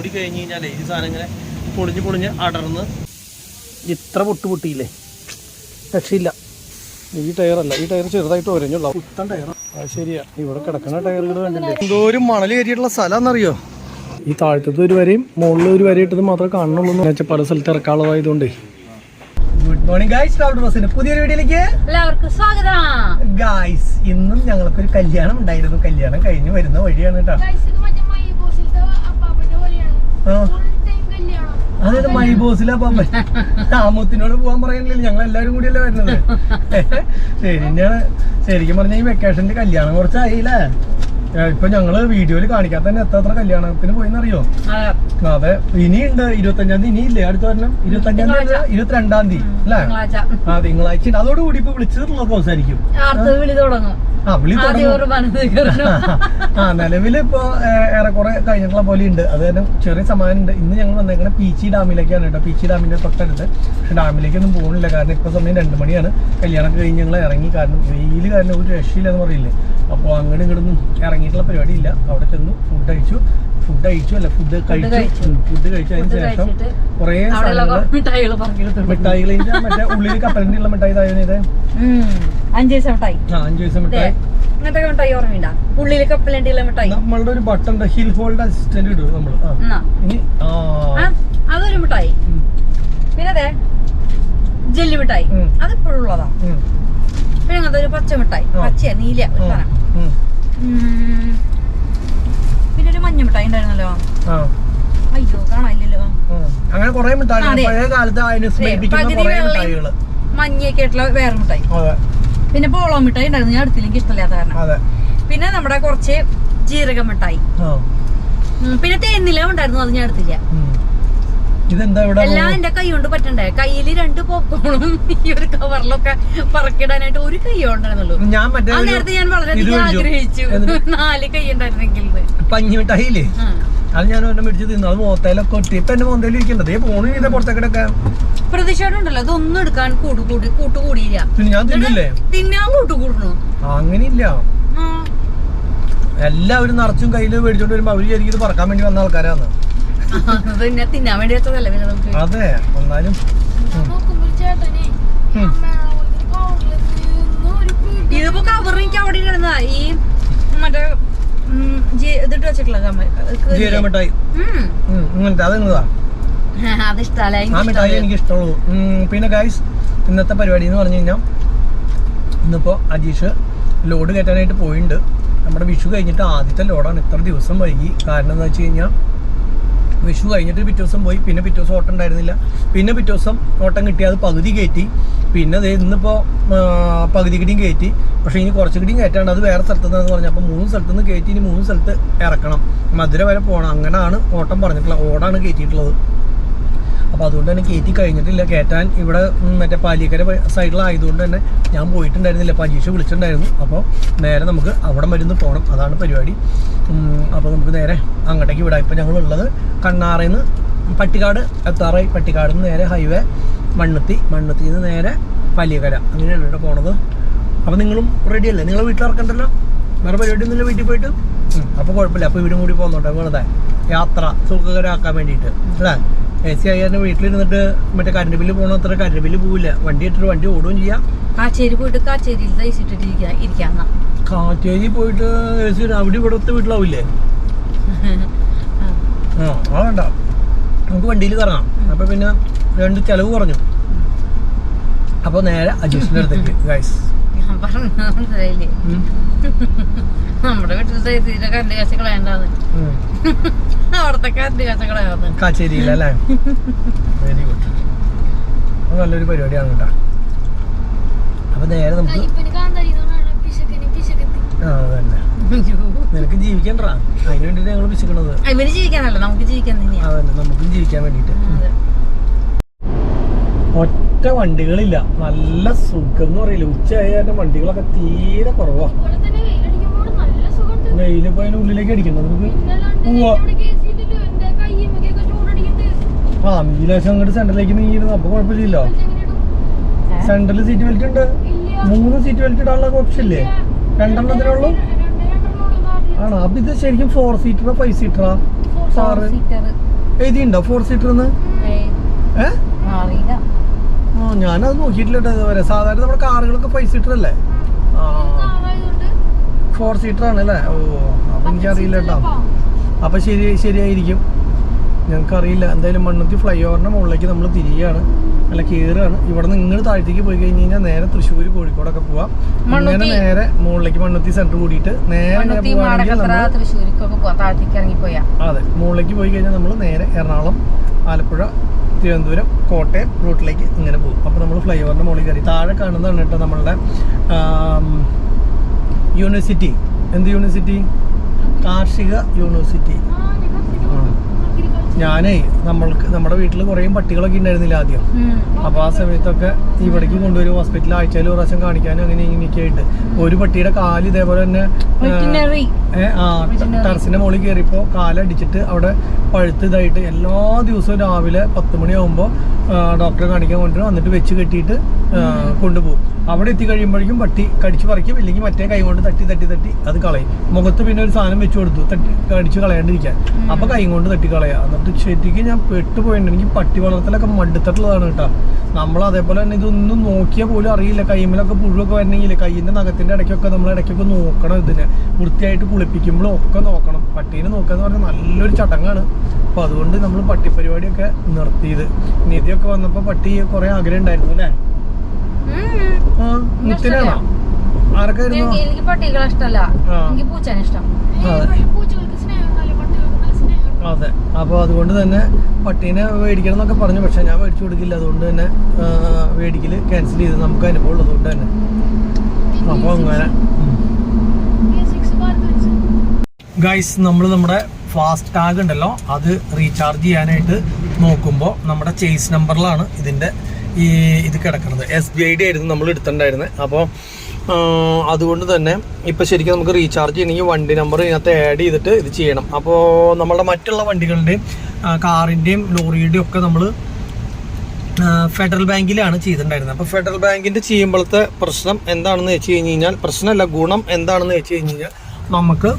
കൂടി കഴിഞ്ഞ് കഴിഞ്ഞാലേ ഈ സാധനം ഇങ്ങനെ പൊളിഞ്ഞ് അടർന്ന് ഇത്ര പൊട്ടിയില്ലേ, രക്ഷയില്ല. ഈ ടയറല്ല, ഈ ടയർ ചെറുതായിട്ട് ഒരഞ്ഞുള്ള പുത്തൻ ടയർ. അത് ശരിയാ, ഇവിടെ കിടക്കുന്ന ടയറുകൾ കണ്ടില്ലേ. എന്തോ ഒരു മണൽ കയറ്റിയിട്ടുള്ള സ്ഥലം എന്നറിയോ. ഈ താഴത്തത് ഒരു വരെയും മുകളിൽ ഒരു വരെ ഇട്ടത് മാത്രമേ കാണുന്നുള്ളൂ. പല സ്ഥലത്ത് ഇറക്കാനുള്ളതായതുകൊണ്ടേ. ഗുഡ് മോർണിംഗ് ഗായ്സ്, ട്രാവൽ പുതിയൊരു വീഡിയോയിലേക്ക് എല്ലാവർക്കും സ്വാഗതം. ഗായ്സ്, ഇന്നും ഞങ്ങൾക്കൊരു കല്യാണം ഉണ്ടായിരുന്നു. കല്യാണം കഴിഞ്ഞ് വരുന്ന വഴിയാണ് കേട്ടോ. അതായത് മൈ ബോസിലാ പാപ്പൻ. താമൂത്തിനോട് പോകാൻ പറയുന്നില്ല, ഞങ്ങൾ എല്ലാവരും കൂടിയല്ലേ വരുന്നത്. ശരി തന്നെയാണ്. ശരിക്കും പറഞ്ഞാൽ ഈ വെക്കേഷന്റെ കല്യാണം കുറച്ചായില്ലേ. ഇപ്പൊ ഞങ്ങള് വീഡിയോയിൽ കാണിക്കാത്ത തന്നെ എത്ര കല്യാണത്തിന് പോയിന്നറിയോ. അതെ, ഇനിയുണ്ട് 25-ാം തീയതി. ഇനിയില്ലേ അടുത്ത വരണം 25-ാം തീയതി, 22-ാം തീയതി അല്ലേ? ആ തിങ്കളാഴ്ച. അതോടുകൂടി ഇപ്പൊ വിളിച്ചിട്ടുള്ള ദിവസമായിരിക്കും. നിലവിൽ ഇപ്പൊ ഏറെക്കുറെ കഴിഞ്ഞിട്ടുള്ള പോലെ ഉണ്ട്. അത് തന്നെ ചെറിയ സമാധാനം ഉണ്ട്. ഇന്ന് ഞങ്ങൾ വന്നേക്കണ പീച്ചി ഡാമിലേക്കാണ് കേട്ടോ. പീച്ചി ഡാമിന്റെ തൊട്ടടുത്ത്. പക്ഷെ ഡാമിലേക്കൊന്നും പോകുന്നില്ല, കാരണം ഇപ്പൊ സമയം 2 മണിയാണ്. കല്യാണമൊക്കെ കഴിഞ്ഞ് ഞങ്ങൾ ഇറങ്ങി. കാരണം വെയിൽ കാരണം ഒരു രക്ഷയില്ലെന്ന് പറയില്ലേ. അപ്പോൾ അങ്ങോട്ടും ഇങ്ങോട്ടൊന്നും ഇറങ്ങിയിട്ടുള്ള പരിപാടിയില്ല. അവിടെ ചെന്നു ഫുഡ് കഴിച്ചു. ഫുഡ് കഴിച്ചതിന് ശേഷം കുറെ മിഠായികൾ, മറ്റേ ഉള്ളിൽ കപ്പലിന്റെ ഉള്ള മിഠായി താഴെ 5 പൈസ മിഠായി. 5 പൈസ മിഠായി ഉള്ളിൽ കപ്പലിന്റെ മിഠായി. നമ്മളുടെ ഒരു ബട്ടൺ ഹിൽ ഹോൾഡ് അസിസ്റ്റന്റ് ഇടും നമ്മള്. അതൊരു മിഠായി. പിന്നെ ജെല്ലി മിഠായി, അതിപ്പോഴും ഉള്ളതാ. പിന്നെ അങ്ങനത്തെ ഒരു പച്ച മിഠായി, പച്ചയാ നീല ഒരു സാധനം. പിന്നെ ഒരു മഞ്ഞ മിഠായി ഉണ്ടായിരുന്നല്ലോ. അയ്യോ കാണാനില്ലല്ലോ. അങ്ങനെ കുറെ മിഠായി മഞ്ഞയൊക്കെ ആയിട്ടുള്ള വേറെ മിഠായി. പിന്നെ പോളോ മിഠായി ഉണ്ടായിരുന്നു, ഞാൻ അടുത്തില്ലെങ്കിൽ ഇഷ്ടമില്ലാത്ത കാരണം. പിന്നെ നമ്മുടെ കുറച്ച് ജീരക മിഠായി. പിന്നെ തേന്നില ഉണ്ടായിരുന്നു, അത് ഞാൻ എടുത്തില്ല. എല്ലാം എന്റെ കൈ കൊണ്ട് പറ്റണ്ടേ. കയ്യില് 2 പോപ്കോണും ഈ ഒരു കവറിലൊക്കെ പറക്കിടാനായിട്ട് ഒരു കൈ ഉണ്ടായിരുന്നുള്ളൂ. ആ നേരത്തെ ഞാൻ വളരെയധികം ആഗ്രഹിച്ചു 4 കൈ ഉണ്ടായിരുന്നെങ്കിൽ. പഞ്ഞിമിഠായില്ലേ, അത് ഞാൻ മേടിച്ച് തിന്നു. അത് മോത്തയിലൊക്കെ ഒട്ടി. ഇപ്പൊ എന്റെ മോന്തയിൽ ഇരിക്കണ്ടേ പോണു പുറത്തേക്കിടൊക്കെ. പ്രതിഷേധം ഉണ്ടല്ലോ, അതൊന്നും എടുക്കാൻ കൂട്ടുകൂടിയില്ല. ഞാൻ തിന്നില്ലേ, തിന്നാൻ കൂട്ടുകൂടണു. അങ്ങനെയില്ല. എല്ലാവരും നിറച്ചും കയ്യില് മേടിച്ചോണ്ട് വരുമ്പോ അവര് ശരിക്കും ഇത് പറക്കാൻ വേണ്ടി വന്ന ആൾക്കാരാണ്. തിന്നാൻ വേണ്ടി വെച്ചതല്ലേ. അതെ, എന്നാലും ഇതിപ്പോ കവർ എനിക്ക് അവിടെ കിടന്നതാ. ഈ മറ്റേ ഇതിട്ട് വെച്ചിട്ടുള്ള മിഠായി ഇങ്ങനത്തെ അതെങ്ങതാ, അതിഷ്ടല്ല. ആ മിഠായി എനിക്ക് ഇഷ്ടമുള്ളൂ. പിന്നെ ഗൈസ്, ഇന്നത്തെ പരിപാടി എന്ന് പറഞ്ഞു കഴിഞ്ഞാൽ ഇന്നിപ്പോ അജീഷ് ലോഡ് കയറ്റാനായിട്ട് പോയിട്ടുണ്ട്. നമ്മുടെ വിഷു കഴിഞ്ഞിട്ട് ആദ്യത്തെ ലോഡാണ്. ഇത്ര ദിവസം വൈകി. കാരണം എന്താ വെച്ച് കഴിഞ്ഞാൽ വിഷു കഴിഞ്ഞിട്ട് പിറ്റേ ദിവസം പോയി. പിന്നെ പിറ്റേ ദിവസം ഓട്ടം ഉണ്ടായിരുന്നില്ല. പിന്നെ പിറ്റേ ദിവസം ഓട്ടം കിട്ടി, അത് പകുതി കയറ്റി. പിന്നെ ഇന്നിപ്പോൾ പകുതി കിടിയും കയറ്റി. പക്ഷേ ഇനി കുറച്ച് കിടിയും കയറ്റാണ്ട്, അത് വേറെ സ്ഥലത്ത് നിന്നാന്ന് പറഞ്ഞു. അപ്പോൾ 3 സ്ഥലത്ത് നിന്ന് കയറ്റി, ഇനി 3 സ്ഥലത്ത് ഇറക്കണം. മധുര വരെ പോകണം. അങ്ങനെയാണ് ഓട്ടം പറഞ്ഞിട്ടുള്ളത്. ഓടാണ് കയറ്റിയിട്ടുള്ളത്. അപ്പോൾ അതുകൊണ്ട് തന്നെ കയറ്റി കഴിഞ്ഞിട്ടില്ല. കയറ്റാൻ ഇവിടെ മറ്റേ പാലിക്കര സൈഡിലായതുകൊണ്ട് തന്നെ ഞാൻ പോയിട്ടുണ്ടായിരുന്നില്ല. അപ്പോൾ അജീഷ് വിളിച്ചിട്ടുണ്ടായിരുന്നു. അപ്പോൾ നേരെ നമുക്ക് അവിടെ മരുന്ന് പോകണം. അതാണ് പരിപാടി. അപ്പോൾ നമുക്ക് നേരെ അങ്ങോട്ടേക്ക് വിടാം. ഇപ്പോൾ ഞങ്ങളുള്ളത് കണ്ണാറയിൽ നിന്ന് പട്ടിക്കാട് എത്താറായി. പട്ടിക്കാട് നിന്ന് നേരെ ഹൈവേ മണ്ണുത്തിയിൽ നിന്ന് നേരെ പാലിക്കര, അങ്ങനെയാണ് ഇവിടെ പോണത്. അപ്പോൾ നിങ്ങളും റെഡി അല്ലേ? നിങ്ങളെ വീട്ടിൽ ഇറക്കണ്ടല്ലോ, വേറെ പരിപാടി ഒന്നുമില്ല വീട്ടിൽ പോയിട്ട്. അപ്പോൾ കുഴപ്പമില്ല. അപ്പോൾ ഇവരും കൂടി പോകുന്നുണ്ട് വെറുതെ യാത്ര സുഖകരമാക്കാൻ വേണ്ടിയിട്ട് അല്ലേ. AC ആയാലും വീട്ടിലിരുന്നിട്ട് മറ്റേ കറണ്ട് ബില്ല് പോകണ അത്ര കറണ്ട് ബില്ല് പോവില്ല. വണ്ടി ഇട്ടിട്ട് വണ്ടി ഓടുകയും ചെയ്യാം. കാച്ചേരി പോയിട്ട് കാച്ചേരി പോയിട്ട് AC അവിടെ ഇവിടുത്തെ വീട്ടിലാവില്ലേ? വേണ്ട, നമുക്ക് വണ്ടിയിൽ കറങ്ങാം. അപ്പൊ പിന്നെ 2 ചെലവ് കുറഞ്ഞു. അപ്പൊ നേരെ അജീഷിന്റെ അടുത്തേക്ക് ഗൈസ്. നമ്മുടെ വീട്ടിൽ കറണ്ട് കാശ് കളയണ്ടാന്ന്, അവിടത്തെ കറണ്ട് കാശ് കളയാന്ന്. കാച്ചേരിയിലല്ലേ? Very good. നല്ലൊരു പരിപാടിയാണ് കേട്ടോ. അപ്പൊ നേരെ നമുക്ക് നിനക്ക് ജീവിക്കണ്ടാ, അതിന് വേണ്ടിട്ട് ഞങ്ങൾ പിശിക്കണത്. ഇവര് ജീവിക്കാനല്ല, നമുക്ക് ജീവിക്കാൻ തന്നെയാ. അതന്നെ, നമുക്കും ജീവിക്കാൻ വേണ്ടിട്ട്. ഒറ്റ വണ്ടികളില്ല, നല്ല സുഖം എന്ന് പറയില്ല. ഉച്ചയായ വണ്ടികളൊക്കെ തീരെ കുറവാ. വെയിലിപ്പോ അതിന് ഉള്ളിലേക്ക് അടിക്കണ്ട നമുക്ക്. നീലേശം അങ്ങോട്ട് സെന്ററിലേക്ക് നീങ്ങിയിരുന്നു. അപ്പൊ കുഴപ്പമില്ലല്ലോ. സെന്ററിൽ സീറ്റ് ബെൽറ്റ് ഉണ്ട്. 3 സീറ്റ് ബെൽറ്റ് ഇടാനുള്ള ഓപ്ഷൻ ഇല്ലേ? 2 എണ്ണത്തിനുള്ളൂ ആണോ? അപ്പൊ ഇത് ശരിക്കും 4 സീറ്ററോ 5 സീറ്ററാ? എഴുതിയുണ്ടോ 4 സീറ്റർന്ന്? അറിയില്ല, ഞാനത് നോക്കിയിട്ടില്ല ഇതുവരെ. സാധാരണ നമ്മുടെ കാറുകളൊക്കെ 5 സീറ്റർ അല്ലേ? 4 സീറ്റർ ആണ് അല്ലേ? ഓ, അപ്പൊ എനിക്കറിയില്ല കേട്ടോ. അപ്പൊ ശരിയായിരിക്കും, ഞങ്ങൾക്കറിയില്ല. എന്തായാലും മണ്ണുത്തി ഫ്ലൈ ഓവറിന്റെ മുകളിലേക്ക് നമ്മൾ തിരികെയാണ്, അല്ല കയറുകയാണ്. ഇവിടെ നിന്ന് ഇങ്ങോട്ട് താഴത്തേക്ക് പോയി കഴിഞ്ഞ് കഴിഞ്ഞാൽ നേരെ തൃശ്ശൂർ കോഴിക്കോടൊക്കെ പോവാം. ഇങ്ങനെ നേരെ മുകളിലേക്ക് മണ്ണുത്തി സെന്റർ കൂടിയിട്ട് നേരെ പോവാണെങ്കിൽ അതെ, മുകളിലേക്ക് പോയി കഴിഞ്ഞാൽ നമ്മൾ നേരെ എറണാകുളം, ആലപ്പുഴ, തിരുവനന്തപുരം, കോട്ടയം റൂട്ടിലേക്ക് ഇങ്ങനെ പോകും. അപ്പോൾ നമ്മൾ ഫ്ലൈ ഓവറിന്റെ മുകളിൽ കയറി താഴെ കാണുന്നതാണ് കേട്ടോ നമ്മളുടെ യൂണിവേഴ്സിറ്റി. എന്ത് യൂണിവേഴ്സിറ്റി? കാർഷിക യൂണിവേഴ്സിറ്റി. ഞാനേ നമ്മുടെ വീട്ടിൽ കുറേ പട്ടികളൊക്കെ ഉണ്ടായിരുന്നില്ല ആദ്യം. അപ്പൊ ആ സമയത്തൊക്കെ ഇവിടേക്ക് കൊണ്ടുവരും, ഹോസ്പിറ്റലിൽ ആഴ്ചയിൽ ഒരു പ്രാവശ്യം കാണിക്കാനും അങ്ങനെ ഇങ്ങനെയൊക്കെ ആയിട്ട്. ഒരു പട്ടിയുടെ കാല് ഇതേപോലെ തന്നെ ടെറസിന്റെ മുകളിൽ കയറിയപ്പോ കാലടിച്ചിട്ട് അവിടെ പഴുത്ത് ഇതായിട്ട് എല്ലാ ദിവസവും രാവിലെ 10 മണിയാകുമ്പോൾ ഡോക്ടറെ കാണിക്കാൻ കൊണ്ടുവരും. എന്നിട്ട് വെച്ച് കെട്ടിയിട്ട് കൊണ്ടുപോകും. അവിടെ എത്തി കഴിയുമ്പോഴേക്കും പട്ടി കടിച്ചു പറിക്കും, ഇല്ലെങ്കിൽ മറ്റേ കൈ കൊണ്ട് തട്ടി അത് കളയും. മുഖത്ത് പിന്നെ ഒരു സാധനം വെച്ച് കൊടുത്തു കടിച്ചു കളയാണ്ടിരിക്കാൻ. അപ്പൊ കൈ കൊണ്ട് തട്ടി കളയാ. എന്നിട്ട് ശരിക്കും ഞാൻ പെട്ടുപോയിട്ടുണ്ട്. എനിക്ക് പട്ടി വളർത്തലൊക്കെ മടുത്തിട്ടുള്ളതാണ് കേട്ടോ. നമ്മൾ അതേപോലെ തന്നെ ഇതൊന്നും നോക്കിയാൽ പോലും അറിയില്ല. കൈമിലൊക്കെ പുഴുവൊക്കെ വരണമെങ്കിൽ കൈയിന്റെ നഖത്തിന്റെ ഇടയ്ക്കൊക്കെ നമ്മൾ ഇടയ്ക്കൊക്കെ നോക്കണം. ഇതിനെ വൃത്തിയായിട്ട് കുളിപ്പിക്കുമ്പോഴും ഒക്കെ നോക്കണം. പട്ടീനെ നോക്കുക എന്ന് പറഞ്ഞാൽ നല്ലൊരു ചടങ്ങാണ്. അപ്പൊ അതുകൊണ്ട് നമ്മൾ പട്ടി പരിപാടിയൊക്കെ നിർത്തിയത്. നിധിയൊക്കെ വന്നപ്പോ പട്ടി കുറെ ആഗ്രഹം ഉണ്ടായിരുന്നു അല്ലേ? മുത്തിനാണോ? ആർക്കായിരുന്നു? എനിക്ക് പട്ടികളെ ഇഷ്ടമല്ല, എനിക്ക് പൂച്ചനെ ഇഷ്ടം. അതെ, അപ്പൊ അതുകൊണ്ട് തന്നെ പട്ടീനെ മേടിക്കണം എന്നൊക്കെ പറഞ്ഞു. പക്ഷെ ഞാൻ മേടിച്ചു കൊടുക്കില്ല. അതുകൊണ്ട് തന്നെ മേടിക്കല് ക്യാൻസൽ ചെയ്ത്, നമുക്ക് അനുഭവം ഉള്ളതുകൊണ്ട് തന്നെ. അപ്പൊ അങ്ങനെ ഗൈസ്, നമ്മൾ നമ്മുടെ ഫാസ്റ്റ് ടാഗ് ഉണ്ടല്ലോ അത് റീചാർജ് ചെയ്യാനായിട്ട് നോക്കുമ്പോൾ നമ്മുടെ ചേസ് നമ്പറിലാണ് ഇതിന്റെ ഇത് കിടക്കുന്നത്. SBID ആയിരുന്നു നമ്മൾ എടുത്തിട്ടുണ്ടായിരുന്നത്. അപ്പോൾ അതുകൊണ്ട് തന്നെ ഇപ്പം ശരിക്കും നമുക്ക് റീചാർജ് ചെയ്യണമെങ്കിൽ വണ്ടി നമ്പർ ഇതിനകത്ത് ആഡ് ചെയ്തിട്ട് ഇത് ചെയ്യണം. അപ്പോൾ നമ്മളുടെ മറ്റുള്ള വണ്ടികളുടെയും കാറിൻ്റെയും ലോറിയുടെയും ഒക്കെ നമ്മൾ ഫെഡറൽ ബാങ്കിലാണ് ചെയ്തിട്ടുണ്ടായിരുന്നത്. അപ്പോൾ ഫെഡറൽ ബാങ്കിൻ്റെ ചെയ്യുമ്പോഴത്തെ പ്രശ്നം എന്താണെന്ന് വെച്ച് കഴിഞ്ഞ് കഴിഞ്ഞാൽ, പ്രശ്നമല്ല ഗുണം എന്താണെന്ന് വെച്ച് കഴിഞ്ഞ് കഴിഞ്ഞാൽ, നമുക്ക്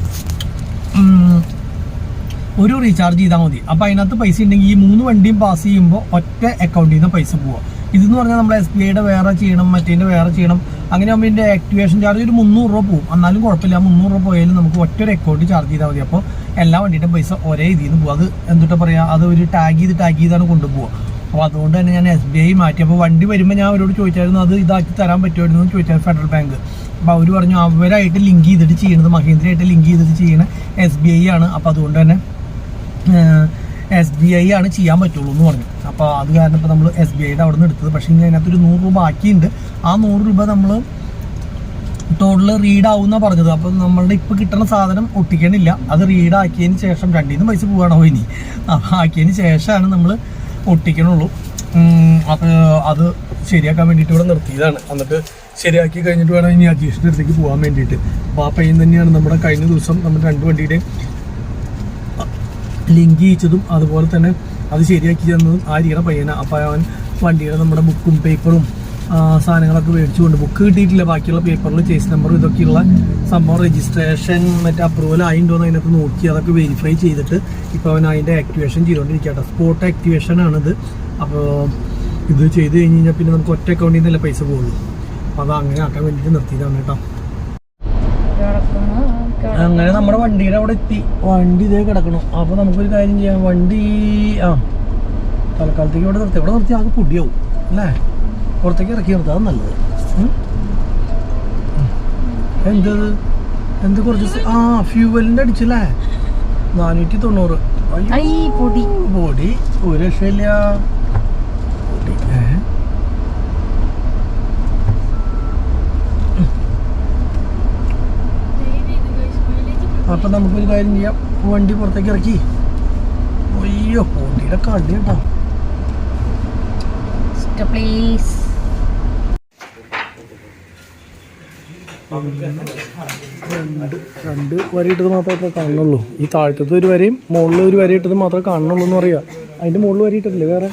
ഒരു റീചാർജ് ചെയ്താൽ മതി. അപ്പോൾ അതിനകത്ത് പൈസ ഉണ്ടെങ്കിൽ ഈ 3 വണ്ടിയും പാസ് ചെയ്യുമ്പോൾ ഒറ്റ അക്കൗണ്ടിൽ നിന്ന് പൈസ പോവുക. ഇതെന്ന് പറഞ്ഞാൽ നമ്മൾ SBIയുടെ വേറെ ചെയ്യണം, മറ്റേൻ്റെ വേറെ ചെയ്യണം. അങ്ങനെ ആകുമ്പോൾ ഇതിൻ്റെ ആക്ടിവേഷൻ ചാർജ് ഒരു 300 രൂപ പോകും. എന്നാലും കുഴപ്പമില്ല, 300 രൂപ പോയാലും നമുക്ക് ഒറ്റൊരു അക്കൗണ്ട് ചാർജ് ചെയ്താൽ മതി. അപ്പോൾ എല്ലാ വണ്ടിയുടെ പൈസ ഒരേ ഇതിൽ നിന്ന് പോകും. അത് എന്തുട്ടാ പറയുക, അത് ഒരു ടാഗ് ചെയ്താണ് കൊണ്ടുപോകുക. അപ്പോൾ അതുകൊണ്ട് തന്നെ ഞാൻ SBI മാറ്റി. അപ്പോൾ വണ്ടി വരുമ്പോൾ ഞാൻ അവരോട് ചോദിച്ചായിരുന്നു അത് ഇതാക്കി തരാൻ പറ്റുമായിരുന്നു എന്ന് ചോദിച്ചാൽ ഫെഡറൽ ബാങ്ക്. അപ്പോൾ അവർ പറഞ്ഞു അവരായിട്ട് ലിങ്ക് ചെയ്തിട്ട് ചെയ്യണത്, മഹീന്ദ്രയായിട്ട് ലിങ്ക് ചെയ്തിട്ട് ചെയ്യണ SBI ആണ്. അപ്പോൾ അതുകൊണ്ട് തന്നെ SBI ആണ് ചെയ്യാൻ പറ്റുള്ളൂ എന്ന് പറഞ്ഞു. അപ്പോൾ അത് കാരണം ഇപ്പോൾ നമ്മൾ SBIയുടെ അവിടെ നിന്ന് എടുത്തത്. പക്ഷേ ഇനി അതിനകത്തൊരു 100 രൂപ ബാക്കിയുണ്ട്. ആ 100 രൂപ നമ്മൾ ടോട്ടൽ റീഡ് ആവുമെന്നാണ് പറഞ്ഞത്. അപ്പോൾ നമ്മളുടെ ഇപ്പോൾ കിട്ടുന്ന സാധനം ഒട്ടിക്കണില്ല. അത് റീഡ് ആക്കിയതിന് ശേഷം 2 പൈസ പോവാണോ ഇനി, ആക്കിയതിന് ശേഷമാണ് നമ്മൾ ഒട്ടിക്കണുള്ളൂ. അപ്പോൾ അത് ശരിയാക്കാൻ വേണ്ടിയിട്ട് ഇവിടെ നിർത്തിയതാണ്. എന്നിട്ട് ശരിയാക്കി കഴിഞ്ഞിട്ട് വേണം ഇനി അജീഷിൻ്റെ അടുത്തേക്ക് പോകാൻ വേണ്ടിയിട്ട്. അപ്പോൾ ആ പയ്യൻ തന്നെയാണ് നമ്മുടെ കഴിഞ്ഞ ദിവസം നമ്മൾ 2 വണ്ടിയുടെയും ലിങ്ക് ചെയ്യിച്ചതും അതുപോലെ തന്നെ അത് ശരിയാക്കി തന്നതും ആ ഇരിക്കണ പയ്യനാണ്. അപ്പോൾ അവൻ വണ്ടിയുടെ നമ്മുടെ ബുക്കും പേപ്പറും സാധനങ്ങളൊക്കെ മേടിച്ചുകൊണ്ട്, ബുക്ക് കിട്ടിയിട്ടില്ല, ബാക്കിയുള്ള പേപ്പറിൽ ചേസ് നമ്പറും ഇതൊക്കെയുള്ള സംഭവം രജിസ്ട്രേഷൻ മറ്റേ അപ്രൂവൽ ആയിട്ടുണ്ടോയെന്ന് അതിനകത്ത് നോക്കി അതൊക്കെ വെരിഫൈ ചെയ്തിട്ട് ഇപ്പോൾ അവൻ അതിൻ്റെ ആക്ടിവേഷൻ ചെയ്തുകൊണ്ടിരിക്കട്ടെ. സ്പോട്ട് ആക്ടിവേഷൻ ആണിത്. അപ്പോൾ ഇത് ചെയ്ത് കഴിഞ്ഞ് കഴിഞ്ഞാൽ പിന്നെ നമുക്ക് ഒറ്റ അക്കൗണ്ടിൽ നിന്നല്ലേ പൈസ പോകുള്ളൂ. അപ്പോൾ അത് അങ്ങനെ ആക്കാൻ വേണ്ടിയിട്ട് നിർത്തിയതാണ് കേട്ടോ. അങ്ങനെ നമ്മുടെ വണ്ടിയുടെ അവിടെ എത്തി. വണ്ടി ഇതേ കിടക്കണം. അപ്പോൾ നമുക്കൊരു കാര്യം ചെയ്യാം, വണ്ടി തൽക്കാലത്തേക്ക് ഇവിടെ നിർത്തി ആകെ പൊടിയാവും അല്ലേ? പുറത്തേക്ക് ഇറക്കി നിർത്താം, അത് നല്ലത്. എന്ത് കുറച്ച് ഫ്യൂവലിൻ്റെ അടിച്ചല്ലേ 490. പൊടി ഒരു രക്ഷയില്ല. അപ്പം നമുക്കൊരു കാര്യം ചെയ്യാം, വണ്ടി പുറത്തേക്ക് ഇറക്കി. അയ്യോ പൊടിയുടെ കടി കേട്ടോ. രണ്ട് വര ഇട്ടത് മാത്രമേ കാണുന്നുള്ളൂ. ഈ താഴത്തത് ഒരു വരയും മുകളിൽ ഒരു വര ഇട്ടത് മാത്രമേ കാണുന്നുള്ളൂ എന്ന് പറയാം. അതിൻ്റെ മുകളിൽ വര ഇട്ടിട്ടില്ലേ വേറെ?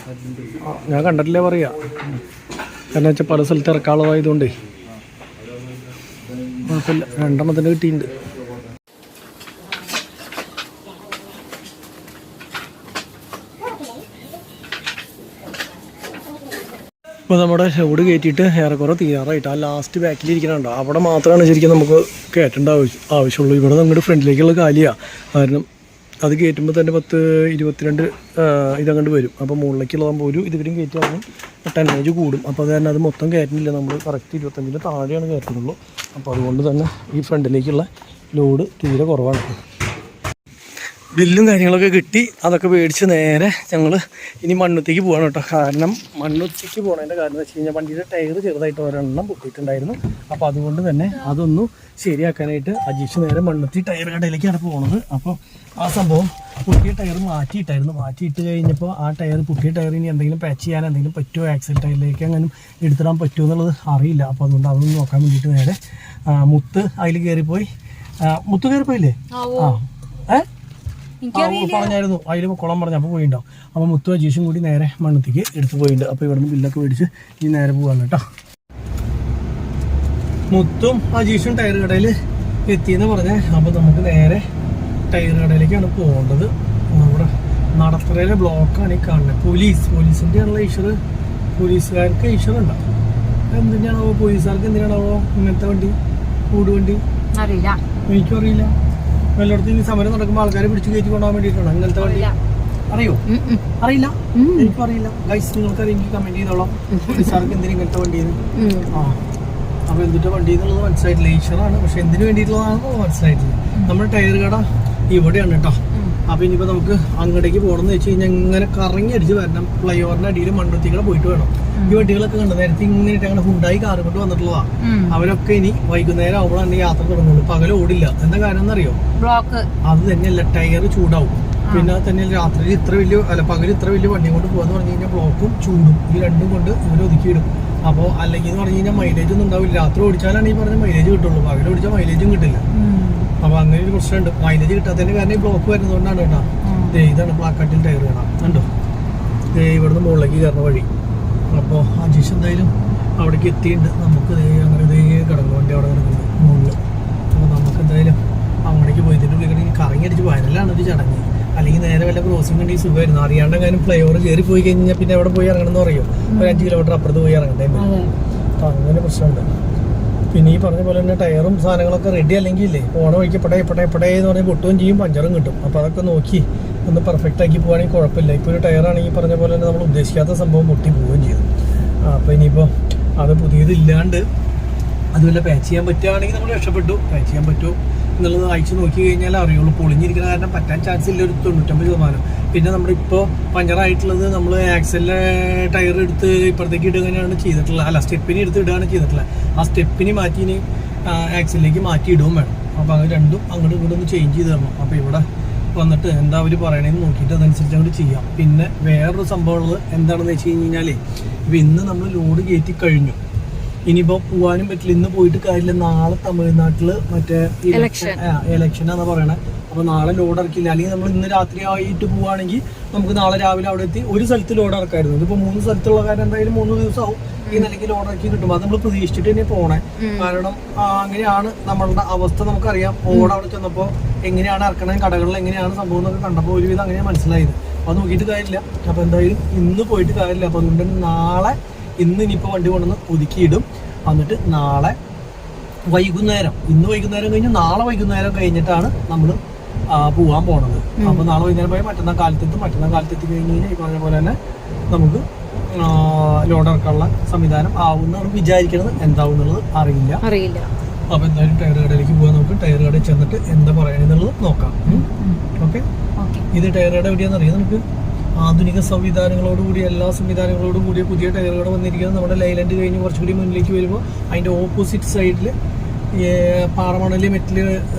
ഞാൻ കണ്ടിട്ടില്ലേ പറയാ. കാരണം വെച്ചാൽ പല സ്ഥലത്ത് ഇറക്കാനുള്ളതായതുകൊണ്ടേ കുഴപ്പമില്ല. 2 എണ്ണത്തിൻ്റെ കിട്ടിയിട്ടുണ്ട്. ഇപ്പോൾ നമ്മുടെ ലോഡ് കയറ്റിയിട്ട് ഏറെക്കുറെ തീരാറായിട്ട് ആ ലാസ്റ്റ് ബാക്കിലിരിക്കണുണ്ടോ അവിടെ മാത്രമാണ് ശരിക്കും നമുക്ക് കയറ്റേണ്ട ആവശ്യമുള്ളൂ. ഇവിടെ നമ്മുടെ ഫ്രണ്ടിലേക്കുള്ള കാലിയാണ്. കാരണം അത് കയറ്റുമ്പോൾ തന്നെ 10-22 ഇതങ്ങോട്ട് വരും. അപ്പോൾ മുകളിലേക്കുള്ളതാകുമ്പോൾ ഒരു ഇതിവരും കയറ്റിയാലും ടണ്ണേജ് കൂടും. അപ്പോൾ അത് തന്നെ അത് മൊത്തം കയറ്റുന്നില്ല, നമ്മൾ കറക്റ്റ് 25 താഴെയാണ് കയറ്റുന്നുള്ളൂ. അപ്പോൾ അതുകൊണ്ട് തന്നെ ഈ ഫ്രണ്ടിലേക്കുള്ള ലോഡ് തീരെ കുറവാണ്. ബില്ലും കാര്യങ്ങളൊക്കെ കിട്ടി, അതൊക്കെ മേടിച്ച് നേരെ ഞങ്ങൾ ഇനി മണ്ണുത്തിക്ക് പോകണം കേട്ടോ. കാരണം മണ്ണുത്തിക്ക് പോകണതിൻ്റെ കാരണം എന്ന് വെച്ച് കഴിഞ്ഞാൽ വണ്ടിയുടെ ടയർ ചെറുതായിട്ട് ഒരെണ്ണം പൊട്ടിയിട്ടുണ്ടായിരുന്നു. അപ്പോൾ അതുകൊണ്ട് തന്നെ അതൊന്നും ശരിയാക്കാനായിട്ട് അജീഷ് നേരെ മണ്ണുത്തി ടയർ കടയിലേക്കാണ് പോകുന്നത്. അപ്പോൾ ആ സംഭവം പൊട്ടിയ ടയർ മാറ്റിയിട്ട് കഴിഞ്ഞപ്പോൾ ആ ടയർ പൊട്ടിയ ടയർ ഇനി എന്തെങ്കിലും പാച്ച് ചെയ്യാൻ എന്തെങ്കിലും പറ്റുമോ, ആക്സിൽ ടയറിലേക്ക് അങ്ങനെ എടുത്തിടാൻ പറ്റുമോ എന്നുള്ളത് അറിയില്ല. അപ്പോൾ അതുകൊണ്ട് അതൊന്നും നോക്കാൻ വേണ്ടിയിട്ട് നേരെ മുത്ത് അതിൽ കയറിപ്പോയി. മുത്ത് കയറിപ്പോയില്ലേ? പറഞ്ഞായിരുന്നു അതിൽ കുളം പറഞ്ഞപ്പോൾ പോയിണ്ടാവും. അപ്പോൾ മുത്തും അജീഷും കൂടി നേരെ മണ്ണുത്തിക്ക് എടുത്ത് പോയിട്ടുണ്ട്. അപ്പോൾ ഇവിടുന്ന് ബില്ലൊക്കെ മേടിച്ച് ഇനി നേരെ പോകാണ് കേട്ടോ. മുത്തും അജീഷും ടയർ കടയിൽ എത്തിയെന്ന് പറഞ്ഞേ. അപ്പോൾ നമുക്ക് നേരെ ടയർ കടയിലേക്കാണ് പോകേണ്ടത്. നമ്മുടെ നടത്തറയിലെ ബ്ലോക്കാണ് ഈ കാണുന്നത്. പോലീസിൻ്റെ ഉള്ള ഇഷ്യർ, പോലീസുകാർക്ക് ഇഷ്യർ ഉണ്ടാവും. എന്തിനാണാവോ പോലീസുകാർക്ക്, എന്തിനാണാവോ ഇങ്ങനത്തെ വണ്ടി, കൂടുവണ്ടി? അറിയില്ല, എനിക്കും അറിയില്ല. എല്ലായിടത്തും ഈ സമരം നടക്കുമ്പോൾ ആൾക്കാരെ പിടിച്ച് കയറ്റി കൊണ്ടുപോകാൻ വേണ്ടിയിട്ടാണ് ഇങ്ങനത്തെ വണ്ടി. അറിയോ? അറിയില്ല, എനിക്കും അറിയില്ല. ഗൈസ്, നിങ്ങൾക്ക് അറിയെങ്കിൽ കമന്റ് ചെയ്തോളാം. പോലീസുകാർക്ക് എന്തിനും ഇങ്ങനത്തെ വണ്ടി? അപ്പോൾ എന്തിന്റെ വണ്ടി എന്നുള്ളത് മനസ്സിലായിട്ടില്ല. ഈശ്വറാണ്, പക്ഷെ എന്തിനു വേണ്ടിയിട്ടുള്ളതാണെന്ന് മനസ്സിലായിട്ടില്ല. നമ്മുടെ ടയർ കട ഇവിടെയാണ് കേട്ടോ. അപ്പോൾ ഇനിയിപ്പോൾ നമുക്ക് അങ്ങോട്ടേക്ക് പോകണമെന്ന് വെച്ച് കഴിഞ്ഞാൽ ഇങ്ങനെ കറങ്ങി അടിച്ച് വരണം. ഫ്ലൈ ഓവറിന്റെ അടിയിൽ മണ്ണുത്തികളെ പോയിട്ട് വേണം. ഈ വണ്ടികളൊക്കെ കണ്ടു നേരത്തെ ഇങ്ങനെ അങ്ങനെ ഹുണ്ടായി കാറ് കൊണ്ട് വന്നിട്ടുള്ളതാ. അവരൊക്കെ ഇനി വൈകുന്നേരം ആവുമ്പോഴാണ് യാത്ര തുടങ്ങുള്ളൂ. പകൽ ഓടില്ല. എന്താ കാരണം എന്നറിയോ? ബ്ലോക്ക്. അത് തന്നെയല്ല, ടയർ ചൂടാവും. പിന്നെ തന്നെ രാത്രി പകൽ ഇത്ര വലിയ വണ്ടി കൊണ്ട് പോകാന്ന് പറഞ്ഞു കഴിഞ്ഞാൽ ബ്ലോക്കും ചൂടും ഈ രണ്ടും കൊണ്ട് ഇവർ ഒതുക്കിയിടും. അപ്പോൾ അല്ലെങ്കിൽ എന്ന് പറഞ്ഞു കഴിഞ്ഞാൽ മൈലേജ് ഒന്നും ഉണ്ടാവില്ല. രാത്രി ഓടിച്ചാലാണ് ഈ പറഞ്ഞ മൈലേജ് കിട്ടുള്ളൂ, പകൽ ഓടിച്ചാൽ മൈലേജും കിട്ടില്ല. അപ്പോൾ അങ്ങനെ ഒരു പ്രശ്നമുണ്ട്. മൈലേജ് കിട്ടാത്തതിന്റെ കാരണം ഈ ബ്ലോക്ക് വരുന്നതുകൊണ്ടാണ് കേട്ടോ. ഇതാണ് പ്ലാക്കാട്ടിൽ ടയർ കാണാം കണ്ടോ. ഇവിടുന്ന് മുകളിലേക്ക് കയറുന്ന വഴി. അപ്പോൾ അജീഷ് എന്തായാലും അവിടേക്ക് എത്തിയിട്ടുണ്ട്. നമുക്ക് അങ്ങനെ കിടന്നു വണ്ടി അവിടെ കിടക്കുന്നത് മുകളിൽ. അപ്പോൾ നമുക്ക് എന്തായാലും അങ്ങോട്ടേക്ക് പോയി ഇതിൻ്റെ ഉള്ളിൽ ഇനി കറങ്ങി അടിച്ച് വയനലാണ് ഒരു ചടങ്ങ്. അല്ലെങ്കിൽ നേരെ വല്ല ക്രോസിംഗ് ഉണ്ടെങ്കിൽ സുഖമായിരുന്നു. അറിയാണ്ടെങ്കിലും ഫ്ലൈ ഓവർ കയറി പോയി കഴിഞ്ഞാൽ പിന്നെ എവിടെ പോയി ഇറങ്ങണമെന്ന് പറയും. ഒരു 5 കിലോമീറ്റർ അപ്പുറത്ത് പോയി ഇറങ്ങണ്ടേ. അപ്പോൾ അങ്ങനെ പ്രശ്നമുണ്ട്. പിന്നെ ഈ പറഞ്ഞ പോലെ തന്നെ ടയറും സാധനങ്ങളൊക്കെ റെഡി അല്ലെങ്കിൽ ഇല്ലേ ഓണം വഴിക്ക് എപ്പോഴേ എന്ന് പറഞ്ഞാൽ പൊട്ടുകയും ചെയ്യും, പഞ്ചറും കിട്ടും. അപ്പോൾ അതൊക്കെ നോക്കി ഒന്ന് പെർഫെക്റ്റ് ആക്കി പോവുകയാണെങ്കിൽ കുഴപ്പമില്ല. ഇപ്പോൾ ഒരു ടയറാണെങ്കിൽ പറഞ്ഞ പോലെ തന്നെ നമ്മൾ ഉദ്ദേശിക്കാത്ത സംഭവം പൊട്ടി പോവുകയും ചെയ്തു. അപ്പോൾ ഇനിയിപ്പോൾ അത് പുതിയതില്ലാണ്ട് അതുപോലെ പാച്ച് ചെയ്യാൻ പറ്റുകയാണെങ്കിൽ നമ്മൾ രക്ഷപ്പെട്ടു. പാച്ച് ചെയ്യാൻ പറ്റുമോ എന്നുള്ളത് അയച്ചു നോക്കി കഴിഞ്ഞാൽ അറിയുള്ളൂ. പൊളിഞ്ഞിരിക്കുന്ന കാരണം പറ്റാൻ ചാൻസ് ഇല്ല, ഒരു 99%. പിന്നെ നമ്മളിപ്പോൾ പഞ്ചറായിട്ടുള്ളത് നമ്മൾ ആക്സലിലെ ടയർ എടുത്ത് ഇപ്പുറത്തേക്ക് ഇടുകയാണ് ചെയ്തിട്ടുള്ളത്. അല്ല, സ്റ്റെപ്പിനി എടുത്ത് ഇടുകയാണ് ചെയ്തിട്ടുള്ളത്. ആ സ്റ്റെപ്പിനി മാറ്റി ഇനി ആക്സലിലേക്ക് മാറ്റി ഇടുകയും വേണം. അപ്പോൾ അത് രണ്ടും അങ്ങോട്ടും ഇങ്ങോട്ടും ഒന്ന് ചേഞ്ച് ചെയ്ത് തരണം. അപ്പോൾ ഇവിടെ വന്നിട്ട് എന്താ അവർ പറയണതെന്ന് നോക്കിയിട്ട് അതനുസരിച്ച് അങ്ങോട്ട് ചെയ്യാം. പിന്നെ വേറൊരു സംഭവമുള്ളത് എന്താണെന്ന് വെച്ച് കഴിഞ്ഞാൽ ഇപ്പോൾ ഇന്ന് നമ്മൾ ലോഡ് കയറ്റി കഴിഞ്ഞു. ഇനിയിപ്പോൾ പോകാനും പറ്റില്ല, ഇന്ന് പോയിട്ട് കാര്യമില്ല. നാളെ തമിഴ്നാട്ടിൽ മറ്റേ ഇലക്ഷനാന്ന് പറയണേ. അപ്പോൾ നാളെ ലോഡ് ഇറക്കില്ല. അല്ലെങ്കിൽ നമ്മൾ ഇന്ന് രാത്രി ആയിട്ട് പോവുകയാണെങ്കിൽ നമുക്ക് നാളെ രാവിലെ അവിടെ എത്തി ഒരു സ്ഥലത്ത് ലോഡ് ഇറക്കായിരുന്നു. ഇതിപ്പോൾ 3 സ്ഥലത്തുള്ള കാര്യം എന്തായാലും 3 ദിവസമാവും ഈ നിലയ്ക്ക് ലോഡ് ഇറക്കി കിട്ടും. അത് നമ്മൾ പ്രതീക്ഷിച്ചിട്ട് തന്നെ പോകണേ. കാരണം അങ്ങനെയാണ് നമ്മളുടെ അവസ്ഥ. നമുക്കറിയാം ഓട് അവിടെ ചെന്നപ്പോൾ എങ്ങനെയാണ് ഇറക്കണേ, കടകളിൽ എങ്ങനെയാണ് സംഭവം എന്നൊക്കെ കണ്ടപ്പോൾ ഒരുവിധം അങ്ങനെ മനസ്സിലായത്. അപ്പോൾ നോക്കിയിട്ട് കാര്യമില്ല. അപ്പോൾ എന്തായാലും ഇന്ന് പോയിട്ട് കാര്യമില്ല. അപ്പോൾ അതുകൊണ്ട് ഇന്ന് ഇനിയിപ്പോൾ വണ്ടി കൊണ്ടുവന്ന് ഒതുക്കിയിടും. എന്നിട്ട് നാളെ വൈകുന്നേരം, ഇന്ന് വൈകുന്നേരം കഴിഞ്ഞ് നാളെ വൈകുന്നേരം കഴിഞ്ഞിട്ടാണ് നമ്മൾ പോകാൻ പോണത്. അപ്പോൾ നാളെ വൈകുന്നേരം പോയാൽ മറ്റന്നാൾ കാലത്തെത്തി കഴിഞ്ഞ് കഴിഞ്ഞാൽ ഈ പറഞ്ഞ പോലെ തന്നെ നമുക്ക് ലോഡ് ഇറക്കാനുള്ള സംവിധാനം ആവുമെന്നാണ് വിചാരിക്കുന്നത്. എന്താവും എന്നുള്ളത് അറിയില്ല. അപ്പോൾ എന്തായാലും ടയർ കടയിലേക്ക് പോകാൻ നമുക്ക് ടയർ കടയിൽ ചെന്നിട്ട് എന്താ പറയണെന്നുള്ളത് നോക്കാം. ഓക്കെ, ഇത് ടയർ കട എവിടെയാണെന്ന് അറിയാം. നമുക്ക് ആധുനിക സംവിധാനങ്ങളോടുകൂടി എല്ലാ സംവിധാനങ്ങളോടും കൂടിയ പുതിയ ടയർ കട വന്നിരിക്കുന്നത് നമ്മുടെ ലൈലൻഡ് കഴിഞ്ഞ് കുറച്ചുകൂടി മുന്നിലേക്ക് വരുമ്പോൾ അതിൻ്റെ ഓപ്പോസിറ്റ് സൈഡിൽ പാറമണല്, മെറ്റല്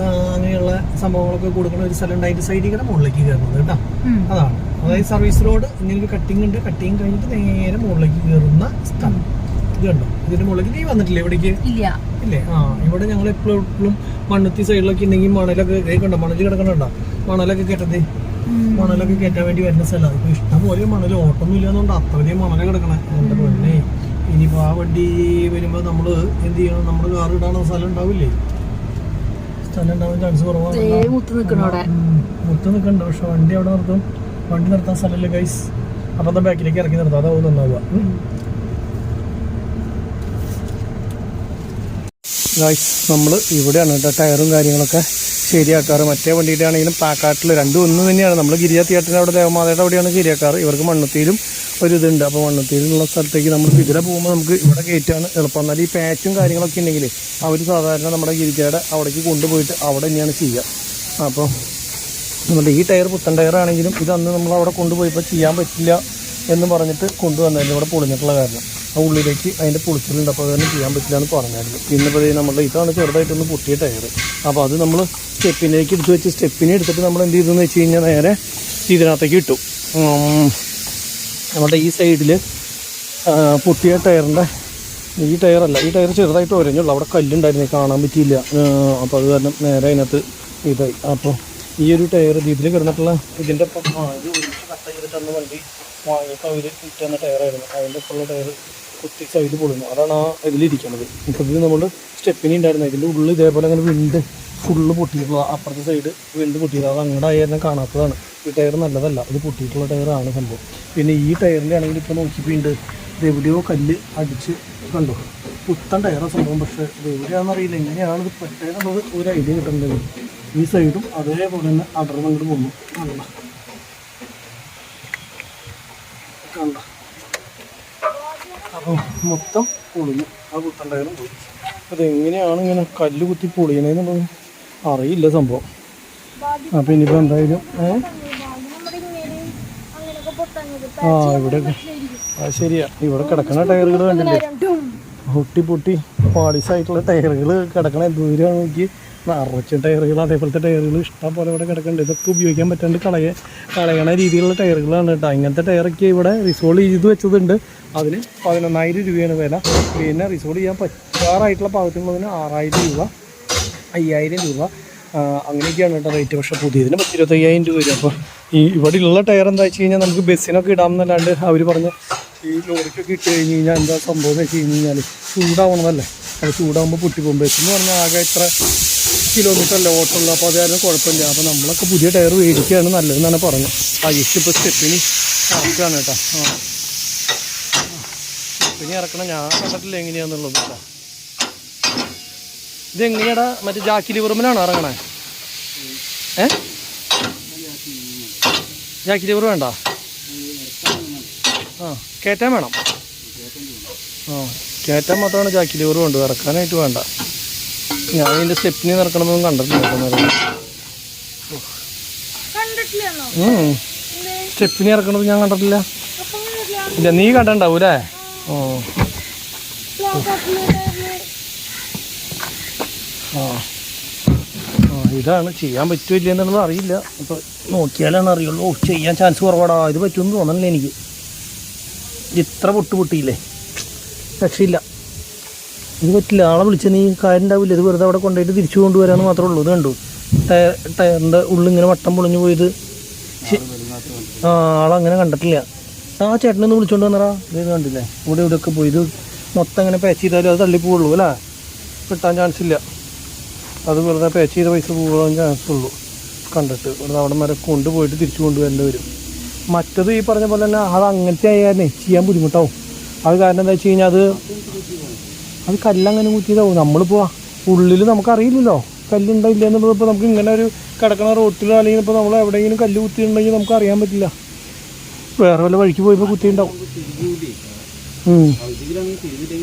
അങ്ങനെയുള്ള സംഭവങ്ങളൊക്കെ കൊടുക്കുന്ന ഒരു സ്ഥലം ഉണ്ട്. അതിൻ്റെ സൈഡിൽ കൂടെ മുകളിലേക്ക് കയറുന്നത് കേട്ടോ. അതാണ്, അതായത് സർവീസ് റോഡ് ഇങ്ങനെ ഒരു കട്ടിങ് ഉണ്ട്. കട്ടിങ് കഴിഞ്ഞിട്ട് നേരെ മുകളിലേക്ക് കയറുന്ന സ്ഥലം ഇത് കണ്ടോ. ഇതിന്റെ മുകളിലേക്ക് നീ വന്നിട്ടില്ലേ ഇവിടേക്ക്? ഇല്ലേ? ഇവിടെ ഞങ്ങൾ എപ്പോഴും മണ്ണുത്തി സൈഡിലൊക്കെ ഉണ്ടെങ്കിൽ മണലൊക്കെ കണ്ടോ, മണല് കിടക്കണുണ്ടോ, മണലൊക്കെ കയറ്റാൻ വേണ്ടി വരുന്ന സ്ഥലമാണ്. ഇപ്പൊ ഇഷ്ടംപോലെ മണൽ, ഓട്ടൊന്നും ഇല്ലാന്നുകൊണ്ട് അത്രയും മണല് കിടക്കണേ. എന്റെ പൊന്നെ, ഇനിയിപ്പോ ആ വണ്ടി വരുമ്പോ നമ്മള് എന്ത് ചെയ്യണം? നമ്മുടെ കാർ ഇടാനുള്ള സ്ഥലം ഉണ്ടാവില്ലേ? സ്ഥലം ഉണ്ടാവാൻ ചാൻസ് കുറവാണ്. മുത്ത് നിൽക്കണ്ട, പക്ഷെ വണ്ടി അവിടെ നിർത്തും. വണ്ടി നിർത്താൻ സ്ഥലമില്ല ഗൈസ്. അപ്പം എന്താ ബാക്കിലേക്ക് ഇറക്കി നിർത്താം, അതാവും നന്നാവുക. ഗായ്സ് നമ്മൾ ഇവിടെയാണ് കേട്ടോ ടയറും കാര്യങ്ങളൊക്കെ ശരിയാക്കാറ്. മറ്റേ വണ്ടിയുടെ ആണെങ്കിലും പാക്കാട്ടിൽ രണ്ടും ഒന്ന് തന്നെയാണ്. നമ്മൾ ഗിരിജ തിയേറ്ററിൻ്റെ അവിടെ ദേവമാതയുടെ അവിടെയാണ് ശരിയാക്കാറ്. ഇവർക്ക് മണ്ണുത്തിയിലും ഒരു ഇതുണ്ട്. അപ്പോൾ മണ്ണുത്തിയിലുള്ള സ്ഥലത്തേക്ക് നമ്മൾ ഇതിലെ പോകുമ്പോൾ നമുക്ക് ഇവിടെ കയറ്റാണ് എളുപ്പം. എന്നാൽ ഈ പാച്ചും കാര്യങ്ങളൊക്കെ ഉണ്ടെങ്കിൽ അവർ സാധാരണ നമ്മുടെ ഗിരിജയുടെ അവിടേക്ക് കൊണ്ടുപോയിട്ട് അവിടെ തന്നെയാണ് ചെയ്യുക. അപ്പോൾ നമ്മുടെ ഈ ടയർ പുത്തൻ ടയറാണെങ്കിലും ഇതന്ന് നമ്മൾ അവിടെ കൊണ്ടുപോയപ്പോൾ ചെയ്യാൻ പറ്റില്ല എന്ന് പറഞ്ഞിട്ട് കൊണ്ടുവന്നതിൻ്റെ ഇവിടെ പൊളിഞ്ഞിട്ടുള്ള കാരണം ആ ഉള്ളിലേക്ക് അതിൻ്റെ പൊളിച്ചിലുണ്ട്. അപ്പോൾ അതൊന്നും ചെയ്യാൻ പറ്റില്ല എന്ന് പറഞ്ഞായിരുന്നു. പിന്നെ ഇപ്പോൾ നമ്മുടെ ഇതാണ് ചെറുതായിട്ടൊന്ന് പൊട്ടിയ ടയർ. അപ്പോൾ അത് നമ്മൾ സ്റ്റെപ്പിലേക്ക് എടുത്ത് വെച്ച് സ്റ്റെപ്പിനെ എടുത്തിട്ട് നമ്മൾ എന്ത് ചെയ്തെന്ന് വെച്ച് കഴിഞ്ഞാൽ നേരെ ഇതിനകത്തേക്ക് ഇട്ടു. നമ്മുടെ ഈ സൈഡിൽ പൊട്ടിയ ടയറിൻ്റെ ഈ ടയറല്ല, ഈ ടയർ ചെറുതായിട്ട് ഒരഞ്ഞുള്ളൂ. അവിടെ കല്ലുണ്ടായിരുന്നു, കാണാൻ പറ്റിയില്ല. അപ്പോൾ അത് കാരണം നേരെ അതിനകത്ത് ഇതായി. അപ്പോൾ ഈ ഒരു ടയർ ഇതിൽ കിടന്നിട്ടുള്ള ഇതിൻ്റെ ഒപ്പം ഇത് ഒരുമിച്ച് കട്ട് ചെയ്തിട്ട് അന്ന് വണ്ടി വാങ്ങിയപ്പോൾ അവർ ഇട്ടുന്ന ടയറായിരുന്നു. അതിൻ്റെ ഒപ്പമുള്ള ടയർ കുത്തി സൈഡ് പൊളിഞ്ഞു. അതാണ് ആ ഇതിലിരിക്കുന്നത്. ഇപ്പോൾ ഇത് നമ്മൾ സ്റ്റെപ്പിനി ഉണ്ടായിരുന്നു. ഇതിൻ്റെ ഉള്ളിൽ ഇതേപോലെ അങ്ങനെ വിണ്ട് ഫുള്ള് പൊട്ടിയിട്ടുള്ള അപ്പുറത്തെ സൈഡ് വിണ്ട് പൊട്ടിയത്. അത് അങ്ങോട്ട് ആയിരുന്നു കാണാത്തതാണ്. ഈ ടയർ നല്ലതല്ല, ഇത് പൊട്ടിയിട്ടുള്ള ടയറാണ് സംഭവം. പിന്നെ ഈ ടയറിൻ്റെ ആണെങ്കിൽ ഇപ്പോൾ നോക്കിപ്പോയിട്ടുണ്ട് ഇത് എവിടെയോ കല്ല് അടിച്ച് കണ്ടു. പുത്തൻ ടയറാ സംഭവം. പക്ഷേ ഇത് എവിടെയാണെന്നറിയില്ല, എങ്ങനെയാണ് ഇത് പറ്റേന്നുള്ളത് ഒരു ഐഡിയ കിട്ടുന്നത്. ഈ സൈഡും അതേപോലെ തന്നെ അടർന്ന് അങ്ങോട്ട് പോകുന്നു. കണ്ട അപ്പോൾ മൊത്തം പൊളിഞ്ഞു. ആ പുത്തൻ ടയറും പോയി. അതെങ്ങനെയാണ് ഇങ്ങനെ കല്ല് കുത്തി പൊളിയണേന്നുള്ളത് അറിയില്ല സംഭവം. അപ്പോൾ ഇനിയിപ്പോൾ എന്തായാലും ഇവിടെയൊക്കെ അത് ശരിയാ. ഇവിടെ കിടക്കുന്ന ടയറുകൾ കണ്ടില്ലേ, പൊട്ടി പാളിസായിട്ടുള്ള ടയറുകൾ കിടക്കണ ദൂരം നോക്കി നിറച്ച ടയറുകൾ, അതേപോലത്തെ ടയറുകൾ ഇഷ്ടം പോലെ ഇവിടെ കിടക്കുന്നുണ്ട്. ഇതൊക്കെ ഉപയോഗിക്കാൻ പറ്റാണ്ട് കളയണ രീതിയിലുള്ള ടയറുകളാണ് കേട്ടോ. ഇങ്ങനത്തെ ടയറൊക്കെ ഇവിടെ റിസോൾവ് ചെയ്ത് വെച്ചതുണ്ട്. അതിന് 11,000 രൂപയാണ് വില. പിന്നെ റിസോൾവ് ചെയ്യാൻ പറ്റാറായിട്ടുള്ള പാകത്തിനുള്ളതിന് 6,000 രൂപ, 5,000 രൂപ, അങ്ങനെയൊക്കെയാണ് കേട്ടോ റേറ്റ്. പക്ഷേ പുതിയതിന് 25,000 രൂപ വരും. അപ്പോൾ ഈ ഇവിടെയുള്ള ടയർ എന്താ വെച്ച് കഴിഞ്ഞാൽ നമുക്ക് ബസ്സിനൊക്കെ ഇടാമെന്നല്ലാണ്ട് അവർ പറഞ്ഞ ഈ ലോറിക്കൊക്കെ ഇട്ട് കഴിഞ്ഞ് കഴിഞ്ഞാൽ എന്താ സംഭവം എന്ന് വെച്ച് കഴിഞ്ഞ് കഴിഞ്ഞാൽ ചൂടാവണമല്ലേ. അത് ചൂടാകുമ്പോൾ പൊട്ടിപ്പോകും. ബസ്സെന്ന് പറഞ്ഞാൽ ആകെ ഇത്ര കിലോമീറ്റർ ഓട്ടമുള്ളൂ. അപ്പോൾ അത് കാരണം കുഴപ്പമില്ല. അപ്പോൾ നമ്മളൊക്കെ പുതിയ ടയർ മേടിക്കുകയാണ് നല്ലതെന്നാണ് പറഞ്ഞത്. അയ്യച്ച് ഇപ്പോൾ സ്റ്റെപ്പിന് ഇറക്കുകയാണ് കേട്ടോ. സ്റ്റെപ്പിന് ഇറക്കണം. ഞാൻ കണ്ടിട്ടില്ല എങ്ങനെയാണെന്നുള്ളത് കേട്ടോ. ഇതെങ്ങനെയാടാ മറ്റേ ജാക്കി ലിവറുമിലാണോ ഇറങ്ങണേ? ജാക്കി ലിവർ വേണ്ട? കയറ്റാൻ വേണം. കയറ്റാൻ മാത്രമാണ് ജാക്കി ലിവർ വേണ്ടത്, ഇറക്കാനായിട്ട് വേണ്ട. ഞാൻ ഇതിൻ്റെ സ്റ്റെപ്പിന് ഇറക്കണമെന്നൊന്നും കണ്ടിട്ടില്ല. സ്റ്റെപ്പിന് ഇറക്കണത് ഞാൻ കണ്ടിട്ടില്ല. ഇല്ല, നീ കണ്ടിട്ടുണ്ടാവൂലേ? ഇതാണ് ചെയ്യാൻ പറ്റുമില്ല എന്നുള്ളത് അറിയില്ല. അപ്പോൾ നോക്കിയാലാണ് അറിയുള്ളൂ. ചെയ്യാൻ ചാൻസ് കുറവാടാ. ഇത് പറ്റുമെന്ന് തോന്നണില്ല എനിക്ക്. ഇത്ര പൊട്ടിയില്ലേ, രക്ഷയില്ല. ഇത് പറ്റില്ല. ആളെ വിളിച്ച നീ കാര്യം ഉണ്ടാവില്ല. ഇത് വെറുതെ അവിടെ കൊണ്ടുപോയിട്ട് തിരിച്ചു കൊണ്ടുവരാമെന്ന് മാത്രമേ ഉള്ളൂ. ഇത് കണ്ടു ടയറിൻ്റെ ഉള്ളിങ്ങനെ വട്ടം പൊളിഞ്ഞു പോയത്. ആളങ്ങനെ കണ്ടിട്ടില്ല. ആ ചേട്ടനൊന്ന് വിളിച്ചുകൊണ്ട് വന്നറാ. ഇത് കണ്ടില്ലേ, ഇവിടെയൊക്കെ പോയി. ഇത് മൊത്തം ഇങ്ങനെ പാച്ച് ചെയ്താലും അത് തള്ളിപ്പോവുള്ളൂ അല്ലേ, കിട്ടാൻ ചാൻസ് ഇല്ല. അത് വെറുതെ പാച്ച് ചെയ്ത പൈസ പോകാൻ ചാൻസ് ഉള്ളൂ. കണ്ടിട്ട് വെറുതെ അവിടെ വരെ കൊണ്ടുപോയിട്ട് തിരിച്ചു കൊണ്ടുവരേണ്ടി വരും. മറ്റത് ഈ പറഞ്ഞ പോലെ തന്നെ അത് അങ്ങനത്തെ ആയാലേ ചെയ്യാൻ ബുദ്ധിമുട്ടാവും. അത് കാരണം എന്താ വെച്ച് കഴിഞ്ഞാൽ അത് കല്ലങ്ങനെ കുത്തിയതാവും. നമ്മളിപ്പോൾ ഉള്ളിൽ നമുക്കറിയില്ലല്ലോ കല്ലുണ്ടോ ഇല്ല എന്നുള്ളത്. ഇപ്പോൾ നമുക്ക് ഇങ്ങനെ ഒരു കിടക്കണ റോട്ടിലോ അല്ലെങ്കിൽ ഇപ്പോൾ നമ്മൾ എവിടെയെങ്കിലും കല്ല് കുത്തിയിട്ടുണ്ടെങ്കിൽ നമുക്ക് അറിയാൻ പറ്റില്ല. വേറെ വല്ല വഴിക്ക് പോയപ്പോൾ കുത്തിയിട്ടുണ്ടാവും.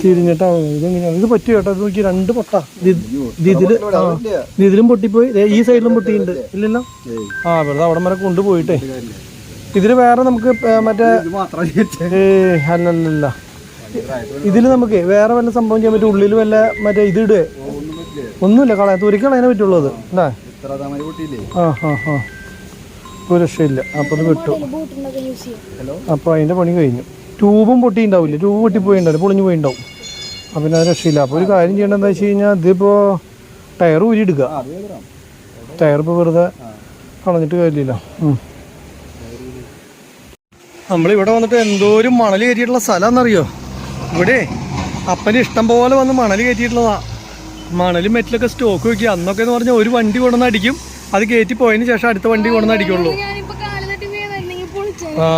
തിരിഞ്ഞിട്ടാവും. ഇതെങ്ങനെയാണ് ഇത് പറ്റും കേട്ടോ. ഇത് നോക്കി 2 പൊട്ട ഇതിലും പൊട്ടിപ്പോയി. ഈ സൈഡിലും പൊട്ടിയിട്ടുണ്ട്. ഇല്ലല്ലോ. വെറുതെ അവിടെ വരെ കൊണ്ടുപോയിട്ടേ. ഇതിൽ വേറെ നമുക്ക് മറ്റേ അല്ലല്ല ഇതിൽ നമുക്ക് വേറെ വല്ല സംഭവം ചെയ്യാൻ പറ്റും. ഉള്ളിൽ വല്ല മറ്റേ ഇത് ഇടുക ഒന്നുമില്ല. തുരിക്കളയാനേ പറ്റുള്ളൂ അത് അല്ലേ. ഒരു രക്ഷയില്ല. അപ്പോൾ അത് വിട്ടു. അപ്പോൾ അതിൻ്റെ പണി കഴിഞ്ഞു. ട്യൂബും പൊട്ടിയിട്ടുണ്ടാവില്ല. ട്യൂബ് പൊട്ടിപ്പോയിണ്ടാവില്ല, പൊളിഞ്ഞു പോയിണ്ടാവും. അപ്പം പിന്നെ അത് രക്ഷയില്ല. അപ്പോൾ ഒരു കാര്യം ചെയ്യേണ്ടത് എന്താ വെച്ച് കഴിഞ്ഞാൽ ഇതിപ്പോൾ ടയർ ഊരിയെടുക്കുക. ടയർ ഇപ്പോൾ വെറുതെ കളഞ്ഞിട്ട് കാര്യമില്ല. നമ്മളിവിടെ വന്നിട്ട് എന്തോരം മണൽ കയറ്റിയിട്ടുള്ള സ്ഥലമാണെന്നറിയോ. ഇവിടെ അപ്പന് ഇഷ്ടം പോലെ വന്ന് മണൽ കയറ്റിയിട്ടുള്ളതാ. മണലും മെറ്റിലൊക്കെ സ്റ്റോക്ക് വയ്ക്കുക. അന്നൊക്കെ എന്ന് പറഞ്ഞാൽ ഒരു വണ്ടി കൊണ്ടുവന്ന് അടിക്കും. അത് കയറ്റി പോയതിന് ശേഷം അടുത്ത വണ്ടി കൊണ്ടുവന്ന് അടിക്കുള്ളൂ.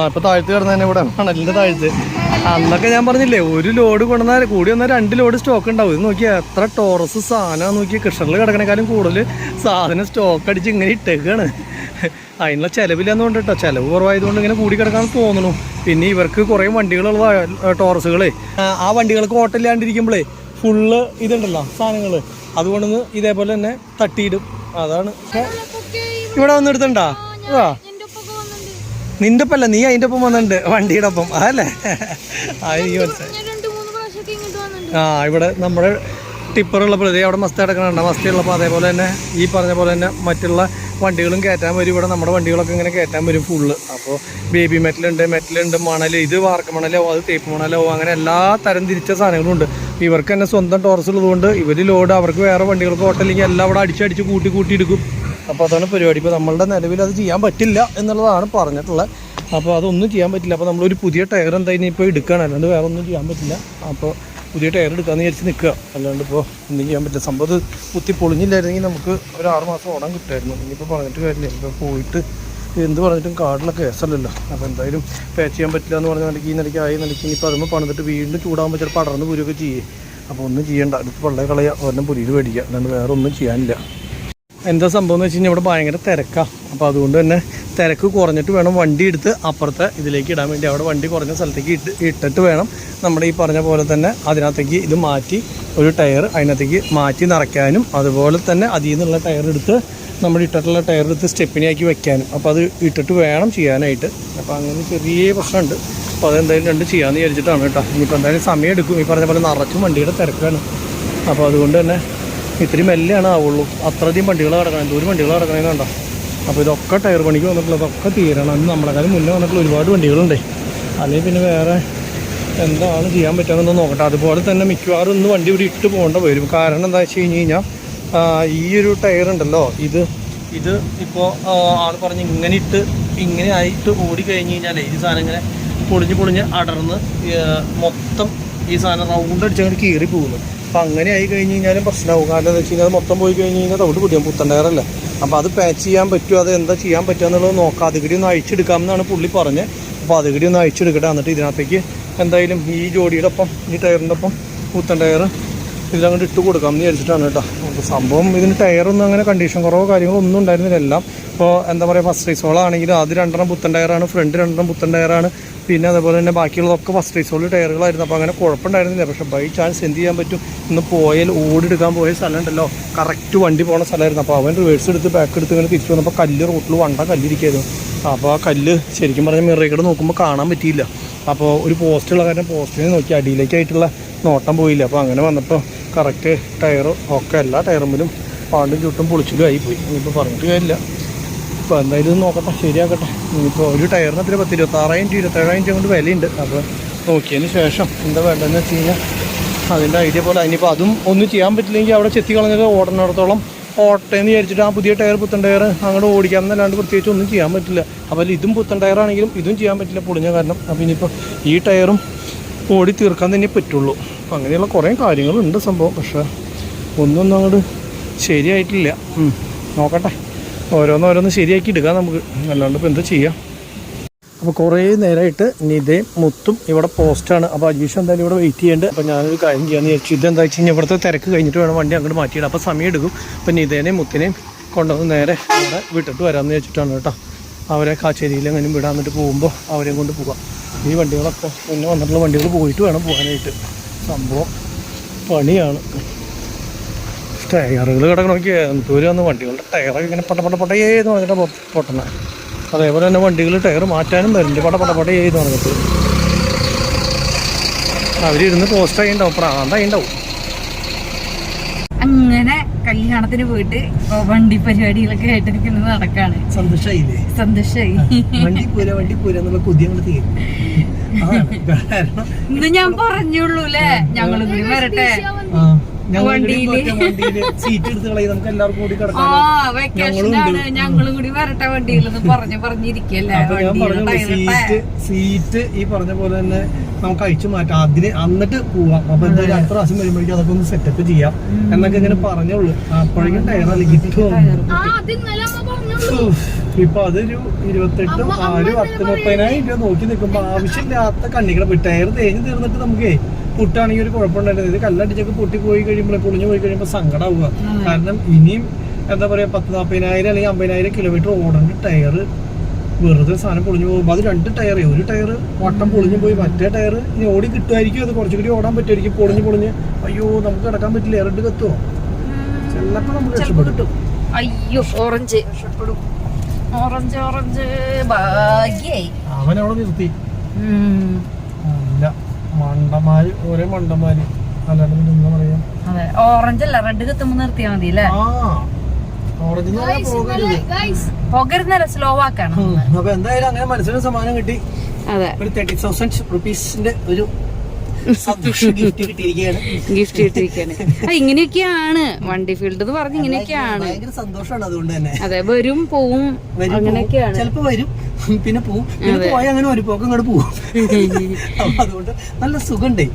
ഇപ്പൊ താഴ്ത്ത് കിടന്ന തന്നെ ഇവിടെ മണലിന്റെ താഴ്ത്ത്. അന്നൊക്കെ ഞാൻ പറഞ്ഞില്ലേ ഒരു ലോഡ് കൊണ്ടുവന്നാൽ കൂടി വന്നാൽ 2 ലോഡ് സ്റ്റോക്ക് ഉണ്ടാവും. ഇത് നോക്കിയാൽ എത്ര ടോറസ് സാധനം നോക്കി, കൃഷ്ണറിൽ കിടക്കണേക്കാളും കൂടുതൽ സാധനം സ്റ്റോക്ക് അടിച്ച് ഇങ്ങനെ ഇട്ടേക്കാണ്. അതിനുള്ള ചിലവില്ലെന്ന് കൊണ്ടിട്ടോ, ചിലവ് കുറവായതുകൊണ്ട് ഇങ്ങനെ കൂടി കിടക്കാൻ തോന്നുന്നു. പിന്നെ ഇവർക്ക് കുറേ വണ്ടികളുള്ള ടോറസുകളെ, ആ വണ്ടികൾക്ക് ഓട്ടമില്ലാണ്ടിരിക്കുമ്പോഴേ ഫുള്ള് ഇതുണ്ടല്ലോ സാധനങ്ങൾ, അതുകൊണ്ടൊന്ന് ഇതേപോലെ തന്നെ തട്ടിയിടും. അതാണ് ഇവിടെ വന്നെടുത്തണ്ടാ. നിന്റെ ഒപ്പല്ല, നീ അതിൻ്റെ ഒപ്പം വന്നിട്ടുണ്ട്, വണ്ടിയുടെ ഒപ്പം. അതല്ലേ അത് നീ മനസ്സിലായി. ഇവിടെ നമ്മുടെ ടിപ്പറുള്ളപ്പോൾ ഇതേ അവിടെ മസ്തി കിടക്കണുണ്ട്. മസ്തി ഉള്ളപ്പോൾ അതേപോലെ തന്നെ ഈ പറഞ്ഞ പോലെ തന്നെ മറ്റുള്ള വണ്ടികളും കയറ്റാൻ വരും. ഇവിടെ നമ്മുടെ വണ്ടികളൊക്കെ ഇങ്ങനെ കയറ്റാൻ വരും ഫുള്ള്. അപ്പോൾ ബേബി മെറ്റലുണ്ട്, മണൽ, ഇത് വാർക്ക മണലാവും, അത് തേപ്പ് മണലാവും, അങ്ങനെ എല്ലാ തരം തിരിച്ച സാധനങ്ങളും ഉണ്ട്. ഇവർക്ക് തന്നെ സ്വന്തം ടോറസ് ഉള്ളതുകൊണ്ട് ഇവർ ലോഡ്, അവർക്ക് വേറെ വണ്ടികൾക്ക് ഓട്ടമില്ലെങ്കിൽ എല്ലാം അവിടെ അടിച്ചടിച്ച് കൂട്ടി എടുക്കും. അപ്പോൾ അതാണ് പരിപാടി. ഇപ്പോൾ നമ്മളുടെ നിലവിൽ അത് ചെയ്യാൻ പറ്റില്ല എന്നുള്ളതാണ് പറഞ്ഞിട്ടുള്ളത്. അപ്പോൾ അതൊന്നും ചെയ്യാൻ പറ്റില്ല. അപ്പോൾ നമ്മളൊരു പുതിയ ടയർ എന്തായാലും ഇപ്പോൾ എടുക്കുകയാണ്, അല്ലാണ്ട് വേറെ ഒന്നും ചെയ്യാൻ പറ്റില്ല. അപ്പോൾ പുതിയ ടയർ എടുക്കാമെന്ന് വിചാരിച്ച് നിൽക്കുക, അല്ലാണ്ട് ഇപ്പോൾ ഒന്നും ചെയ്യാൻ പറ്റില്ല. സംഭവം കുത്തി പൊളിഞ്ഞില്ലായിരുന്നെങ്കിൽ നമുക്ക് ഒരു 6 മാസം ഓടാൻ കിട്ടുമായിരുന്നു. ഇനിയിപ്പോൾ പറഞ്ഞിട്ട് കാര്യമില്ല. ഇപ്പോൾ പോയിട്ട് എന്ത് പറഞ്ഞിട്ടും കാർഡിലൊക്കെ കേസല്ലല്ലോ. അപ്പോൾ എന്തായാലും പാച്ച് ചെയ്യാൻ പറ്റില്ല എന്ന് പറഞ്ഞ നിലയ്ക്ക് ഈ നിലയ്ക്ക് ആയി നിലയ്ക്ക് ഇനിയിപ്പോൾ അതുമ്പോൾ പണിതിട്ട് വീണ്ടും ചൂടാകുമ്പോൾ ചിലപ്പോൾ അടർന്ന് പുരിയൊക്കെ ചെയ്യേ. അപ്പോൾ ഒന്നും ചെയ്യേണ്ട, അടുത്ത് പള്ളയെ കളയുക, ഒരെണ്ണം പുരിയിൽ മേടിക്കുക, അല്ലാണ്ട് വേറെ ഒന്നും ചെയ്യാനില്ല. എന്താ സംഭവം എന്ന് വെച്ച് കഴിഞ്ഞാൽ ഇവിടെ ഭയങ്കര തിരക്കാണ്. അപ്പോൾ അതുകൊണ്ട് തന്നെ തിരക്ക് കുറഞ്ഞിട്ട് വേണം വണ്ടി എടുത്ത് അപ്പുറത്തെ ഇതിലേക്ക് ഇടാൻ വേണ്ടി. അവിടെ വണ്ടി കുറഞ്ഞ സ്ഥലത്തേക്ക് ഇട്ടിട്ട് വേണം നമ്മുടെ ഈ പറഞ്ഞ പോലെ തന്നെ അതിനകത്തേക്ക് ഇത് മാറ്റി ഒരു ടയർ അതിനകത്തേക്ക് മാറ്റി നിറയ്ക്കാനും, അതുപോലെ തന്നെ അതിൽ നിന്നുള്ള ടയർ എടുത്ത് നമ്മൾ ഇട്ടിട്ടുള്ള ടയർ എടുത്ത് സ്റ്റെപ്പിനാക്കി വെക്കാനും. അപ്പോൾ അത് ഇട്ടിട്ട് വേണം ചെയ്യാനായിട്ട്. അപ്പോൾ അങ്ങനെ ചെറിയ പ്രശ്നമുണ്ട്. അപ്പോൾ അതെന്തായാലും 2 ചെയ്യാമെന്ന് വിചാരിച്ചിട്ടാണ് കേട്ടോ. ഇനിയിപ്പോൾ എന്തായാലും സമയം എടുക്കും. ഈ പറഞ്ഞ പോലെ നിറച്ചും വണ്ടിയുടെ തിരക്കാണ്. അപ്പോൾ അതുകൊണ്ട് തന്നെ ഇത്തിരി മെല്ലെയാണ് ആവുള്ളൂ. അത്രയധികം വണ്ടികൾ കിടക്കണം, എന്തോരം വണ്ടികൾ കിടക്കണമെന്നുണ്ടോ. അപ്പോൾ ഇതൊക്കെ ടയർ പണിക്ക് വന്നിട്ടുള്ളതൊക്കെ തീരണം. അന്ന് നമ്മളെക്കാളും മുന്നേ വന്നിട്ടുള്ള ഒരുപാട് വണ്ടികളുണ്ട്. അല്ലെങ്കിൽ പിന്നെ വേറെ എന്താണ് ചെയ്യാൻ പറ്റുമെന്ന് നോക്കട്ടെ. അതുപോലെ തന്നെ മിക്കവാറും ഇന്ന് വണ്ടി ഇവിടെ ഇട്ട് പോകേണ്ട വരും. കാരണം എന്താ വെച്ച് കഴിഞ്ഞാൽ ഈ ഒരു ടയർ ഉണ്ടല്ലോ, ഇത് ഇപ്പോൾ ആൾ പറഞ്ഞ് ഇങ്ങനെ ആയിട്ട് ഓടിക്കഴിഞ്ഞ് കഴിഞ്ഞാൽ ഈ സാധനം ഇങ്ങനെ പൊളിഞ്ഞ് അടർന്ന് മൊത്തം ഈ സാധനം റൗണ്ട് അടിച്ചങ്ങോട്ട് കീറി പോകുന്നു. അപ്പോൾ അങ്ങനെ ആയി കഴിഞ്ഞ് കഴിഞ്ഞാലും പ്രശ്നമാവും. കാരണം എന്താ വെച്ച് കഴിഞ്ഞാൽ അത് മൊത്തം പോയി കഴിഞ്ഞ് കഴിഞ്ഞാൽ തവിട് പൊടിയാൻ പുത്തൻ ടയറല്ലേ. അപ്പോൾ അത് പാച്ച് ചെയ്യാൻ പറ്റുമോ, അത് എന്താ ചെയ്യാൻ പറ്റുക എന്നുള്ളത് നോക്കാം. അതുകൂടി ഒന്ന് അഴിച്ചെടുക്കാമെന്നാണ് പുള്ളി പറഞ്ഞത്. അപ്പോൾ അതുകൂടി ഒന്ന് അഴിച്ചെടുക്കട്ടെ. എന്നിട്ട് ഇതിനകത്തേക്ക് എന്തായാലും ഈ ജോഡിയുടെ ഒപ്പം ഈ ടയറിൻ്റെ ഒപ്പം പുത്തൻ ടയർ ഇതിലങ്ങോട്ട് ഇട്ട് കൊടുക്കാമെന്ന് വിചാരിച്ചിട്ടാണ് കേട്ടോ. അപ്പോൾ സംഭവം ഇതിന് ടയറൊന്നും അങ്ങനെ കണ്ടീഷൻ കുറവോ കാര്യങ്ങളോ ഒന്നും ഉണ്ടായിരുന്നില്ല. എല്ലാം ഇപ്പോൾ എന്താ പറയുക, ഫസ്റ്റ് റൈസോളാണെങ്കിലും അത് 2 പുത്തൻ ടയറാണ്, ഫ്രണ്ട് 2 പുത്തൻ ടയറാണ്. പിന്നെ അതേപോലെ തന്നെ ബാക്കിയുള്ളതൊക്കെ ഫസ്റ്റ് റൈസോൾ ടയറുകളായിരുന്നു. അപ്പോൾ അങ്ങനെ കുഴപ്പമുണ്ടായിരുന്നില്ല. പക്ഷേ ബൈ ചാൻസ് എന്ത് ചെയ്യാൻ പറ്റും, ഇന്ന് പോയാൽ ഓടിയെടുക്കാൻ പോയ സ്ഥലം ഉണ്ടല്ലോ, കറക്റ്റ് വണ്ടി പോകുന്ന സ്ഥലമായിരുന്നു. അപ്പോൾ അവൻ റിവേഴ്സ് എടുത്ത് ബാക്ക് എടുത്ത് ഇങ്ങനെ തിരിച്ചു വന്നപ്പോൾ കല്ല് റോട്ടിൽ കല്ലിരിക്കുകയായിരുന്നു. അപ്പോൾ ആ കല്ല് ശരിക്കും പറഞ്ഞാൽ മിറേക്കടെ നോക്കുമ്പോൾ കാണാൻ പറ്റിയില്ല. അപ്പോൾ ഒരു പോസ്റ്റുള്ള കാരണം പോസ്റ്റിനെ നോക്കി അടിയിലേക്കായിട്ടുള്ള നോട്ടം പോയില്ല. അപ്പോൾ അങ്ങനെ വന്നപ്പോൾ കറക്റ്റ് ടയറും ഒക്കെ എല്ലാ ടയറുമ്പിലും പാണ്ടും ചുട്ടും പൊളിച്ചിലും ആയിപ്പോയി. ഇനിയിപ്പോൾ പറഞ്ഞിട്ട് കാര്യമില്ല. ഇപ്പോൾ എന്തായാലും നോക്കട്ടെ, ശരിയാക്കട്ടെ. ഇനിയിപ്പോൾ ഒരു ടയറിന് അത്ര 26,000-27,000 കൊണ്ട് വിലയുണ്ട്. അപ്പോൾ നോക്കിയതിന് ശേഷം എന്താ വേണ്ടതെന്ന് വെച്ച് കഴിഞ്ഞാൽ അതിൻ്റെ ഐഡിയ പോലെ. ഇനിയിപ്പോൾ അതും ഒന്നും ചെയ്യാൻ പറ്റില്ലെങ്കിൽ അവിടെ ചെത്തി കളഞ്ഞത് ഓടുന്നിടത്തോളം ഓട്ടേന്ന് വിചാരിച്ചിട്ട് ആ പുതിയ ടയർ പുത്തൻ ടയർ അങ്ങോട്ട് ഓടിക്കാമെന്നല്ലാണ്ട് പ്രത്യേകിച്ച് ഒന്നും ചെയ്യാൻ പറ്റില്ല. അപ്പോൾ ഇതും പുത്തൻ ടയറാണെങ്കിലും ഇതും ചെയ്യാൻ പറ്റില്ല പൊളിഞ്ഞ കാരണം. അപ്പോൾ ഇനിയിപ്പോൾ ഈ ടയറും ഓടി തീർക്കാൻ തന്നെ പറ്റുള്ളൂ. അപ്പോൾ അങ്ങനെയുള്ള കുറേ കാര്യങ്ങളുണ്ട് സംഭവം. പക്ഷേ ഒന്നും അങ്ങോട്ട് ശരിയായിട്ടില്ല. നോക്കട്ടെ, ഓരോന്നോരോന്ന് ശരിയാക്കി എടുക്കാം നമുക്ക്, അല്ലാണ്ട് ഇപ്പോൾ എന്താ ചെയ്യാം. അപ്പോൾ കുറേ നേരമായിട്ട് നിതയും മുത്തും ഇവിടെ പോസ്റ്റാണ്. അപ്പോൾ അജീഷ് എന്തായാലും ഇവിടെ വെയിറ്റ് ചെയ്യേണ്ടത്. അപ്പോൾ ഞാനൊരു കാര്യം ചെയ്യാമെന്ന് വിചാരിച്ചു. ഇതെന്താ വെച്ച് കഴിഞ്ഞാൽ ഇവിടുത്തെ തിരക്ക് കഴിഞ്ഞിട്ട് വേണം വണ്ടി അങ്ങോട്ട് മാറ്റിയിടാം. അപ്പോൾ സമയം എടുക്കും. അപ്പോൾ നിതേനെയും മുത്തിനെയും കൊണ്ടുവന്ന് നേരെ അവിടെ വിട്ടിട്ട് വരാമെന്ന് വെച്ചിട്ടാണ് കേട്ടോ. അവരെ കാച്ചേരിയിൽ എങ്ങനെയും വിടാൻ എന്നിട്ട് പോകുമ്പോൾ അവരെയും കൊണ്ട് പോകാം. ഈ വണ്ടികളൊക്കെ മുന്നേ വന്നിട്ടുള്ള വണ്ടികൾ പോയിട്ട് വേണം പോകാനായിട്ട്. സംഭവം പണിയാണ്. ടയറുകൾ കിടക്കണമെങ്കിൽ എന്തോരം വണ്ടികളുടെ ടയറൊക്കെ ഇങ്ങനെ പട്ടേന്ന് പറഞ്ഞിട്ട് പൊട്ടണ. അതേപോലെ തന്നെ വണ്ടികൾ ടയർ മാറ്റാനും വരുന്നുണ്ട് പടപടേന്ന് പറഞ്ഞിട്ട്. അവരിരുന്ന് പോസ്റ്റ് ആയിണ്ടാവും, പ്രാന്തായിണ്ടാവും. അങ്ങനെ കല്യാണത്തിന് പോയിട്ട് വണ്ടി പരിപാടികളൊക്കെ ആയിട്ടിരിക്കുന്നത് നടക്കാണ്. സന്തോഷായില്ലേ? സന്തോഷായി. വണ്ടി പോരാ എന്നുള്ള കൊതി അങ്ങോട്ട് തീരും. ഇന്ന് ഞാൻ പറഞ്ഞുള്ളൂ അല്ലേ, ഞങ്ങളും കൂടി വരട്ടെ വണ്ടിയില്. സീറ്റ് എടുത്ത് കളയും, നമുക്ക് എല്ലാവർക്കും കൂടി വെക്കേഷനാണ്, ഞങ്ങളും കൂടി വരട്ടെ വണ്ടിയിലെന്ന് പറഞ്ഞിരിക്കല്ലേ. സീറ്റ് ഈ പറഞ്ഞ പോലെ തന്നെ നമുക്ക് അഴിച്ചു മാറ്റാം, എന്നിട്ട് പോവാം. അപ്പൊ എന്തായാലും അടുത്ത പ്രാവശ്യം വരുമ്പോഴേക്കും അതൊക്കെ ഒന്ന് സെറ്റപ്പ് ചെയ്യാം എന്നൊക്കെ ഇങ്ങനെ പറഞ്ഞോളൂ. അപ്പോഴേക്കും ടയർ അല്ലെങ്കിൽ ഇപ്പൊ അതൊരു 28 ഒരു 10-30,000 രൂപ നോക്കി നിൽക്കുമ്പോ ആവശ്യമില്ലാത്ത കണ്ണികളെ ടയർ തേഞ്ഞ് തീർന്നിട്ട് നമുക്കേ പുട്ടാണെങ്കിൽ ഒരു കുഴപ്പമുണ്ടായിരുന്നു. ഇത് കല്ലടിച്ചൊക്കെ പൊട്ടി പോയി കഴിയുമ്പോൾ പൊളിഞ്ഞു പോയി കഴിയുമ്പോൾ സങ്കടമാവുക. കാരണം ഇനിയും എന്താ പറയാ 10-40,000 അല്ലെങ്കിൽ 50,000 കിലോമീറ്റർ ഓടേണ്ട ടയർ വെറുതെ സാധനം പൊളിഞ്ഞു പോകുമ്പോൾ അത് 2 ടയർ, ഒരു ടയർ വട്ടം പൊളിഞ്ഞു പോയി, മറ്റേ ടയർ ഇനി ഓടി കിട്ടുമായിരിക്കും. അത് കുറച്ചുകൂടി ഓടാൻ പറ്റുമായിരിക്കും. പൊളിഞ്ഞ് അയ്യോ നമുക്ക് കിടക്കാൻ പറ്റില്ല, എയറിട്ട് കത്തുവോ, ചിലപ്പോ നമുക്ക് രക്ഷപ്പെടും. അയ്യോ ഓറഞ്ച് ഓറഞ്ച് ഓറഞ്ച് ഭാഗ്യായി അവൻ അവിടെ നിർത്തി. അല്ല മണ്ടന്മാര്, ഓരോ മണ്ടന്മാര്, അല്ലാണ്ട് എന്താ പറയാ. അതെ ഓറഞ്ച് അല്ല റെഡ് കത്തുമ്പോ നിർത്തിയാ മതി അല്ലേ. പോകരുന്നല്ല സ്ലോ ആക്കണം. അപ്പൊ എന്തായാലും അങ്ങനെ മനസ്സിന് സമ്മാനം കിട്ടി. അതെ ഒരു 30,000 റുപ്പീസിന്റെ ഒരു ഗിഫ്റ്റ് കിട്ടിയിരിക്കുകയാണ്. ഇങ്ങനെയൊക്കെയാണ് വണ്ടി ഫീൽഡ് എന്ന് പറഞ്ഞ് ഇങ്ങനെയൊക്കെയാണ്. ഭയങ്കര സന്തോഷമാണ് അതുകൊണ്ട് തന്നെ. അതെ വരും പോവും അങ്ങനെയൊക്കെയാണ്. ചിലപ്പോ വരും പിന്നെ പോവും, പോയി അങ്ങനെ ഒരു പോക്ക് ഇങ്ങോട്ട് പോവും. അപ്പൊ അതുകൊണ്ട് നല്ല സുഖണ്ടേ.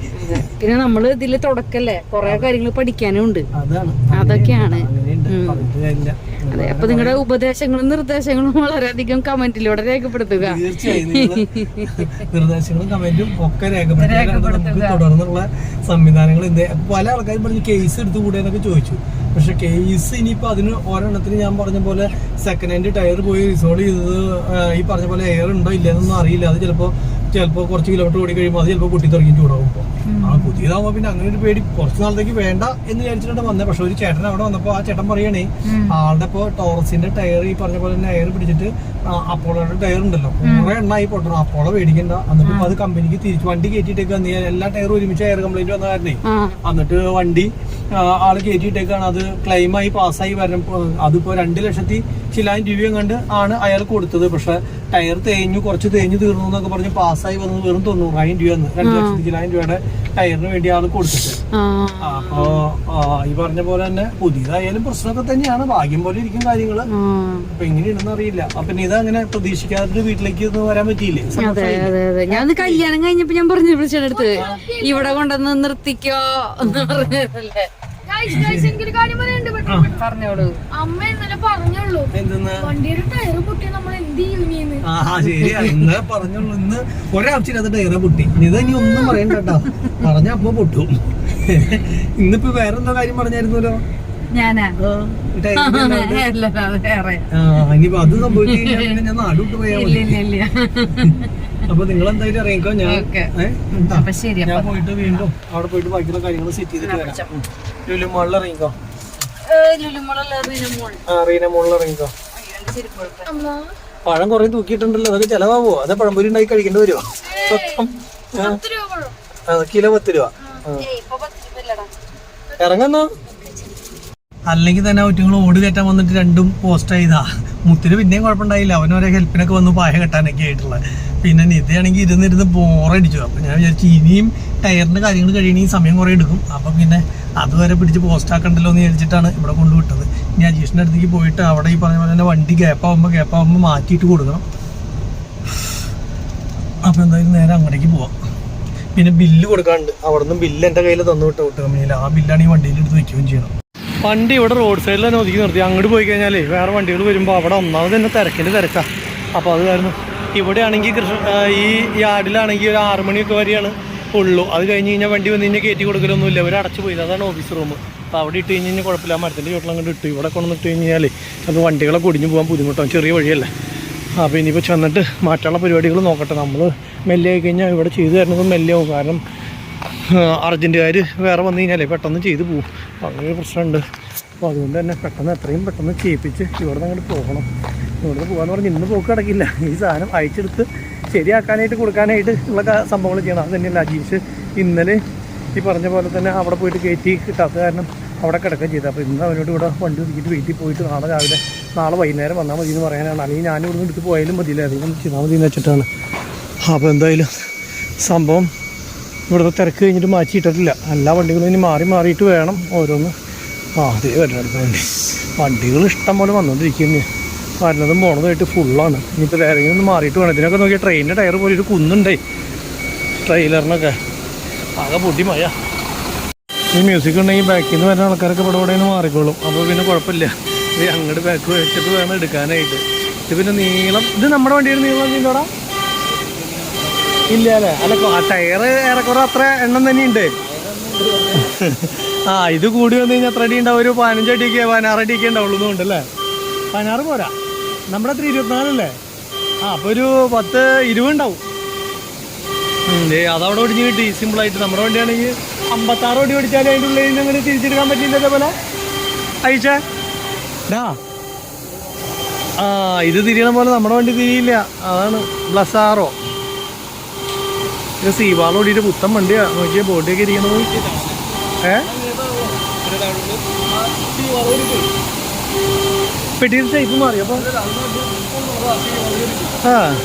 പിന്നെ നമ്മള് ഇതില് തുടക്കല്ലേ കൊറേ കാര്യങ്ങൾ പഠിക്കാനും ഉണ്ട്. അതാണ് അതൊക്കെയാണ്. അതെ അപ്പൊ നിങ്ങളുടെ ഉപദേശങ്ങളും നിർദ്ദേശങ്ങളും വളരെയധികം കമന്റിലൂടെ രേഖപ്പെടുത്തുക. തീർച്ചയായും നിർദ്ദേശങ്ങളും കമന്റും ഒക്കെ രേഖപ്പെടുത്തുക. തുടർന്നുള്ള സംവിധാനങ്ങൾ പല ആൾക്കാരും പറഞ്ഞ് കേസ് എടുത്തു കൂടെ എന്നൊക്കെ ചോദിച്ചു. പക്ഷെ കേസ് ഇനിയിപ്പോ അതിന് ഒരെണ്ണത്തിന് ഞാൻ പറഞ്ഞ പോലെ സെക്കൻഡ് ഹാൻഡ് ടയർ പോയി റിസോൾവ് ചെയ്തത് ഈ പറഞ്ഞ പോലെ എയർ ഉണ്ടോ ഇല്ലെന്നൊന്നും അറിയില്ല. അത് ചിലപ്പോ കുറച്ച് കിലോമീറ്റർ ഓടി കഴിയുമ്പോൾ അത് ചിലപ്പോൾ പൊട്ടി തുടങ്ങി ചൂടാകുമ്പോൾ ആ പുതിയതാകുമ്പോ പിന്നെ അങ്ങനെ ഒരു പേടി കുറച്ച് നാളത്തേക്ക് വേണ്ട എന്ന് വിചാരിച്ചിട്ടാണ് വന്നത്. പക്ഷെ ഒരു ചേട്ടൻ അവിടെ വന്നപ്പോ ആ ചേട്ടൻ പറയണേ ആളുടെ ഇപ്പൊ ടോറസിന്റെ ടയർ ഈ പറഞ്ഞ പോലെ തന്നെ എയർ പിടിച്ചിട്ട് അപ്പോളോയുടെ ടയർ ഉണ്ടല്ലോ കുറെ എണ്ണായി പൊട്ടണം. അപ്പോളോ മേടിക്കണ്ട, എന്നിട്ട് അത് കമ്പനിക്ക് തിരിച്ചു വണ്ടി കയറ്റിയിട്ടേക്കാണ്. എല്ലാ ടയറും ഒരുമിച്ച് എയർ കംപ്ലൈന്റ് വന്ന കാരണേ എന്നിട്ട് വണ്ടി ആള് കയറ്റിയിട്ടേക്കാണ്. അത് ക്ലെയിമായി പാസ്സായി വരണം. അതിപ്പോ 2,00,000 രൂപയും കണ്ട് ആണ് അയാൾ കൊടുത്തത്. പക്ഷെ ടയർ കുറച്ച് തേഞ്ഞു തീർന്നു എന്നൊക്കെ പറഞ്ഞ് പാസ്സായി വന്നത് വെറും 90,000 രൂപ 2,00,000 രൂപയുടെ ടയറിന് വേണ്ടി ആള് കൊടുത്തിട്ട്. അപ്പൊ ഈ പറഞ്ഞ പോലെ തന്നെ പുതിയതായാലും പ്രശ്നമൊക്കെ തന്നെയാണ്. ഭാഗ്യം പോലെ ഇരിക്കും കാര്യങ്ങള്. അപ്പൊ എങ്ങനെയാണെന്ന് അറിയില്ല. അപ്പൊ ഇത് അങ്ങനെ പ്രതീക്ഷിക്കാതെ വീട്ടിലേക്ക് വരാൻ പറ്റിയില്ലേ. അതെ അതെ അതെ ഞാൻ കല്യാണം കഴിഞ്ഞപ്പോ ഞാൻ പറഞ്ഞു വിളിച്ചെടുത്ത് ഇവിടെ കൊണ്ടുവന്ന് നിർത്തിക്കോ എന്ന് പറഞ്ഞല്ലേ. പറഞ്ഞോളൂ. അമ്മ ഇന്നലെ പറഞ്ഞോളൂ വണ്ടിയുടെ ടയർ പൊട്ടി നമ്മൾ എന്ത് ചെയ്യുന്നു. ഇന്നലെ പറഞ്ഞോളൂ. ഇന്ന് ഒരാഴ്ചയില്ലാത്ത ടയറ് പൊട്ടി. ഇത് ഇനി ഒന്നും പറയണ്ട കേട്ടോ, പറഞ്ഞ അപ്പൊ പൊട്ടും. ഇന്നിപ്പോ വേറെന്താ കാര്യം പറഞ്ഞായിരുന്നല്ലോ ഞാനാ. ഇനിയിപ്പോ അത് സംഭവിച്ചു കഴിഞ്ഞാൽ പിന്നെ ഞാൻ നാടുവിട്ട് പോയാൽ മതി. അപ്പൊ നിങ്ങൾ എന്തായാലും ഇറങ്ങിക്കോ. ഞാൻ പോയിട്ട് വീണ്ടും അവിടെ പോയിട്ട് ബാക്കിയുള്ള കാര്യങ്ങൾ സെറ്റ് ചെയ്തിട്ട് വരാം. ലുലുമാളിൽ ഇറങ്ങിക്കോ. റീനമോളിൽ ഇറങ്ങിക്കോ. പഴം കുറെ തൂക്കിയിട്ടുണ്ടല്ലോ, അതൊക്കെ ചെലവാവോ? അതെ പഴംപൊരി ഉണ്ടാക്കി കഴിക്കേണ്ടി വരുമോ? കിലോ 10 രൂപ. ഇറങ്ങുന്നോ? അല്ലെങ്കിൽ തന്നെ ഒറ്റങ്ങൾ ഓട് കയറ്റാൻ വന്നിട്ട് രണ്ടും പോസ്റ്റ് ചെയ്താ. മുത്തിന് പിന്നെയും കുഴപ്പമുണ്ടായില്ല, അവനോരോ ഹെൽപ്പിനൊക്കെ വന്ന് പായ കെട്ടാനൊക്കെ ആയിട്ടുള്ള. പിന്നെ നിതയാണെങ്കിൽ ഇരുന്നിരുന്ന് ബോറടിച്ചു. അപ്പൊ ഞാൻ വിചാരിച്ചു ഇനിയും ടയറിന്റെ കാര്യങ്ങൾ കഴിയണമെങ്കിൽ സമയം കുറെ എടുക്കും. അപ്പൊ പിന്നെ അതുവരെ പിടിച്ച് പോസ്റ്റ് ആക്കണ്ടല്ലോ എന്ന് വിചാരിച്ചിട്ടാണ് ഇവിടെ കൊണ്ടുവിട്ടത്. ഇനി അജീഷിന്റെ അടുത്തേക്ക് പോയിട്ട് അവിടെ ഈ പറഞ്ഞ പോലെ തന്നെ വണ്ടി ഗ്യാപ്പാവുമ്പോൾ മാറ്റിയിട്ട് കൊടുക്കണം. അപ്പൊ എന്തായാലും നേരെ അങ്ങോട്ടേക്ക് പോവാം. പിന്നെ ബില്ല് കൊടുക്കാനുണ്ട്. അവിടെ നിന്ന് ബില്ല് എൻ്റെ കയ്യിൽ തന്നു വിട്ട കമ്പനിയിൽ. ആ ബില്ലാണ് ഈ വണ്ടിയിൽ എടുത്ത് വയ്ക്കുകയും ചെയ്യണം. വണ്ടി ഇവിടെ റോഡ് സൈഡിൽ തന്നെ ഒതുക്കി നിർത്തി. അങ്ങോട്ട് പോയി കഴിഞ്ഞാലേ വേറെ വണ്ടികൾ വരുമ്പോൾ അവിടെ ഒന്നാമത് തന്നെ തിരക്കാണ്. അപ്പോൾ അത് കാരണം ഇവിടെ ആണെങ്കിൽ ഈ യാർഡിലാണെങ്കിൽ ഒരു 6 മണിയൊക്കെ വരെയാണ് ഉള്ളൂ. അത് കഴിഞ്ഞ് കഴിഞ്ഞാൽ വണ്ടി വന്ന് കഴിഞ്ഞാൽ കയറ്റി കൊടുക്കലൊന്നുമില്ല. അവർ അടച്ചു പോയില്ല. അതാണ് ഓഫീസ് റൂം. അപ്പോൾ അവിടെ ഇട്ട് കഴിഞ്ഞ് കഴിഞ്ഞാൽ കുഴപ്പമില്ല. മരത്തിൻ്റെ ചുവട്ടിൽ അങ്ങോട്ട് ഇട്ടു. ഇവിടെ കൊണ്ടുവന്നിട്ട് കഴിഞ്ഞാൽ അത് വണ്ടികളെ കുടിഞ്ഞു പോകാൻ ബുദ്ധിമുട്ടാവും. ചെറിയ വഴിയല്ലേ. അപ്പോൾ ഇനിയിപ്പോൾ ചെന്നിട്ട് മാറ്റാനുള്ള പരിപാടികൾ നോക്കട്ടെ. നമ്മൾ മെല്ലെ ആയി കഴിഞ്ഞാൽ ഇവിടെ ചെയ്തു തരുന്നതും മെല്ലെയാവും. കാരണം അർജൻറ്റുകാർ വേറെ വന്നു കഴിഞ്ഞാലേ പെട്ടെന്ന് ചെയ്തു പോകും. അങ്ങനെ ഒരു പ്രശ്നമുണ്ട്. അപ്പോൾ അതുകൊണ്ട് തന്നെ എത്രയും പെട്ടെന്ന് ചെയ്യിപ്പിച്ച് ഇവിടെ നിന്ന് അങ്ങോട്ട് പോകണം. ഇവിടുന്ന് പോകാമെന്ന് പറഞ്ഞ് ഇന്ന് പോക്ക് കിടക്കില്ല. ഈ സാധനം അയച്ചെടുത്ത് ശരിയാക്കാനായിട്ട് കൊടുക്കാനായിട്ട് ഉള്ള സംഭവങ്ങൾ ചെയ്യണം. അത് തന്നെയല്ല അജീഷ് ഇന്നലെ ഈ പറഞ്ഞ പോലെ തന്നെ അവിടെ പോയിട്ട് കയറ്റി കിട്ടാത്ത കാരണം അവിടെ കിടക്കുകയും ചെയ്തത്. അപ്പോൾ ഇന്ന് അവനോട് ഇവിടെ വണ്ടി ഒതുക്കിയിട്ട് വീട്ടിൽ പോയിട്ട് നാളെ വൈകുന്നേരം വന്നാൽ മതി എന്ന് പറയാനാണ്. അല്ലെങ്കിൽ ഞാൻ ഇവിടുന്ന് എടുത്ത് പോയാലും മതിയില്ല, അധികം ചെയ്താൽ മതി എന്ന് വെച്ചിട്ടാണ്. അപ്പോൾ എന്തായാലും സംഭവം ഇവിടുത്തെ തിരക്ക് കഴിഞ്ഞിട്ട് മാറ്റിയിട്ടിട്ടില്ല. എല്ലാ വണ്ടികളും ഇനി മാറിയിട്ട് വേണം ഓരോന്ന്. അതേ വരുന്ന വണ്ടികൾ ഇഷ്ടം പോലെ വന്നുകൊണ്ടിരിക്കുന്നു. വരുന്നതും പോണതുമായിട്ട് ഫുള്ളാണ്. ഇനിയിപ്പോൾ ഏതെങ്കിലും ഒന്ന് മാറിയിട്ട് വേണം. ഇതിനൊക്കെ നോക്കിയാൽ ട്രെയിനിൻ്റെ ടയർ പോലെ ഒരു കുന്നുണ്ടേ ട്രെയിലറിനൊക്കെ. ആകെ പൊടി മഴ. ഈ മ്യൂസിക് ഉണ്ടെങ്കിൽ ബാക്കിൽ നിന്ന് വരുന്ന ആൾക്കാരൊക്കെ ഇവിടെ നിന്ന് മാറിക്കോളും. അപ്പോൾ പിന്നെ കുഴപ്പമില്ല. ഇത് അങ്ങോട്ട് ബാക്ക് വെച്ചിട്ട് വേണം എടുക്കാനായിട്ട്. ഇത് പിന്നെ നീളം, ഇത് നമ്മുടെ വണ്ടിയുടെ നീളം ഇല്ലോടാ? ഇല്ല അല്ലേ? അല്ല ടയറ് ഏറെക്കുറെ അത്ര എണ്ണം തന്നെയുണ്ട്. ആ ഇത് കൂടി വന്നു കഴിഞ്ഞാൽ എത്ര അടി ഉണ്ടാവും? ഒരു 15 അടിക്ക് 16 അടിയൊക്കെ ഉണ്ടാവുള്ളൂ എന്നുണ്ടല്ലേ? 16 പോരാ, നമ്മുടെ 24 അല്ലേ? ആ അപ്പോൾ ഒരു 10-20 ഉണ്ടാവും. അതവിടെ ഒടിഞ്ഞ് കിട്ടി സിമ്പിളായിട്ട്. നമ്മുടെ വണ്ടിയാണെങ്കിൽ 56 അടി ഓടിച്ചാൽ അതിൻ്റെ ഉള്ളിൽ നിന്ന് അങ്ങനെ തിരിച്ചെടുക്കാൻ പറ്റില്ല. അതേപോലെ അയച്ചാ ആ ഇത് തിരിയണ പോലെ നമ്മുടെ വണ്ടി തിരിയില്ല. അതാണ് ബ്ലസാറോ. ഇത് സീവാൾ ഓടിയിട്ട് പുത്തൻ വണ്ടിയാ. നോക്കിയ ബോഡിയൊക്കെ ഇരിക്കണത്. പെട്ടിയുടെ ടൈപ്പ് മാറി അപ്പോൾ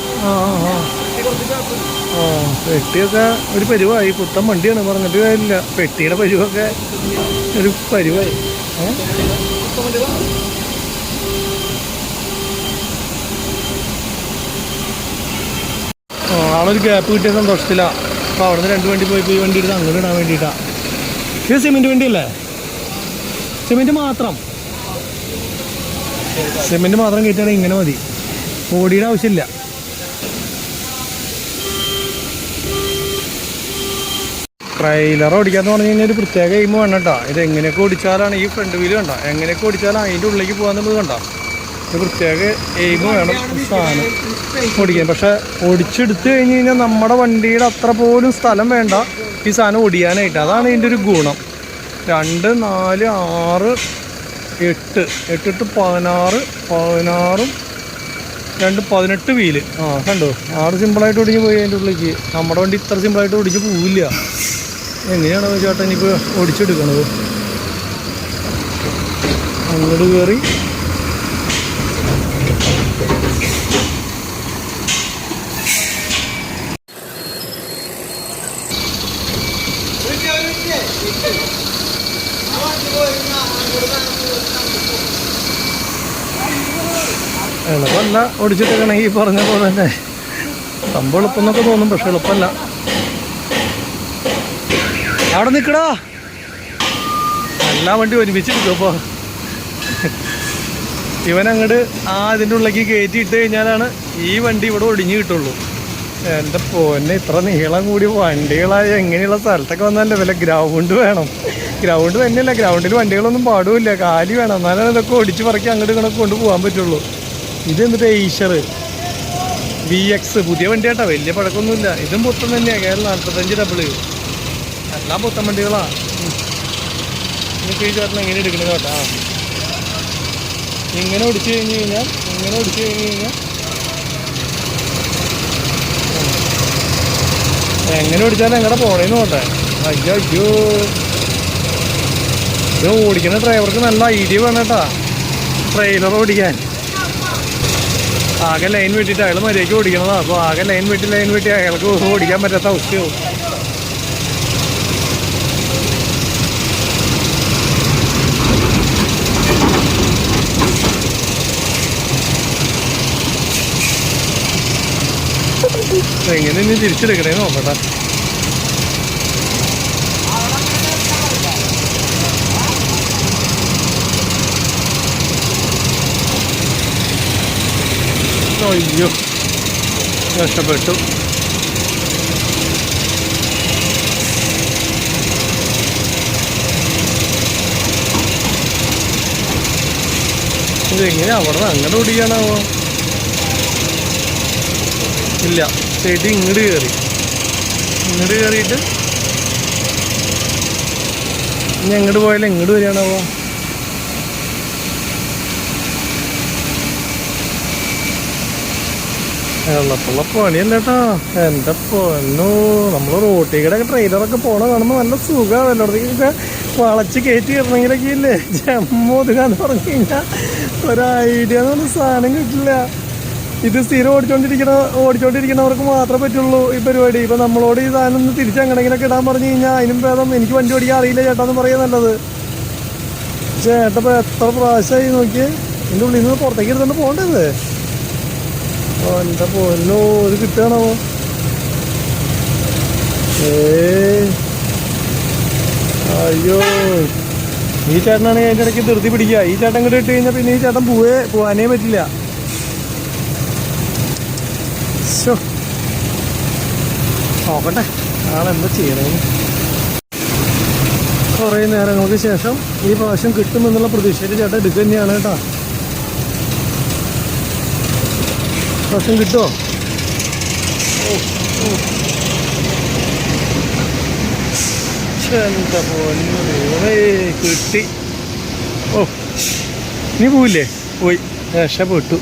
പെട്ടിയൊക്കെ ഒരു പരുവായി. പുത്തൻ വണ്ടിയാണ്, പറഞ്ഞിട്ട് കാര്യമില്ല. പെട്ടിയുടെ പരുവൊക്കെ ഒരു പരുവായി. ആളൊരു ഗ്യാപ്പ് കിട്ടിയ സന്തോഷത്തിലാണ്. അപ്പോൾ അവിടെ നിന്ന് 2 വണ്ടി പോയി ഈ വണ്ടി എടുത്ത് അങ്ങോട്ട് ഇടാൻ വേണ്ടിയിട്ടാണ്. ഇത് സിമെൻറ്റ് വണ്ടിയല്ലേ? സിമെൻറ്റ് മാത്രം കയറ്റുകയാണെങ്കിൽ ഇങ്ങനെ മതി, ബോഡിയുടെ ആവശ്യമില്ല. ട്രെയിലർ ഓടിക്കാന്ന് പറഞ്ഞു കഴിഞ്ഞാൽ ഒരു പ്രത്യേക എയിം വേണം കേട്ടോ. ഇത് എങ്ങനെയൊക്കെ ഓടിച്ചാലാണ് ഈ ഫ്രണ്ട് വീല് കണ്ട, എങ്ങനെയൊക്കെ ഓടിച്ചാലും അതിൻ്റെ ഉള്ളിലേക്ക് പോകാന്നുള്ളത് കണ്ട. ഒരു പ്രത്യേക എയിം വേണം സാധനം ഓടിക്കാൻ. പക്ഷെ ഓടിച്ചെടുത്ത് കഴിഞ്ഞ് കഴിഞ്ഞാൽ നമ്മുടെ വണ്ടിയുടെ അത്ര പോലും സ്ഥലം വേണ്ട ഈ സാധനം ഓടിക്കാനായിട്ട്. അതാണ് ഇതിൻ്റെ ഒരു ഗുണം. 2, 4, 6, 8, 8, 16, 16, 2, 18 വീല്. കണ്ടോ, 6 സിമ്പിളായിട്ട് ഓടിഞ്ഞ് പോയി അതിൻ്റെ ഉള്ളിലേക്ക്. നമ്മുടെ വണ്ടി ഇത്ര സിമ്പിളായിട്ട് ഓടിച്ച് പോവില്ല. എങ്ങനെയാണോ ചേട്ടാ ഇനിയിപ്പോൾ ഓടിച്ചെടുക്കണത്? അങ്ങോട്ട് കയറി എളുപ്പമല്ല ഓടിച്ചിട്ടേക്കണെങ്കിൽ ഈ പറഞ്ഞ പോലെ തന്നെ. സംഭവം എളുപ്പമെന്നൊക്കെ തോന്നും, പക്ഷെ എളുപ്പമല്ല. അവിടെ നിൽക്കടാ, എല്ലാ വണ്ടി ഒരുമിച്ചെടുക്കും. അപ്പോൾ ഇവനങ്ങോട്ട് ഇതിൻ്റെ ഉള്ളിലേക്ക് കയറ്റിയിട്ട് കഴിഞ്ഞാലാണ് ഈ വണ്ടി ഇവിടെ ഒടിഞ്ഞ് കിട്ടുള്ളൂ. എൻ്റെ പൊന്നെ, ഇത്ര നീളം കൂടി വണ്ടികളായ എങ്ങനെയുള്ള സ്ഥലത്തൊക്കെ വന്നാലേ വല്ല ഗ്രൗണ്ട് വേണം. ഗ്രൗണ്ട് തന്നെയല്ല, ഗ്രൗണ്ടിൽ വണ്ടികളൊന്നും പാടില്ല, കാലി വേണം. എന്നാലും ഇതൊക്കെ ഒടിച്ച് പറക്കി അങ്ങോട്ട് ഇങ്ങോട്ട് കൊണ്ടുപോകാൻ പറ്റുള്ളൂ. ഇത് എന്നിട്ട് Eicher VX പുതിയ വണ്ടി കേട്ടോ, വലിയ പഴക്കമൊന്നുമില്ല. ഇതും പുത്തൻ തന്നെയാണ്, KL 45W. എല്ലാം പുത്തൻ വണ്ടികളാണ്. ഇനിയിപ്പോൾ ഈ ചേട്ടൻ എങ്ങനെ എടുക്കണത് കേട്ടോ. ഇങ്ങനെ ഓടിച്ചു കഴിഞ്ഞ് കഴിഞ്ഞാൽ എങ്ങനെ ഓടിച്ചാലും എങ്ങനെ പോണേന്ന് പോട്ടെ. അയ്യോ ഇത് ഓടിക്കുന്ന ഡ്രൈവർക്ക് നല്ല ഐഡിയ വേണം കേട്ടാ, ട്രെയിലർ ഓടിക്കാൻ. ആകെ ലൈൻ വെട്ടിയിട്ട് അയാൾ മര്യാദയ്ക്ക് ഓടിക്കണതാണ്. അപ്പോൾ ആകെ ലൈൻ വെട്ടി അയാൾക്ക് ഓടിക്കാൻ പറ്റാത്ത അവസ്ഥയാവും. എങ്ങനെ ഇനി തിരിച്ചെടുക്കണേ നോക്കട്ടെ. അയ്യോ രക്ഷപ്പെട്ടു. ഇതെങ്ങനെ അവിടെ നിന്ന് അങ്ങോട്ട് ഓടിക്കാനാവോ? ഇല്ല, ചേട്ടി ഇങ്ങോട്ട് കയറിയിട്ട് ഇനി എങ്ങോട്ട് പോയാലും എങ്ങോട്ട് വരികയാണാവോ? എളുപ്പമുള്ള പണിയല്ല കേട്ടോ. എൻ്റെ പൊന്നോ, നമ്മൾ റോട്ടിൽ ട്രെയിലറൊക്കെ പോണ കാണുമ്പോൾ നല്ല സുഖമാണ്. എല്ലായിടത്തേക്കൊക്കെ വളച്ച് കയറ്റി ഇടണമെങ്കിലൊക്കെ ഇല്ലേ ജമ്മു ഒതുക്കാന്ന് പറഞ്ഞു കഴിഞ്ഞാൽ ഒരു ഐഡിയ എന്ന് പറഞ്ഞ സാധനം കിട്ടില്ല. ഇത് സ്ഥിരം ഓടിച്ചോണ്ടിരിക്കണവർക്ക് മാത്രമേ പറ്റുള്ളൂ ഈ പരിപാടി. ഇപ്പം നമ്മളോട് ഈ സാധനം ഒന്ന് തിരിച്ചെങ്ങനെങ്കിലൊക്കെ ഇടാൻ പറഞ്ഞു കഴിഞ്ഞാൽ അതിനും ഭേദം എനിക്ക് വണ്ടി ഓടിക്കാൻ അറിയില്ല ചേട്ടാന്ന് പറയാൻ നല്ലത്. ചേട്ടപ്പോൾ എത്ര പ്രാവശ്യമായി നോക്കിയേ, എൻ്റെ ഉള്ളിൽ നിന്ന് പുറത്തേക്ക് എടുത്തോണ്ട് പോകേണ്ടത്. എൻ്റെ പൊന്നോ, ഇത് കിട്ടുകയാണോ? അയ്യോ, ഈ ചേട്ടനാണെങ്കിൽ അതിൻ്റെ ഇടയ്ക്ക് ധൃതി പിടിക്കുക. ഈ ചേട്ടൻ ഇങ്ങോട്ട് ഇട്ട് കഴിഞ്ഞാൽ പിന്നെ ഈ ചേട്ടൻ പോവാനേ പറ്റില്ല. നോക്കട്ടെ ആളെന്താ ചെയ്യണേ. കുറേ നേരങ്ങൾക്ക് ശേഷം ഈ പ്രാവശ്യം കിട്ടുമെന്നുള്ള പ്രതീക്ഷയിൽ ചേട്ടൻ എടുക്കുക തന്നെയാണ് കേട്ടോ. പ്രാവശ്യം കിട്ടുമോ? എന്താ പോന്നേ കിട്ടി. ഓ നീ പോവില്ലേ? പോയി രക്ഷപ്പെട്ടു.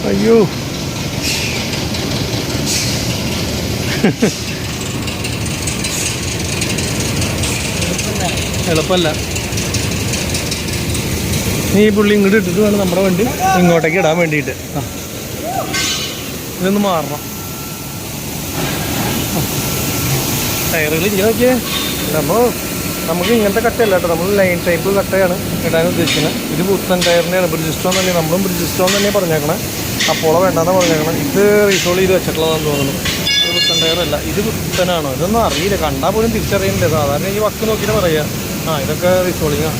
അയ്യോ എളുപ്പമല്ല. നീ ഈ പുള്ളി ഇങ്ങോട്ട് ഇട്ടിട്ട് വേണം നമ്മുടെ വണ്ടി ഇങ്ങോട്ടേക്ക് ഇടാൻ വേണ്ടിയിട്ട്. ആ ഇതൊന്ന് മാറണം. ടയറുകൾ ഇങ്ങനെ നോക്കിയേ. നമുക്ക് ഇങ്ങനത്തെ കട്ടയല്ല കേട്ടോ, നമ്മൾ ലൈൻ ടൈപ്പ് കട്ടയാണ് ഇടാൻ ഉദ്ദേശിക്കുന്നത്. ഇത് പുത്തൻ ടയറിനെയാണ്. ബ്രിഡ്ജിസ്റ്റോൺ തന്നെ, നമ്മളും ബ്രിഡ്ജിസ്റ്റോൺ തന്നെ പറഞ്ഞേക്കണേ. അപ്പോളോ വേണ്ടാന്ന് പറഞ്ഞേക്കണം. ഇത് റീസോൾ ചെയ്ത് വെച്ചിട്ടുള്ളതാണെന്ന് തോന്നുന്നു. ഇത് പുത്തൻ ടയറല്ല. ഇത് പുത്തനാണോ ഇതൊന്നും അറിയില്ല. കണ്ടാൽ പോലും തിരിച്ചറിയണ്ടേ. സാധാരണ ഈ വക്ക് നോക്കിയിട്ട് പറയാം ഇതൊക്കെ റീസോളിങ്ങാണ്.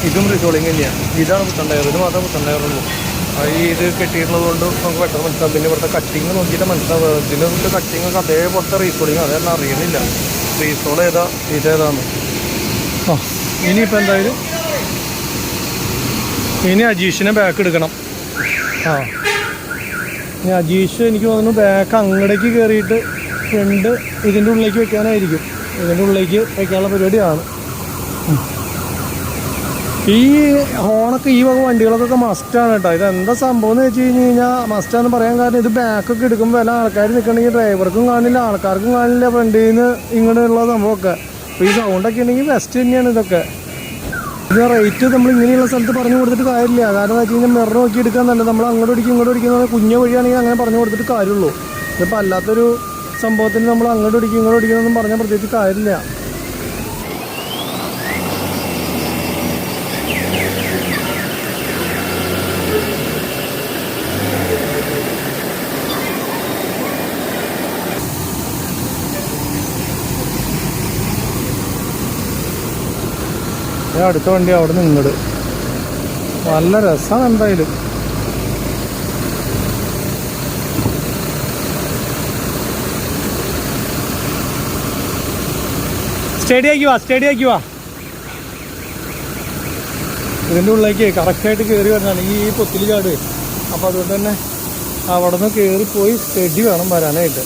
ഇതും റീസോളിങ് തന്നെയാണ്. ഇതാണ് പുത്തൻ ടയർ. ഇത് മാത്രമേ പുത്തൻ ടയറുള്ളൂ. ഇത് കെട്ടിയിട്ടുള്ളത് കൊണ്ട് നമുക്ക് പെട്ടെന്ന് മനസ്സിലാവും. പിന്നെ ഇവിടുത്തെ കട്ടിങ് നോക്കിയിട്ട് മനസ്സിലാവുക. ഇതിൻ്റെ കട്ടിങ് അതേപോലത്തെ റീസോളിങ് അതെല്ലാം അറിയണില്ല. റീസോൾ ഏതാ ഇതേതാന്ന്. ഇനിയിപ്പോൾ എന്തായാലും ഇനി അജീഷിനെ ബാക്ക് എടുക്കണം. ഇനി അജീഷ് എനിക്ക് തോന്നുന്നു ബാക്ക് അങ്ങടേക്ക് കയറിയിട്ട് ഫ്രണ്ട് ഇതിൻ്റെ ഉള്ളിലേക്ക് വെക്കാനായിരിക്കും. ഇതിൻ്റെ ഉള്ളിലേക്ക് വെക്കാനുള്ള പരിപാടിയാണ്. ഈ ഹോണൊക്കെ ഈ വക വണ്ടികളൊക്കെ മസ്റ്റാണ് കേട്ടോ. ഇതെന്താ സംഭവം എന്ന് വെച്ച് കഴിഞ്ഞാൽ മസ്റ്റാന്ന് പറയാൻ കാരണം ഇത് ബാക്കൊക്കെ എടുക്കുമ്പോൾ എല്ലാ ആൾക്കാർ നിൽക്കണമെങ്കിൽ ഡ്രൈവർക്കും കാണില്ല, ആൾക്കാർക്കും കാണില്ല ഫ്രണ്ടിൽ നിന്ന് ഇങ്ങനെയുള്ള സംഭവമൊക്കെ. അപ്പോൾ ഈ സൗണ്ടൊക്കെ ഉണ്ടെങ്കിൽ ബെസ്റ്റ് തന്നെയാണ് ഇതൊക്കെ. ഇത് റേറ്റ് നമ്മൾ ഇങ്ങനെയുള്ള സ്ഥലത്ത് പറഞ്ഞു കൊടുത്തിട്ട് കാര്യമില്ല. കാരണം എന്ന് വെച്ച് കഴിഞ്ഞാൽ മിറർ നോക്കി എടുക്കാൻ നല്ലത്. നമ്മൾ അങ്ങോട്ട് ഇടിക്കും ഇങ്ങോട്ട് ഇടിക്കുന്ന കുഞ്ഞ വഴിയാണെങ്കിൽ അങ്ങനെ പറഞ്ഞു കൊടുത്തിട്ട് കാര്യമുള്ളൂ. ഇതിപ്പോൾ അല്ലാത്തൊരു സംഭവത്തിന് നമ്മൾ അങ്ങോട്ട് ഇടിക്കും ഇങ്ങോട്ട് ഇടിക്കുന്നൊന്നും പറഞ്ഞാൽ പ്രത്യേകിച്ച് കാര്യമില്ല. അടുത്ത വണ്ടി അവിടെ നിന്ന് ഇങ്ങോട്ട് നല്ല രസമാണ് എന്തായാലും. സ്റ്റേഡിയാക്കി വാ. ഇതിൻ്റെ ഉള്ളിലേക്ക് കറക്റ്റായിട്ട് കയറി വരണതാണ് ഈ പൊത്തിൽ ചാട്. അപ്പോൾ അതുകൊണ്ട് തന്നെ അവിടെ നിന്ന് കയറിപ്പോയി സ്റ്റഡി വേണം വരാനായിട്ട്.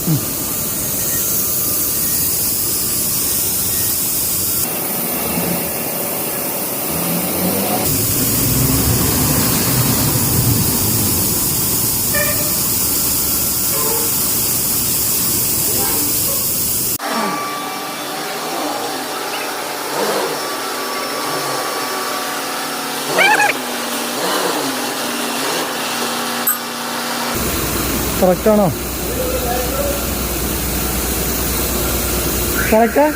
കറക്റ്റാണോ? കറക്റ്റാ?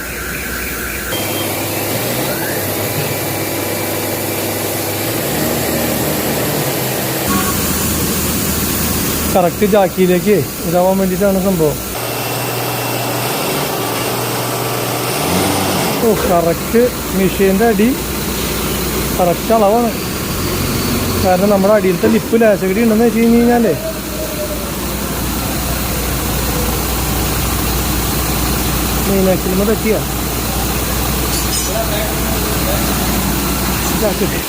കറക്റ്റ് ജാക്കിയിലേക്ക് ഇതാവാൻ വേണ്ടിയിട്ടാണ് സംഭവം. കറക്റ്റ് മെഷീൻ്റെ അടി കറക്റ്റ് അളവാണ്. കാരണം നമ്മുടെ അടിയിലത്തെ ലിപ്പ് ലാശകടി ഉണ്ടെന്ന് വെച്ച് കഴിഞ്ഞ് കഴിഞ്ഞാലേ മെയിനാക്സിലുമ്പോൾ പറ്റിയ ജാക്കറ്റ്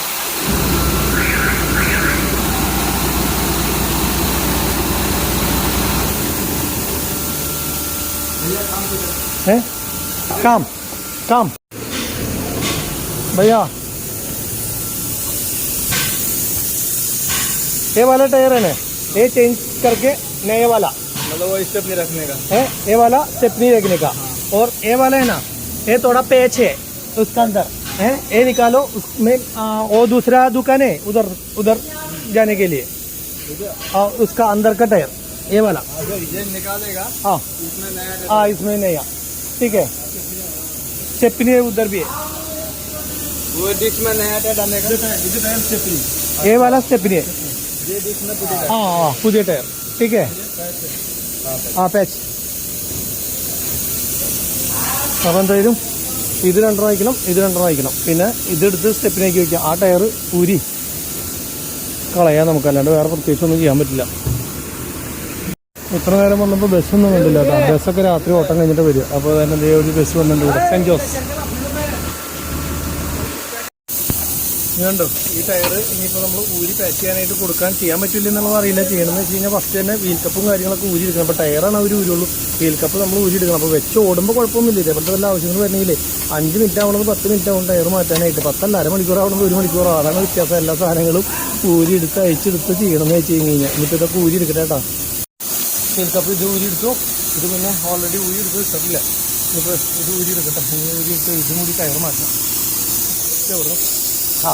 काम भैया ये वाला टायर है ना, ये चेंज करके नया वाला मतलब वो स्टेप नहीं रखने का है, ये वाला स्टेप नहीं रखने का। और ये वाला है ना, ये थोड़ा पैच है उसका अंदर है, ये निकालो उसमें वो दूसरा दुकान है उधर उधर जाने के लिए, उसका अंदर का टायर ये वाला ये निकालेगा। हाँ इसमें नया हाँ इसमें नया ठीक है। स्टेपनी है उधर भी है, वो डिस्क में नया टायर डालने का। ये वाला स्टेपनी है, ये डिस्क में पुटी हाँ हाँ पुതിയ टायर ठीक है। हाँ पैच അപ്പോൾ എന്തായാലും ഇത് രണ്ടെണ്ണം വയ്ക്കണം, ഇത് രണ്ടെണ്ണം വയ്ക്കണം, പിന്നെ ഇതെടുത്ത് സ്റ്റെപ്പിനേക്ക് വയ്ക്കാം. ആ ടയർ ഊരി കളയാൻ നമുക്ക്, അല്ലാണ്ട് വേറെ പ്രത്യേകിച്ചൊന്നും ചെയ്യാൻ പറ്റില്ല. ഇത്ര നേരം വന്നപ്പോൾ ബസ്സൊന്നും കണ്ടില്ല കേട്ടോ. ബസ്സൊക്കെ രാത്രി ഓട്ടം കഴിഞ്ഞിട്ട് വരിക. അപ്പോൾ തന്നെ ദേ ഒരു ബസ് വന്നിട്ടുണ്ട് ഇവിടെ, സെൻറ്റ് ജോസ്. ഇതുണ്ടോ ഈ ടയർ ഇനിയിപ്പോൾ നമ്മൾ ഊരി പാക്ക് ചെയ്യാനായിട്ട് ചെയ്യാൻ പറ്റില്ല എന്നുള്ളത് അറിയില്ല. ചെയ്യണമെന്ന് വെച്ച് കഴിഞ്ഞാൽ ഫസ്റ്റ് തന്നെ വീൽ കപ്പും കാര്യങ്ങളൊക്കെ ഊരി എടുക്കണം. അപ്പോൾ ടയറാണ് അവർ ഊരുള്ളൂ, വീൽ കപ്പ് നമ്മൾ ഊരി എടുക്കണം. അപ്പോൾ വെച്ച് ഓടുമ്പോൾ കുഴപ്പമൊന്നുമില്ല. ഇതേപോലത്തെ വല്ല ആവശ്യങ്ങൾ വരണമെങ്കിലേ 5 മിനിറ്റ് ആവണമെന്ന് 10 മിനിറ്റ് ആവും ടയർ മാറ്റാനായിട്ട്. 10 അരമണിക്കൂർ ആവണമെന്ന് 1 മണിക്കൂർ. അതാണ് വ്യത്യാസം. എല്ലാ സാധനങ്ങളും ഊരി എടുത്ത് അയച്ചെടുത്ത് ചെയ്യണമെന്ന് വെച്ച് കഴിഞ്ഞാൽ ഇനിയിപ്പോൾ ഇതൊക്കെ ഊരി എടുക്കട്ടെ കേട്ടോ. വീൽ കപ്പ് ഇത് ഊരി എടുത്തു. ഇത് പിന്നെ ഓൾറെഡി ഊരി എടുത്ത് വെച്ചിട്ടില്ല. ഇനിയിപ്പോൾ ഇത് ഊരി എടുക്കട്ടെ. ഊരി എടുത്ത് ഇതും കൂടി ടയർ മാറ്റണം. എവിടെ ആ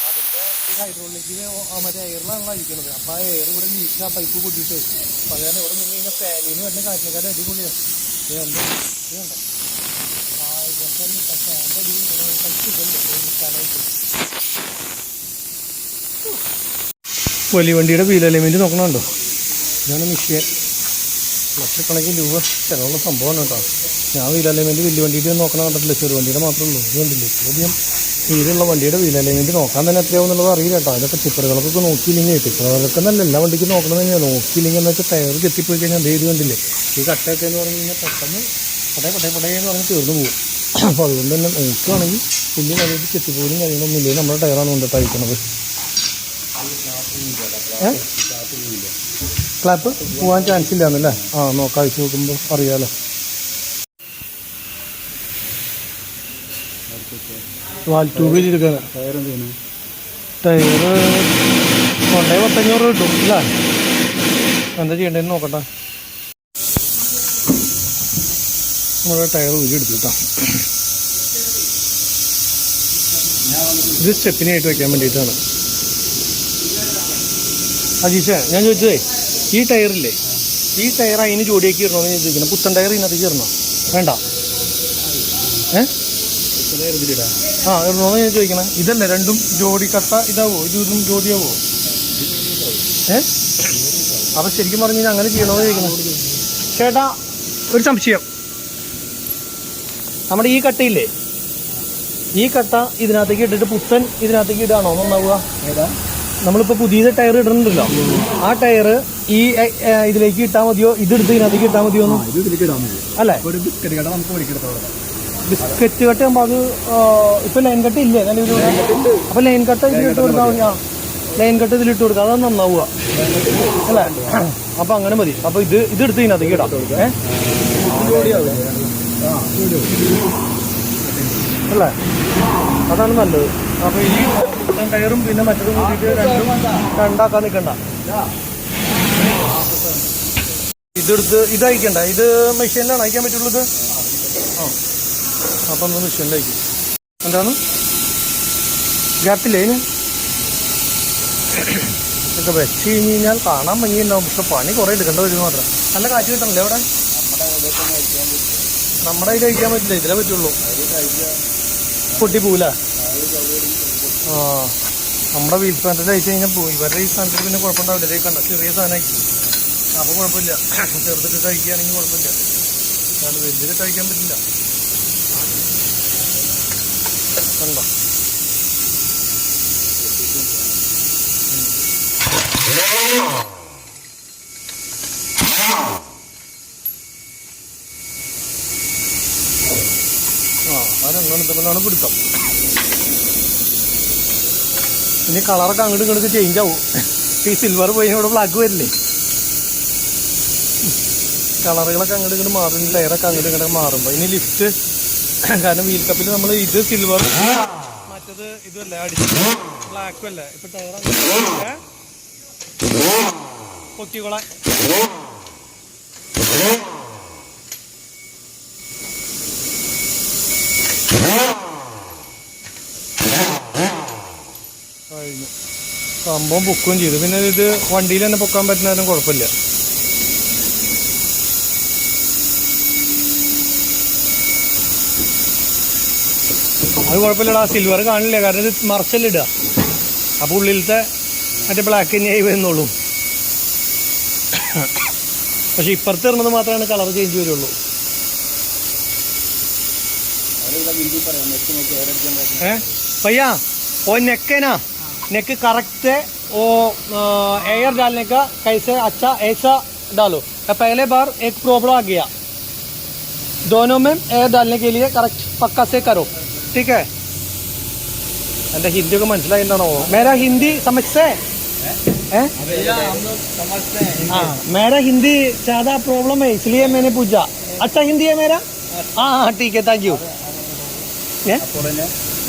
അതിന്റെ ഹൈഡ്രോളിക്കിന് മറ്റേ എയറിലാണല്ലോ അയക്കുന്നത്. അപ്പൊ ആ എയർ ഇവിടെ ലീക്ക് ആ പൈപ്പ് കൂട്ടിയിട്ട് അപ്പൊ അങ്ങനെ ഇവിടെ നിന്ന് കഴിഞ്ഞാൽ ഫാനിന് വരുന്ന കാറ്റിനെക്കാരും അടിപൊളിയാണ്. ഇതുണ്ട് ഇതുണ്ട് ഫാൻ്റെ വലിയ വണ്ടിയുടെ വീൽ അലൈൻമെന്റ് നോക്കണുണ്ടോ? ഇതാണ് മിഷ്യൻ. ലക്ഷക്കണക്കിന് രൂപ ചിലവുള്ള സംഭവമാണ് കേട്ടോ. ഞാൻ വീൽ അലൈൻമെന്റ് വലിയ വണ്ടിയുടെ നോക്കണം കണ്ടിട്ടില്ല, ചെറു വണ്ടിയുടെ മാത്രമേ ഉള്ളൂ. ഇത് കണ്ടില്ലേ ചോദ്യം വീലുള്ള വണ്ടിയുടെ വീൽ അലൈൻമെന്റ് നോക്കാൻ തന്നെ എത്രയാവും എന്നുള്ളത് അറിയില്ല കേട്ടോ. അതൊക്കെ ടിപ്പറുകൾക്കൊക്കെ നോക്കിയില്ലെങ്കിൽ ടിപ്പറുകൾക്ക് നല്ല എല്ലാ വണ്ടിക്കും നോക്കണം കഴിഞ്ഞാൽ നോക്കിയില്ലെങ്കിൽ എന്ന് വെച്ചാൽ ടയർ ചെത്തിപ്പോയി കഴിഞ്ഞാൽ എന്ത് ചെയ്ത് കണ്ടില്ലേ ഈ കട്ടയൊക്കെ എന്ന് പറഞ്ഞു കഴിഞ്ഞാൽ പെട്ടെന്ന് പടയെന്ന് പറഞ്ഞ് തീർന്നു പോകും. അപ്പോൾ അതുകൊണ്ട് തന്നെ നോക്കുകയാണെങ്കിൽ വലിയ വണ്ടിയിട്ട് ചെത്തിപ്പോലും കഴിയണമെന്നില്ലേ നമ്മുടെ ടയറാണ് കൊണ്ടിട്ട് അയക്കുന്നത്. ക്ലാപ്പ് പോകാൻ ചാൻസ് ഇല്ലാന്നല്ലേ? ആ നോക്കാം, അയച്ചു നോക്കുമ്പോൾ അറിയാലോ. വാൽ ട്യൂബിൽ എടുക്കാൻ ടയർ കൊണ്ടേ 500 കിട്ടും അല്ലേ? എന്താ ചെയ്യേണ്ടതെന്ന് നോക്കട്ടെ. നമ്മുടെ ടയർ ഊരി എടുത്തു കേട്ടോ. ഇത് സ്റ്റെപ്പിനായിട്ട് വെക്കാൻ വേണ്ടിയിട്ടാണ്. അജീഷേ ഞാൻ ചോദിച്ചതേ, ഈ ടയറില്ലേ, ഈ ടയർ അതിന് ജോഡിയാക്കി ഇടണമെന്ന് ഞാൻ ചോദിക്കണം. പുത്തൻ ടയർ ഇതിനകത്തേക്ക് ഇടണം വേണ്ട? ആ ഇടണമെന്ന് ഞാൻ ചോദിക്കണം. ഇതല്ലേ രണ്ടും ജോഡി കട്ട ഇതാവോ? ഇതൊന്നും ജോഡിയാവോ? അപ്പം ശരിക്കും പറഞ്ഞു കഴിഞ്ഞാൽ അങ്ങനെ ചെയ്യണമെന്ന് ചോദിക്കണം. ചേട്ടാ ഒരു സംശയം, നമ്മുടെ ഈ കട്ടയില്ലേ, ഈ കട്ട ഇതിനകത്തേക്ക് ഇട്ടിട്ട് പുത്തൻ ഇതിനകത്തേക്ക് ഇടാണോ നന്നാവുക? നമ്മളിപ്പോൾ പുതിയ ടയർ ഇടുന്നുണ്ടല്ലോ, ആ ടയർ ഈ ഇതിലേക്ക് ഇട്ടാൽ മതിയോ? ഇതെടുത്ത് ഇതിനകത്തേക്ക് ഇട്ടാൽ മതിയോ? അല്ലേ? ബിസ്ക്കറ്റ് കട്ട് ആകുമ്പോൾ അത് ഇപ്പൊ ലൈൻ കട്ട് ഇല്ലേ? അപ്പൊ ലൈൻ കട്ട് ഇതിലിട്ട് കൊടുത്താൽ മതി. ലൈൻ കട്ട് ഇതിലിട്ട് കൊടുക്കുക, അതാണ് നന്നാവുക അല്ലേ? അപ്പൊ അങ്ങനെ മതി. അപ്പൊ ഇതെടുത്ത് ഇതിനകത്തേക്ക് ഇടാം. അല്ലേ? അതാണ് നല്ലത്. അപ്പൊ ഈ ടയറും പിന്നെ മറ്റതും കൂടിയിട്ട് രണ്ടാക്കാൻ നിൽക്കണ്ട. ഇതെടുത്ത് ഇത് അയക്കണ്ട. ഇത് മെഷീനിലാണ് അയക്കാൻ പറ്റുള്ളൂ. ഇത് അപ്പം ഒന്ന് മെഷീനിൽ അയക്കും. എന്താണ് ഗ്യാപ്പില്ലേ ഇതിന്? ഇതൊക്കെ വെച്ച് കഴിഞ്ഞ് കഴിഞ്ഞാൽ കാണാൻ ഭംഗിയുണ്ടാവും, പക്ഷെ പണി കുറേ എടുക്കേണ്ട വരും മാത്രം. നല്ല കാറ്റ് കിട്ടണല്ലേ അവിടെ? നമ്മുടെ കയ്യിൽ കഴിക്കാൻ പറ്റില്ല, ഇതിലേ പറ്റുള്ളൂ. പൊട്ടി പോവില്ല. ആ നമ്മുടെ വീൽ സ്റ്റാൻഡിൽ അയച്ചു കഴിഞ്ഞാൽ പോയി. ഇവരുടെ ഈ സ്റ്റാൻഡിൽ പിന്നെ കുഴപ്പമുണ്ടാവില്ല. ഇതേ കണ്ട ചെറിയ സാധനമായി, അപ്പോൾ കുഴപ്പമില്ല. ചെറുതിട്ട് കഴിക്കുകയാണെങ്കിൽ കുഴപ്പമില്ല. അല്ലാണ്ട് വലിയത് കഴിക്കാൻ പറ്റില്ല. കണ്ടോ? അതെങ്ങനെ തമ്മിലാണ് പിടുത്തം. ഇനി കളറൊക്കെ അങ്ങോട്ടും ഇങ്ങോട്ട് ചേഞ്ച് ആവും. ഈ സിൽവർ പോയി ഇവിടെ ബ്ലാക്ക് വരില്ലേ? കളറുകളൊക്കെ അങ്ങോട്ട് ഇങ്ങോട്ട് മാറും, ടയറൊക്കെ അങ്ങോട്ട് ഇങ്ങോട്ട് മാറുമ്പോൾ ഇനി ലിഫ്റ്റ്. കാരണം വീൽ കപ്പിൽ നമ്മൾ ഇത് സിൽവർ, മറ്റത് ഇതല്ലേ അടിച്ച് ബ്ലാക്കും അല്ലേ? ഇപ്പൊ ടയർ പൊക്കിക്കൊളാൻ കഴിഞ്ഞു. സംഭവം പൊക്കുകയും ചെയ്തു. പിന്നെ ഇത് വണ്ടിയിൽ തന്നെ പൊക്കാൻ പറ്റുന്നതിനും കുഴപ്പമില്ല. അത് കുഴപ്പമില്ലടാ, സിൽവർ കാണില്ല. കാരണം ഇത് മറച്ചല്ലേ ഇടുക. അപ്പോൾ ഉള്ളിലത്തെ മറ്റേ ബ്ലാക്ക് തന്നെയായി വരുന്നുള്ളൂ. പക്ഷെ ഇപ്പുറത്ത് ഇടുന്നത് മാത്രമാണ് കളർ ചേഞ്ച് വരുള്ളൂ. भैया वो नेक है ना, नेक करेक्ट है, वो एयर डालने का कैसे अच्छा ऐसा डालो। पहले बार एक प्रॉब्लम आ गया, दोनों में एयर डालने के लिए करेक्ट पक्का से करो, ठीक है। എൻ്റെ ഹിന്ദി ഒക്കെ മനസ്സിലായിട്ടാണോ? मेरा हिंदी समझते हैं? भैया हम लोग समझते हैं। हाँ, मेरा हिंदी ज़्यादा प्रॉब्लम है इसलिए मैंने पूछा। अच्छा हिंदी है मेरा? हाँ हाँ ठीक है, താങ്ക് യു.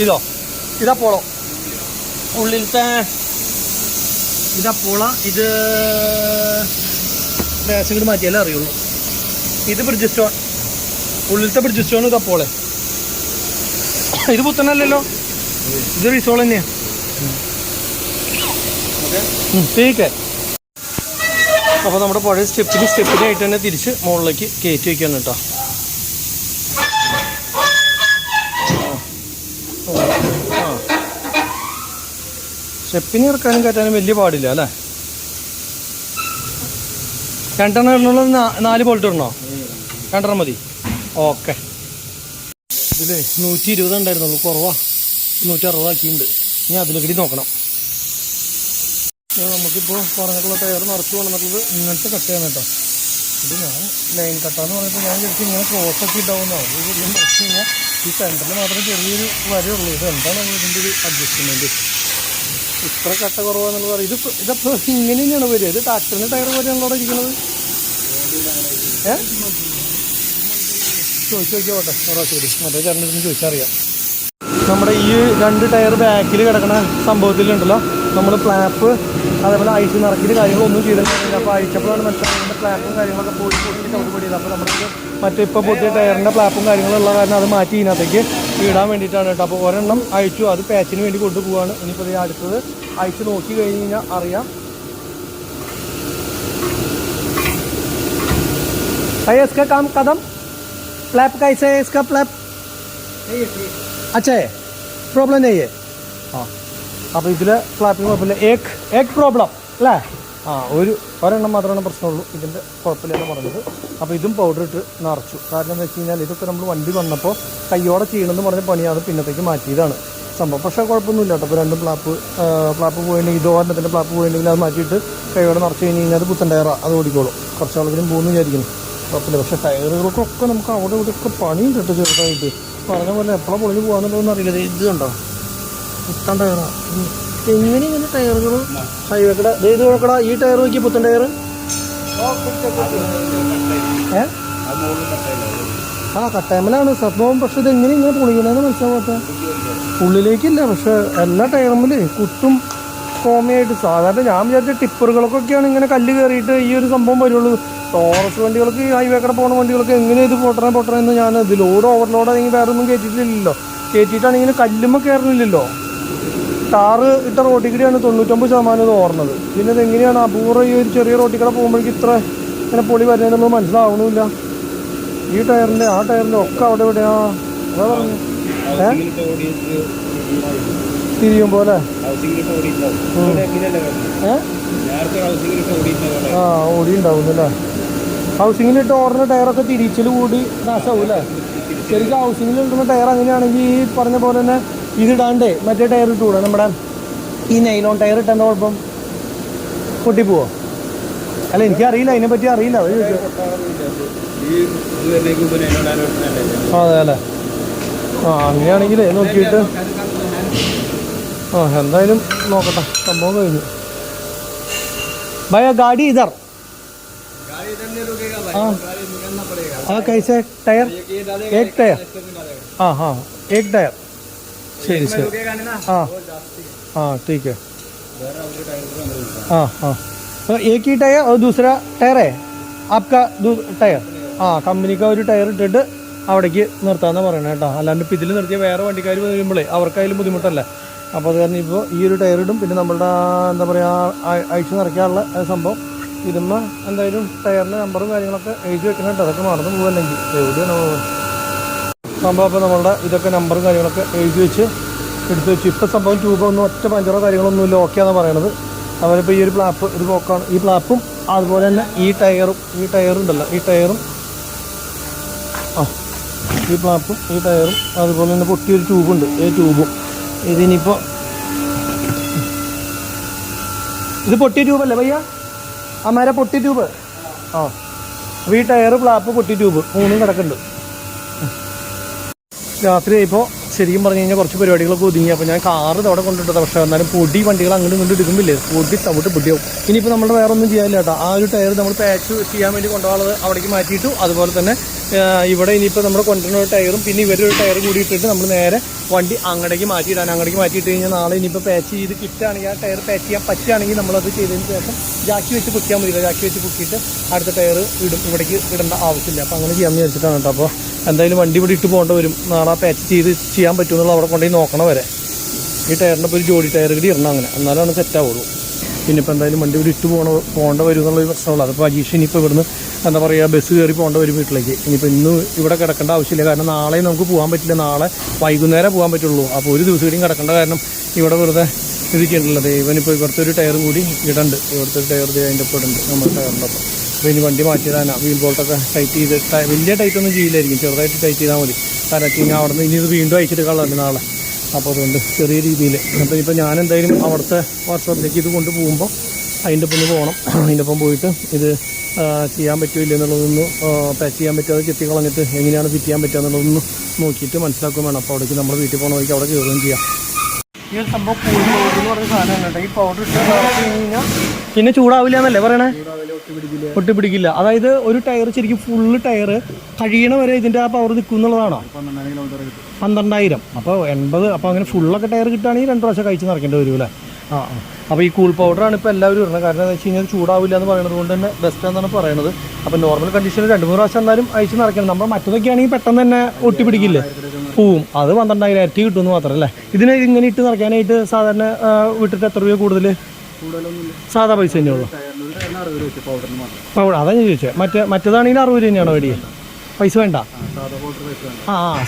ഇതോ ഇതാ പോളോ, ഉള്ളിലത്തെ ഇതാ പോള. ഇത് ഗ്ലാസ് മാറ്റിയാലേ അറിയുള്ളൂ. ഇത് ബ്രിഡ്ജ് സ്റ്റോൺ, ഉള്ളിലത്തെ ബ്രിഡ്ജ് സ്റ്റോൺ ഇതാ പോളെ. ഇത് പുത്തനല്ലല്ലോ, ഇത് റിസോൾ തന്നെയാ. ठीक है. അപ്പോൾ നമ്മുടെ പഴയ സ്റ്റെപ്പിനായിട്ട് തന്നെ തിരിച്ച് മുകളിലേക്ക് കയറ്റി വയ്ക്കാൻ കേട്ടോ. സ്റ്റെപ്പിന് ഇറക്കാനും കയറ്റാനും വലിയ പാടില്ല അല്ലേ? രണ്ടെണ്ണം ഇടണുള്ള 4 ബോൾട്ട് ഇടണോ? 2 മതി. ഓക്കെ. ഇതിൽ 120 ഉണ്ടായിരുന്നുള്ളൂ, കുറവാ 160 ആക്കിയിട്ടുണ്ട്. ഇനി അതിലേക്കടി നോക്കണം. നമുക്കിപ്പോൾ പറഞ്ഞിട്ടുള്ള ടയർ നിറച്ച് കൊണ്ടുവന്നിട്ടുള്ളത് ഇങ്ങനത്തെ കട്ടയാണ് കേട്ടോ. ഇത് ഞാൻ ലൈൻ കട്ടാന്ന് പറഞ്ഞപ്പോൾ ഞാൻ ശരിക്കും ഇങ്ങനെ ക്രോസൊക്കെ ഇട്ടാവുന്നതാണ്. ഇത് ശരിക്കും പറഞ്ഞു കഴിഞ്ഞാൽ ഈ സെൻറ്ററിൽ മാത്രമേ ചെറിയൊരു വരയുള്ളൂ. ഇത് എന്താണ് ഇതിൻ്റെ ഒരു അഡ്ജസ്റ്റ്മെൻറ്റ്? ഇത്ര കട്ട കുറവാന്നുള്ളത് പറയും. ഇതപ്പോൾ ഇങ്ങനെ തന്നെയാണ് വരിക. ഇത് ട്രാക്ടറിൻ്റെ ടയർ പോലെയാണല്ലോ അവിടെ ഇരിക്കുന്നത്. ചോദിച്ചു നോക്കിയോട്ടെ പ്രാവശ്യം മറ്റേ ചേട്ടൻ്റെ ചോദിച്ചറിയാം. നമ്മുടെ ഈ 2 ടയർ ബാക്കിൽ കിടക്കുന്ന സംഭവത്തിലുണ്ടല്ലോ, നമ്മൾ ഫ്ലാപ്പ് അതേപോലെ അഴിച്ച് നിറക്കിയിട്ട് കാര്യങ്ങളൊന്നും ചെയ്തിട്ടുണ്ടായിരുന്നില്ല. അപ്പോൾ അഴിച്ചപ്പോഴാണ് മനസ്സിലായത് ഫ്ലാപ്പും കാര്യങ്ങളൊക്കെ പോയി പൊട്ടിയിട്ട് അവിടെ പൊടിയത്. അപ്പോൾ നമുക്ക് മറ്റേ ഇപ്പോൾ പൊട്ടിയ ടയറിൻ്റെ ഫ്ലാപ്പും കാര്യങ്ങളുള്ള കാരണം അത് മാറ്റി ഇതിനകത്തേക്ക് ഇടാൻ വേണ്ടിയിട്ടാണ് കേട്ടോ. അപ്പോൾ ഒരെണ്ണം അഴിച്ചു, അത് പാച്ചിന് വേണ്ടി കൊണ്ടുപോവാണ്. ഇനിയിപ്പോൾ ഈ അടുത്തത് അഴിച്ച് നോക്കി കഴിഞ്ഞ് കഴിഞ്ഞാൽ അറിയാം. भैया इसका काम कदम फ्लैप कैसे है? इसका फ्लैप अच्छा है, प्रॉब्लम नहीं है. हाँ, അപ്പോൾ ഇതിൽ ഫ്ലാപ്പിന് കുഴപ്പമില്ല. ഏക് പ്രോബ്ലം അല്ലേ? ആ, ഒരെണ്ണം മാത്രമാണ് പ്രശ്നമുള്ളൂ. ഇതിൻ്റെ കുഴപ്പമില്ലെന്ന് പറഞ്ഞത്. അപ്പോൾ ഇതും പൗഡർ ഇട്ട് നിറച്ചു. കാരണം എന്ന് വെച്ച് കഴിഞ്ഞാൽ ഇതൊക്കെ നമ്മൾ വണ്ടി വന്നപ്പോൾ കയ്യോടെ ചെയ്യണമെന്ന് പറഞ്ഞ പണിയാണ് പിന്നത്തേക്ക് മാറ്റിയതാണ് സംഭവം. പക്ഷേ കുഴപ്പമൊന്നുമില്ല കേട്ടോ. ഇപ്പോൾ 2 ഫ്ലാപ്പ് പോയിട്ടുണ്ടെങ്കിൽ ഇതോരത്തിൻ്റെ ഫ്ലാപ്പ് പോയിട്ടുണ്ടെങ്കിൽ അത് മാറ്റിയിട്ട് കയ്യോടെ നിറച്ച് കഴിഞ്ഞ് കഴിഞ്ഞാൽ അത് പുത്തൻ ടയറാണ്, അത് ഓടിക്കോളും. കുറച്ച് ആളുകളും പോകുന്നു വിചാരിക്കുന്നു, കുഴപ്പമില്ല. പക്ഷേ ടയറുകൾക്കൊക്കെ നമുക്ക് അവിടെ ഇവിടെയൊക്കെ പണിയും കിട്ടും ചെറുതായിട്ട്. പറഞ്ഞ പോലെ എപ്പോഴാണ് പൊളിഞ്ഞ് പോകാന്നുള്ളതൊന്നും അറിയില്ല. ഇത് കണ്ടോ, പുത്തൻ ടയറാണ്. എങ്ങനെ ഇങ്ങനെ ടയറുകൾ ഹൈവേക്കട ഇത് നോക്കടാ. ഈ ടയർ നോക്കി, പുത്തൻ ടയർ. ആ കട്ടയമലാണ് സംഭവം. പക്ഷെ ഇത് എങ്ങനെ ഇങ്ങനെ പൊളിക്കണമെന്ന് മനസ്സിലാവാത്ത. ഉള്ളിലേക്കില്ല, പക്ഷെ എല്ലാ ടയറുമ്മിൽ കുത്തും കോമയായിട്ട്. സാധാരണ ഞാൻ വിചാരിച്ച ടിപ്പറുകൾക്കൊക്കെയാണ് ഇങ്ങനെ കല്ല് കയറിയിട്ട് ഈ ഒരു സംഭവം വരുള്ളൂ. ടോറസ് വണ്ടികൾക്ക്, ഈ ഹൈവേക്കട പോകുന്ന വണ്ടികൾക്ക് എങ്ങനെ ഇത് പൊട്ടണമെന്ന് ഞാൻ ഇത് ലോഡ് ഓവർലോഡ് അല്ലെങ്കിൽ വേറെ ഒന്നും കയറ്റിയിട്ടില്ലല്ലോ. കയറ്റിയിട്ടാണെങ്കിൽ കല്ലുമ്പോൾ കയറുന്നില്ലല്ലോ. ടാറ് ഇട്ട റോട്ടിൽ കൂടിയാണ് 99% ഇത് ഓർന്നത്. പിന്നെ ഇതെങ്ങനെയാണ് അപൂർവം ഈ ഒരു ചെറിയ റോട്ടിൽ കൂടെ പോകുമ്പോഴേക്ക് ഇത്ര ഇങ്ങനെ പൊളി വരുന്നതെന്നൊന്നും മനസ്സിലാവണമില്ല. ഈ ടയറിൻ്റെ ആ ടയറിൻ്റെ ഒക്കെ അവിടെ എവിടെയാ അതാ പറഞ്ഞു തിരിയുമ്പോൾ അല്ലേ? ആ ഓടി ഉണ്ടാവുന്നല്ലേ. ഹൗസിങ്ങിലിട്ട് ഓടുന്ന ടയറൊക്കെ തിരിച്ചിൽ കൂടി നാശമാവും അല്ലേ? ശരിക്കും ഹൗസിങ്ങിൽ ഇടുന്ന ടയർ അങ്ങനെയാണെങ്കിൽ ഈ പറഞ്ഞ പോലെ തന്നെ ഇതിടാണ്ടേ മറ്റേ ടയർ ഇട്ടുകൂടെ? നമ്മുടെ ഈ നൈലോൺ ടയർ ഇട്ടെന്താ കുഴപ്പം? പൊട്ടിപ്പോവോ? അല്ല എനിക്കറിയില്ല, അതിനെപ്പറ്റി അറിയില്ല. അത് അതെ അല്ലേ? ആ അങ്ങനെയാണെങ്കിൽ നോക്കിയിട്ട് എന്തായാലും നോക്കട്ടെ. സംഭവം കഴിഞ്ഞു. भैया गाड़ी इधर हाँ कैसे टायर? एक टायर. हाँ हाँ एक टायर. सही सही. हाँ हाँ ठीक है. हाँ हाँ एक ही टायर और दूसरा टायर है आपका टायर. हाँ कंपनी का ഒരു ടയർ ഇട്ടിട്ട് അവിടേക്ക് നിർത്താമെന്ന് പറയണേ കേട്ടോ. അല്ലാണ്ട് ഇപ്പം ഇതിൽ നിർത്തിയ വേറെ വണ്ടിക്കാർ വരുമ്പോഴേ അവർക്കായാലും ബുദ്ധിമുട്ടല്ലേ. അപ്പോൾ അത് കാരണം ഇപ്പോൾ ഈ ഒരു ടയർ ഇടും. പിന്നെ നമ്മളുടെ എന്താ പറയുക അഴിച്ചു നിറയ്ക്കാനുള്ള സംഭവം ഇതുമ്മ എന്തായാലും ടയറിൻ്റെ നമ്പറും കാര്യങ്ങളൊക്കെ എഴുതി വെക്കണുണ്ട്. അതൊക്കെ മറന്നു പോകുമല്ലെങ്കിൽ എവിടെയാണ് സംഭവം. അപ്പോൾ നമ്മളുടെ ഇതൊക്കെ നമ്പറും കാര്യങ്ങളൊക്കെ എഴുതി വെച്ച് എടുത്ത് വെച്ചു. ഇപ്പോൾ സംഭവം ട്യൂബൊന്നും ഒറ്റ പഞ്ചറോ കാര്യങ്ങളൊന്നുമില്ല, ഓക്കെയാണെന്ന് പറയണത്. അവരിപ്പോൾ ഈ ഒരു ഫ്ലാപ്പ് ഒരു പോക്കാണ്. ഈ ഫ്ലാപ്പും അതുപോലെ തന്നെ ഈ ടയറും ഉണ്ടല്ലോ, ഈ ടയറും ഈ ഫ്ലാപ്പും ഈ ടയറും അതുപോലെ തന്നെ പൊട്ടിയൊരു ട്യൂബുണ്ട്, ഈ ട്യൂബും. ഇതിനിപ്പോൾ ഇത് പൊട്ടിയ ട്യൂബല്ലേ ഭയ്യ? അമ്മേരെ പൊട്ടിയ ട്യൂബ്. ആ, അപ്പോൾ ഈ ടയറ്, ഫ്ലാപ്പ്, പൊട്ടിയ ട്യൂബ് 3 കിടക്കുന്നുണ്ട്. രാത്രി ഇപ്പോൾ ശരിക്കും പറഞ്ഞു കഴിഞ്ഞാൽ കുറച്ച് പരിപാടികളൊക്കെ ഒതുങ്ങി. അപ്പോൾ ഞാൻ കാറ് അവിടെ കൊണ്ടിട്ടത്. പക്ഷേ എന്നാലും പൊടി വണ്ടികൾ അങ്ങോട്ടും ഇങ്ങോട്ട് എടുക്കുമ്പില്ലേ, പൊടി തവിട്ട് പൊടിയാവും. ഇനിയിപ്പോൾ നമ്മൾ വേറെ ഒന്നും ചെയ്യാനില്ല കേട്ടോ. ആ ഒരു ടയർ നമ്മൾ പാച്ച് ചെയ്യാൻ വേണ്ടി കൊണ്ടുപോകാനുള്ളത് അവിടേക്ക് മാറ്റിയിട്ടു. അതുപോലെ തന്നെ ഇവിടെ ഇനിയിപ്പോൾ നമ്മൾ കൊണ്ടുവരുന്ന ഒരു ടയറും പിന്നെ ഇവരൊരു ടയർ കൂടി ഇട്ടിട്ട് നമ്മൾ നേരെ വണ്ടി അങ്ങടേക്ക് മാറ്റിയിടാൻ. അങ്ങടേക്ക് മാറ്റിയിട്ട് കഴിഞ്ഞാൽ നാളെ ഇനിയിപ്പോൾ പാച്ച് ചെയ്ത് കിട്ടുകയാണെങ്കിൽ, ആ ടയർ പാച്ച് ചെയ്യാൻ പറ്റുകയാണെങ്കിൽ നമ്മളത് ചെയ്തതിന് ശേഷം ജാക്കി വെച്ച് പൊക്കിയാൽ മതിയില്ല. ജാക്കി വെച്ച് പൊക്കിയിട്ട് അടുത്ത ടയർ ഇവിടേക്ക് ഇടേണ്ട ആവശ്യമില്ല. അപ്പോൾ അങ്ങനെ ചെയ്യാമെന്ന് വിചാരിച്ചിട്ടാണ് കേട്ടോ. അപ്പോൾ എന്തായാലും വണ്ടി ഇവിടെ ഇട്ട് പോകേണ്ട വരും. നാളെ പാച്ച് ചെയ്ത് ചെയ്യാൻ പറ്റുമെന്നുള്ള അവിടെ കൊണ്ടുപോയി നോക്കണം വരെ. ഈ ടയറിൻ്റെ ഇപ്പോൾ ഒരു ജോഡി ടയർ കൂടി ഇടണം, അങ്ങനെ എന്നാലാണ് സെറ്റാവുള്ളൂ. പിന്നെ ഇപ്പോൾ എന്തായാലും വണ്ടി ഇവിടെ ഇട്ട് പോകേണ്ട വരും എന്നുള്ളൊരു പ്രശ്നമുള്ളൂ. അതിപ്പോൾ അജീഷ് ഇനിയിപ്പോൾ ഇവിടുന്ന് എന്താ പറയുക, ബസ് കയറി പോകേണ്ട വരും വീട്ടിലേക്ക്. ഇനിയിപ്പോൾ ഇന്ന് ഇവിടെ കിടക്കേണ്ട ആവശ്യമില്ല, കാരണം നാളെ നമുക്ക് പോകാൻ പറ്റില്ല. നാളെ വൈകുന്നേരം പോകാൻ പറ്റുള്ളൂ. അപ്പോൾ ഒരു ദിവസം കൂടിയും കിടക്കേണ്ട, കാരണം ഇവിടെ വെറുതെ ഇത് ചെയ്യേണ്ടത്. ഇവനിപ്പോൾ ഇവിടുത്തെ ഒരു ടയറും കൂടി ഇടണ്ട്. ഇവിടുത്തെ ഒരു ടയർ അതിൻ്റെ ഒപ്പം ഇടുന്നുണ്ട് നമ്മുടെ ടയറിൻ്റെ ഒപ്പം. അപ്പോൾ ഇനി വണ്ടി മാറ്റിയിടാനാണ്. വീൽ ബോൾട്ടൊക്കെ ടൈറ്റ് ചെയ്ത്, വലിയ ടൈറ്റൊന്നും ചെയ്യില്ലായിരിക്കും, ചെറുതായിട്ട് ടൈറ്റ് ചെയ്താൽ മതി. കാരണം വെച്ച് കഴിഞ്ഞാൽ അവിടെ നിന്ന് ഇനി ഇത് വീണ്ടും അയച്ചിട്ട് കളയുണ്ട് നാളെ. അപ്പോൾ അതുകൊണ്ട് ചെറിയ രീതിയിൽ. അപ്പോൾ ഇപ്പോൾ ഞാൻ എന്തായാലും അവിടുത്തെ വർക്ക്ഷോപ്പിലേക്ക് ഇത് കൊണ്ട് പോകുമ്പോൾ അതിൻ്റെ ഒപ്പം പോകണം. അതിൻ്റെ ഒപ്പം പോയിട്ട് ഇത് ചെയ്യാൻ പറ്റില്ല എന്നുള്ളതൊന്ന് പാച്ച് ചെയ്യാൻ പറ്റാതെ ചെത്തി കളഞ്ഞിട്ട് എങ്ങനെയാണ് ഫിറ്റ് ചെയ്യാൻ പറ്റുക എന്നുള്ളതൊന്ന് നോക്കിയിട്ട് മനസ്സിലാക്കുകയും വേണം. അപ്പോൾ അവിടേക്ക് നമ്മൾ വീട്ടിൽ പോകുന്ന വഴിക്ക് അവിടെ കയറുകയും ചെയ്യാം. ഈ ഒരു സംഭവം കൂൾ പൗഡർ എന്ന് പറഞ്ഞ സാധനം കേട്ടോ. ഈ പൗഡർ ഇട്ട് നടത്തി കഴിഞ്ഞാൽ പിന്നെ ചൂടാവില്ല എന്നല്ലേ പറയണേ? ഒട്ടി പിടിക്കില്ല. അതായത് ഒരു ടയർ ശരിക്കും ഫുള്ള് ടയർ കഴിയണ വരെ ഇതിൻ്റെ ആ പവർ നിൽക്കും എന്നുള്ളതാണോ? 12,000. അപ്പോൾ 80. അപ്പോൾ അങ്ങനെ ഫുള്ളൊക്കെ ടയർ കിട്ടുകയാണെങ്കിൽ 2 പ്രാവശ്യം കഴിച്ച് നിറയ്ക്കേണ്ടി വരും അല്ലേ? ആ. അപ്പോൾ ഈ കൂൾ പൗഡറാണ് ഇപ്പോൾ എല്ലാവരും ഇടുന്നത്. കാരണം എന്താ വെച്ച് കഴിഞ്ഞാൽ ചൂടാവില്ല എന്ന് പറയുന്നത് കൊണ്ട് തന്നെ ബെസ്റ്റ് എന്നാണ് പറയുന്നത്. അപ്പോൾ നോർമൽ കണ്ടീഷനിൽ 2-3 പ്രാവശ്യം എന്നാലും അയച്ച് നിറയ്ക്കണം. നമ്മൾ മറ്റൊതൊക്കെ ആണെങ്കിൽ പെട്ടെന്ന് തന്നെ ഒട്ടി പിടിക്കില്ലേ, പോവും. അത് 12,000 ഇരട്ടി കിട്ടുമെന്ന് മാത്രമല്ലേ. ഇതിന് ഇങ്ങനെ ഇട്ട് നിറയ്ക്കാനായിട്ട് സാധാരണ വിട്ടിട്ട് എത്ര രൂപ കൂടുതൽ? സാധാ പൈസ തന്നെയുള്ളൂ. പൗഡർ അതാണ് ഞാൻ ചോദിച്ചത്. മറ്റേതാണെങ്കിൽ 60 രൂപ തന്നെയാണോ വേണ്ടി? പൈസ വേണ്ട?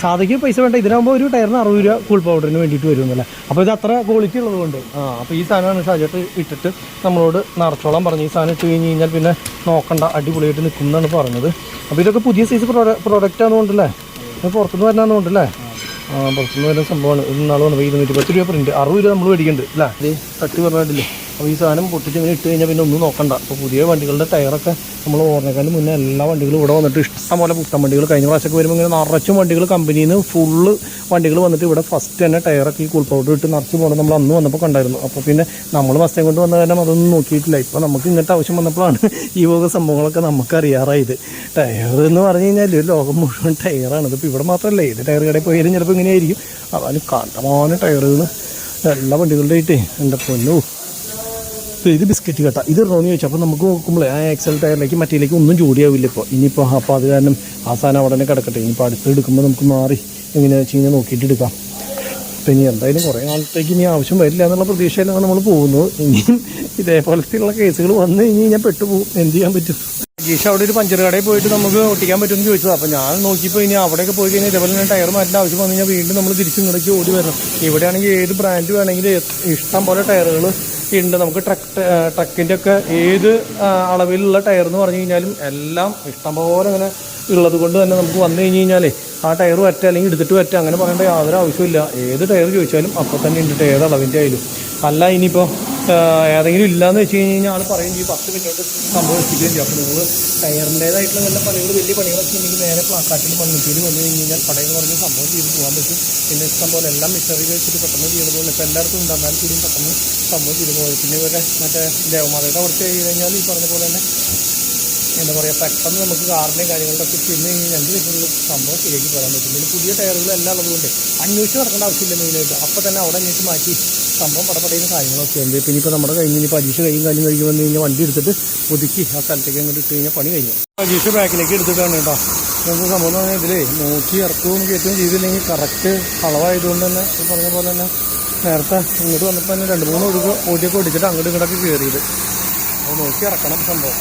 സാധയ്ക്ക് പൈസ വേണ്ട. ഇതിനാകുമ്പോൾ ഒരു ടയറിന് 60 രൂപ കൂൾ പൗഡറിന് വേണ്ടിയിട്ട് വരുമെന്നല്ലേ. അപ്പോൾ ഇത് അത്ര ക്വാളിറ്റി ഉള്ളതുകൊണ്ട് അപ്പോൾ ഈ സാധനമാണ് ഷാജേട്ട് ഇട്ടിട്ട് നമ്മളോട് നിറച്ചോളം പറഞ്ഞു. ഈ സാധനം ഇട്ട് കഴിഞ്ഞ് കഴിഞ്ഞാൽ പിന്നെ നോക്കണ്ട, അടിപൊളിയായിട്ട് നിൽക്കും എന്നാണ് പറഞ്ഞത്. അപ്പോൾ ഇതൊക്കെ പുതിയ സൈസ് പ്രോഡക്റ്റ് ആണെന്നുകൊണ്ടല്ലേ, പുറത്തുനിന്ന് വരാമെന്നുകൊണ്ടല്ലേ? പുറത്തുനിന്ന് വരുന്ന സംഭവമാണ്. ഇത് നാളെ വന്നപ്പോൾ 210 രൂപ പ്രിൻറ്റ്, 60 രൂപ നമ്മൾ മേടിക്കുന്നുണ്ട് അല്ലേ? ഇത് തട്ടി പറഞ്ഞിട്ടില്ലേ? അപ്പോൾ ഈ സാധനം പൊട്ടിച്ച് ഇങ്ങനെ ഇട്ട് കഴിഞ്ഞാൽ പിന്നെ ഒന്നും നോക്കണ്ട. അപ്പോൾ പുതിയ വണ്ടികളുടെ ടയറൊക്കെ നമ്മൾ ഓർമ്മക്കാലും മുന്നേ എല്ലാ വണ്ടികളും ഇവിടെ വന്നിട്ട് ഇഷ്ടംപോലെ പുത്തൻ വണ്ടികൾ കഴിഞ്ഞ പ്രാവശ്യമൊക്കെ വരുമ്പോൾ ഇങ്ങനെ നിറച്ചും വണ്ടികൾ കമ്പനിയിൽ നിന്ന് ഫുള്ള് വണ്ടികൾ വന്നിട്ട് ഇവിടെ ഫസ്റ്റ് തന്നെ ടയറൊക്കെ ഈ കൂൾ പൗഡർ ഇട്ട് നിറച്ച് പോകണം നമ്മൾ അന്ന് വന്നപ്പോൾ കണ്ടായിരുന്നു. അപ്പോൾ പിന്നെ നമ്മൾ മസ്റ്റേ കൊണ്ട് വന്ന കാരണം അതൊന്നും നോക്കിയിട്ടില്ല. ഇപ്പോൾ നമുക്ക് ഇങ്ങനത്തെ ആവശ്യം വന്നപ്പോഴാണ് ഈ വക സംഭവങ്ങളൊക്കെ നമുക്ക് അറിയാറായത്. ടയർ എന്ന് പറഞ്ഞു കഴിഞ്ഞാൽ ലോകം മുഴുവൻ ടയറാണ്. ഇതിപ്പോൾ ഇവിടെ മാത്രമല്ല, ഏത് ടയർ കടയിൽ പോയാലും ചിലപ്പോൾ ഇങ്ങനെയായിരിക്കും. അതായത് കണ്ടമാന ടയറുകൾ എല്ലാ വണ്ടികളുടെ ആയിട്ടേ എൻ്റെ പൊന്നോ. ഇത് ബിസ്ക്കറ്റ് കേട്ടോ. ഇത് ഇടണമെന്ന് ചോദിച്ചാൽ അപ്പോൾ നമുക്ക് നോക്കുമ്പോൾ ആ എക്സൽ ടയറിലേക്ക് മറ്റേലേക്ക് ഒന്നും ജോഡിയാവില്ല ഇപ്പോൾ ഇനിയിപ്പോൾ. അപ്പോൾ അത് കാരണം ആ സാധനം അവിടെ തന്നെ കിടക്കട്ടെ. ഇനിയിപ്പോൾ അടുത്ത് എടുക്കുമ്പോൾ നമുക്ക് മാറി എങ്ങനെയാണെന്ന് വെച്ച് കഴിഞ്ഞാൽ നോക്കിയിട്ട് എടുക്കാം. അപ്പോൾ ഇനി എന്തായാലും കുറേ നാളത്തേക്ക് ഇനി ആവശ്യം വരില്ല എന്നുള്ള പ്രതീക്ഷയിലാണ് നമ്മൾ പോകുന്നത്. ഇനിയും ഇതേപോലത്തെയുള്ള കേസുകൾ വന്നു കഴിഞ്ഞ് കഴിഞ്ഞാൽ പെട്ടുപോകും. എന്ത് ചെയ്യാൻ പറ്റും? ജീഷ അവിടെ ഒരു പഞ്ചർ കടയിൽ പോയിട്ട് നമുക്ക് ഒട്ടിക്കാൻ പറ്റുമെന്ന് ചോദിച്ചത്. അപ്പോൾ ഞാൻ നോക്കിയപ്പോൾ ഇനി അവിടെയൊക്കെ പോയി കഴിഞ്ഞാൽ ഇതേപോലെ തന്നെ ടയർ മാറ്റേണ്ട ആവശ്യം വന്നു കഴിഞ്ഞാൽ വീണ്ടും നമ്മൾ തിരിച്ചിങ്ങടേക്ക് ഓടി വരണം. ഇവിടെയാണെങ്കിൽ ഏത് ബ്രാൻഡ് വേണമെങ്കിൽ ഇഷ്ടം പോലെ ടയറുകൾ ഉണ്ട്. നമുക്ക് ട്രക്കിൻ്റെ ഒക്കെ ഏത് അളവിലുള്ള ടയർ എന്ന് പറഞ്ഞു കഴിഞ്ഞാലും എല്ലാം ഇഷ്ടംപോലെ അങ്ങനെ ഉള്ളത് കൊണ്ട് തന്നെ നമുക്ക് വന്നു കഴിഞ്ഞ് കഴിഞ്ഞാൽ ആ ടയർ വറ്റ അല്ലെങ്കിൽ എടുത്തിട്ട് വറ്റ അങ്ങനെ പറയേണ്ട യാതൊരു ആവശ്യമില്ല. ഏത് ടയർ ചോദിച്ചാലും അപ്പോൾ തന്നെ ഉണ്ട്, ഏത് അളവിൻ്റെ ആയാലും. അല്ല ഇനിയിപ്പോൾ ഏതെങ്കിലും ഇല്ലയെന്ന് വെച്ച് കഴിഞ്ഞ് കഴിഞ്ഞാൽ ആൾ പറയും ചെയ്യും 10 മിനിറ്റ് സംഭവം എത്തിക്കുകയും ചെയ്യും. അപ്പോൾ നിങ്ങൾ ടയറിൻ്റേതായിട്ടുള്ള വല്ല പണികൾ വലിയ പണികളൊക്കെ ഉണ്ടെങ്കിൽ നേരെ പ്ലാക്കാട്ടിൽ മണ്ണിട്ടിയിൽ വന്നു കഴിഞ്ഞ് കഴിഞ്ഞാൽ കടയിൽ പറഞ്ഞ് സംഭവം ചെയ്ത് പോകാൻ പറ്റും. പിന്നെ ഇഷ്ടം പോലെ എല്ലാം മിഷറി വെച്ചിട്ട് പെട്ടെന്ന് ചെയ്ത് പോകുന്നത് ഇപ്പോൾ എല്ലായിടത്തും ഉണ്ട്. എന്നാൽ കൂടിയും പെട്ടെന്ന് സംഭവം ചെയ്ത് പോകും. പിന്നെ ഇവരെ മറ്റേ ദേവമാതയുടെ അവിടെ ചെയ്ത് കഴിഞ്ഞാൽ ഈ പറഞ്ഞ പോലെ തന്നെ എന്താ പറയുക, പെട്ടെന്ന് നമുക്ക് കാറിൻ്റെയും കാര്യങ്ങളിലൊക്കെ ചെന്ന് കഴിഞ്ഞാൽ 2 മിനിറ്റുള്ള സംഭവം ശരിയാക്കി പോകാൻ പറ്റും. പിന്നെ പുതിയ ടയറുകളെല്ലാം ഉള്ളതുകൊണ്ട് അന്വേഷിച്ച് നടക്കേണ്ട ആവശ്യമില്ല. മെയിനായിട്ട് അപ്പോൾ തന്നെ അവിടെ അന്വേഷിച്ച് മാറ്റി സംഭവം പടപടയുന്ന കാര്യങ്ങളൊക്കെ ഉണ്ട്. പിന്നെ ഇപ്പോൾ നമ്മുടെ കഴിഞ്ഞ് ഇനിയിപ്പോൾ അജീഷ് കാര്യം കഴിഞ്ഞ് വന്നു കഴിഞ്ഞാൽ വണ്ടി എടുത്തിട്ട് ഒതുക്കി ആ സ്ഥലത്തേക്ക് അങ്ങോട്ട് ഇട്ട് കഴിഞ്ഞാൽ പണി കഴിഞ്ഞു. അജീഷ് ബാക്കിലേക്ക് എടുത്തിട്ടാണ് കേട്ടോ. നമുക്ക് സംഭവം എന്ന് പറഞ്ഞാൽ ഇതിലേ നോക്കി ഇറക്കവും കയറ്റവും ചെയ്തില്ലെങ്കിൽ കറക്റ്റ് അളവായതുകൊണ്ട് തന്നെ ഈ പറഞ്ഞ പോലെ തന്നെ നേരത്തെ ഇങ്ങോട്ട് വന്നപ്പോൾ തന്നെ 2-3 ഓടിയൊക്കെ ഓടിച്ചിട്ട് അങ്ങോട്ട് ഇങ്ങോട്ടൊക്കെ കയറിയത്. അപ്പോൾ നോക്കി ഇറക്കണം സംഭവം.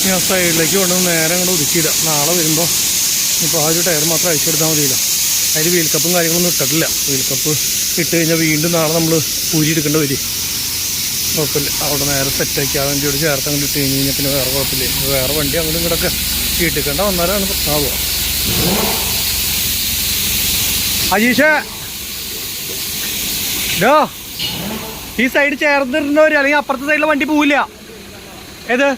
ഞാൻ സൈഡിലേക്ക് കൊണ്ടുവന്ന് നേരെ അങ്ങോട്ട് ഒതുക്കിയില്ല. നാളെ വരുമ്പോൾ ഇപ്പോൾ ആ ഒരു ടയർ മാത്രം അഴിച്ചെടുത്താൽ മതിയല്ലോ. അതിൽ വീൽ കപ്പും കാര്യങ്ങളൊന്നും ഇട്ടിട്ടില്ല. വീൽ കപ്പ് ഇട്ട് കഴിഞ്ഞാൽ വീണ്ടും നാളെ നമ്മൾ ഊരി എടുക്കേണ്ടി വരും. കുഴപ്പമില്ല. അവിടെ നേരെ സെറ്റാക്കി ആ വണ്ടിയോട് ചേർത്ത് അങ്ങോട്ട് ഇട്ട് കഴിഞ്ഞ് കഴിഞ്ഞാൽ പിന്നെ വേറെ കുഴപ്പമില്ല. വേറെ വണ്ടി അങ്ങോട്ടും ഇങ്ങോട്ടൊക്കെ വീട്ടിക്കണ്ട വന്നാലാണ് പ്രശ്നമാവുക. അജീഷേ ഡോ ഈ സൈഡ് ചേർന്നിരുന്നവര് അല്ലെങ്കിൽ അപ്പുറത്തെ സൈഡിലെ വണ്ടി പോവില്ല. ഏത്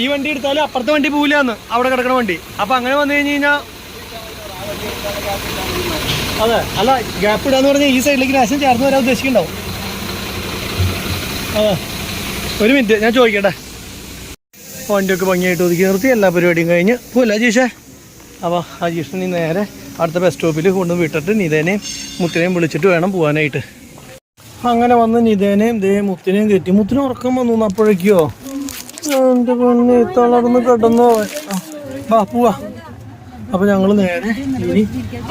ഈ വണ്ടി എടുത്താലും അപ്പുറത്തെ വണ്ടി പോവില്ല എന്ന് അവിടെ കിടക്കണ വണ്ടി. അപ്പം അങ്ങനെ വന്നു കഴിഞ്ഞ് കഴിഞ്ഞാൽ അതെ അല്ല ഗ്യാപ്പ് ഇടാന്ന് പറഞ്ഞാൽ ഈ സൈഡിലേക്ക് ലാശം ചേർന്ന് വരാൻ ഉദ്ദേശിക്കുന്നുണ്ടാവും. അതെ ഒരു മിനിറ്റ് ഞാൻ ചോദിക്കട്ടെ. വണ്ടിയൊക്കെ ഭംഗിയായിട്ട് ഒതുക്കി നിർത്തി എല്ലാ പരിപാടിയും കഴിഞ്ഞ് പോവില്ല അജീഷേ. അപ്പോൾ അജീഷിനെ നീ നേരെ അടുത്ത ബസ് സ്റ്റോപ്പിൽ കൊണ്ടുവന്ന് വിട്ടിട്ട് നിതേനെയും മുത്തിനെയും വിളിച്ചിട്ട് വേണം പോകാനായിട്ട്. അങ്ങനെ വന്ന് നിതേനെയും മുത്തിനെയും കയറ്റി. മുത്തിനെ ഉറക്കം വന്നു അപ്പോഴേക്കോ എൻ്റെ പൊന്നെ തളർന്ന് കിടന്നോ. പോവാ. അപ്പോൾ ഞങ്ങൾ നേരെ ഇനി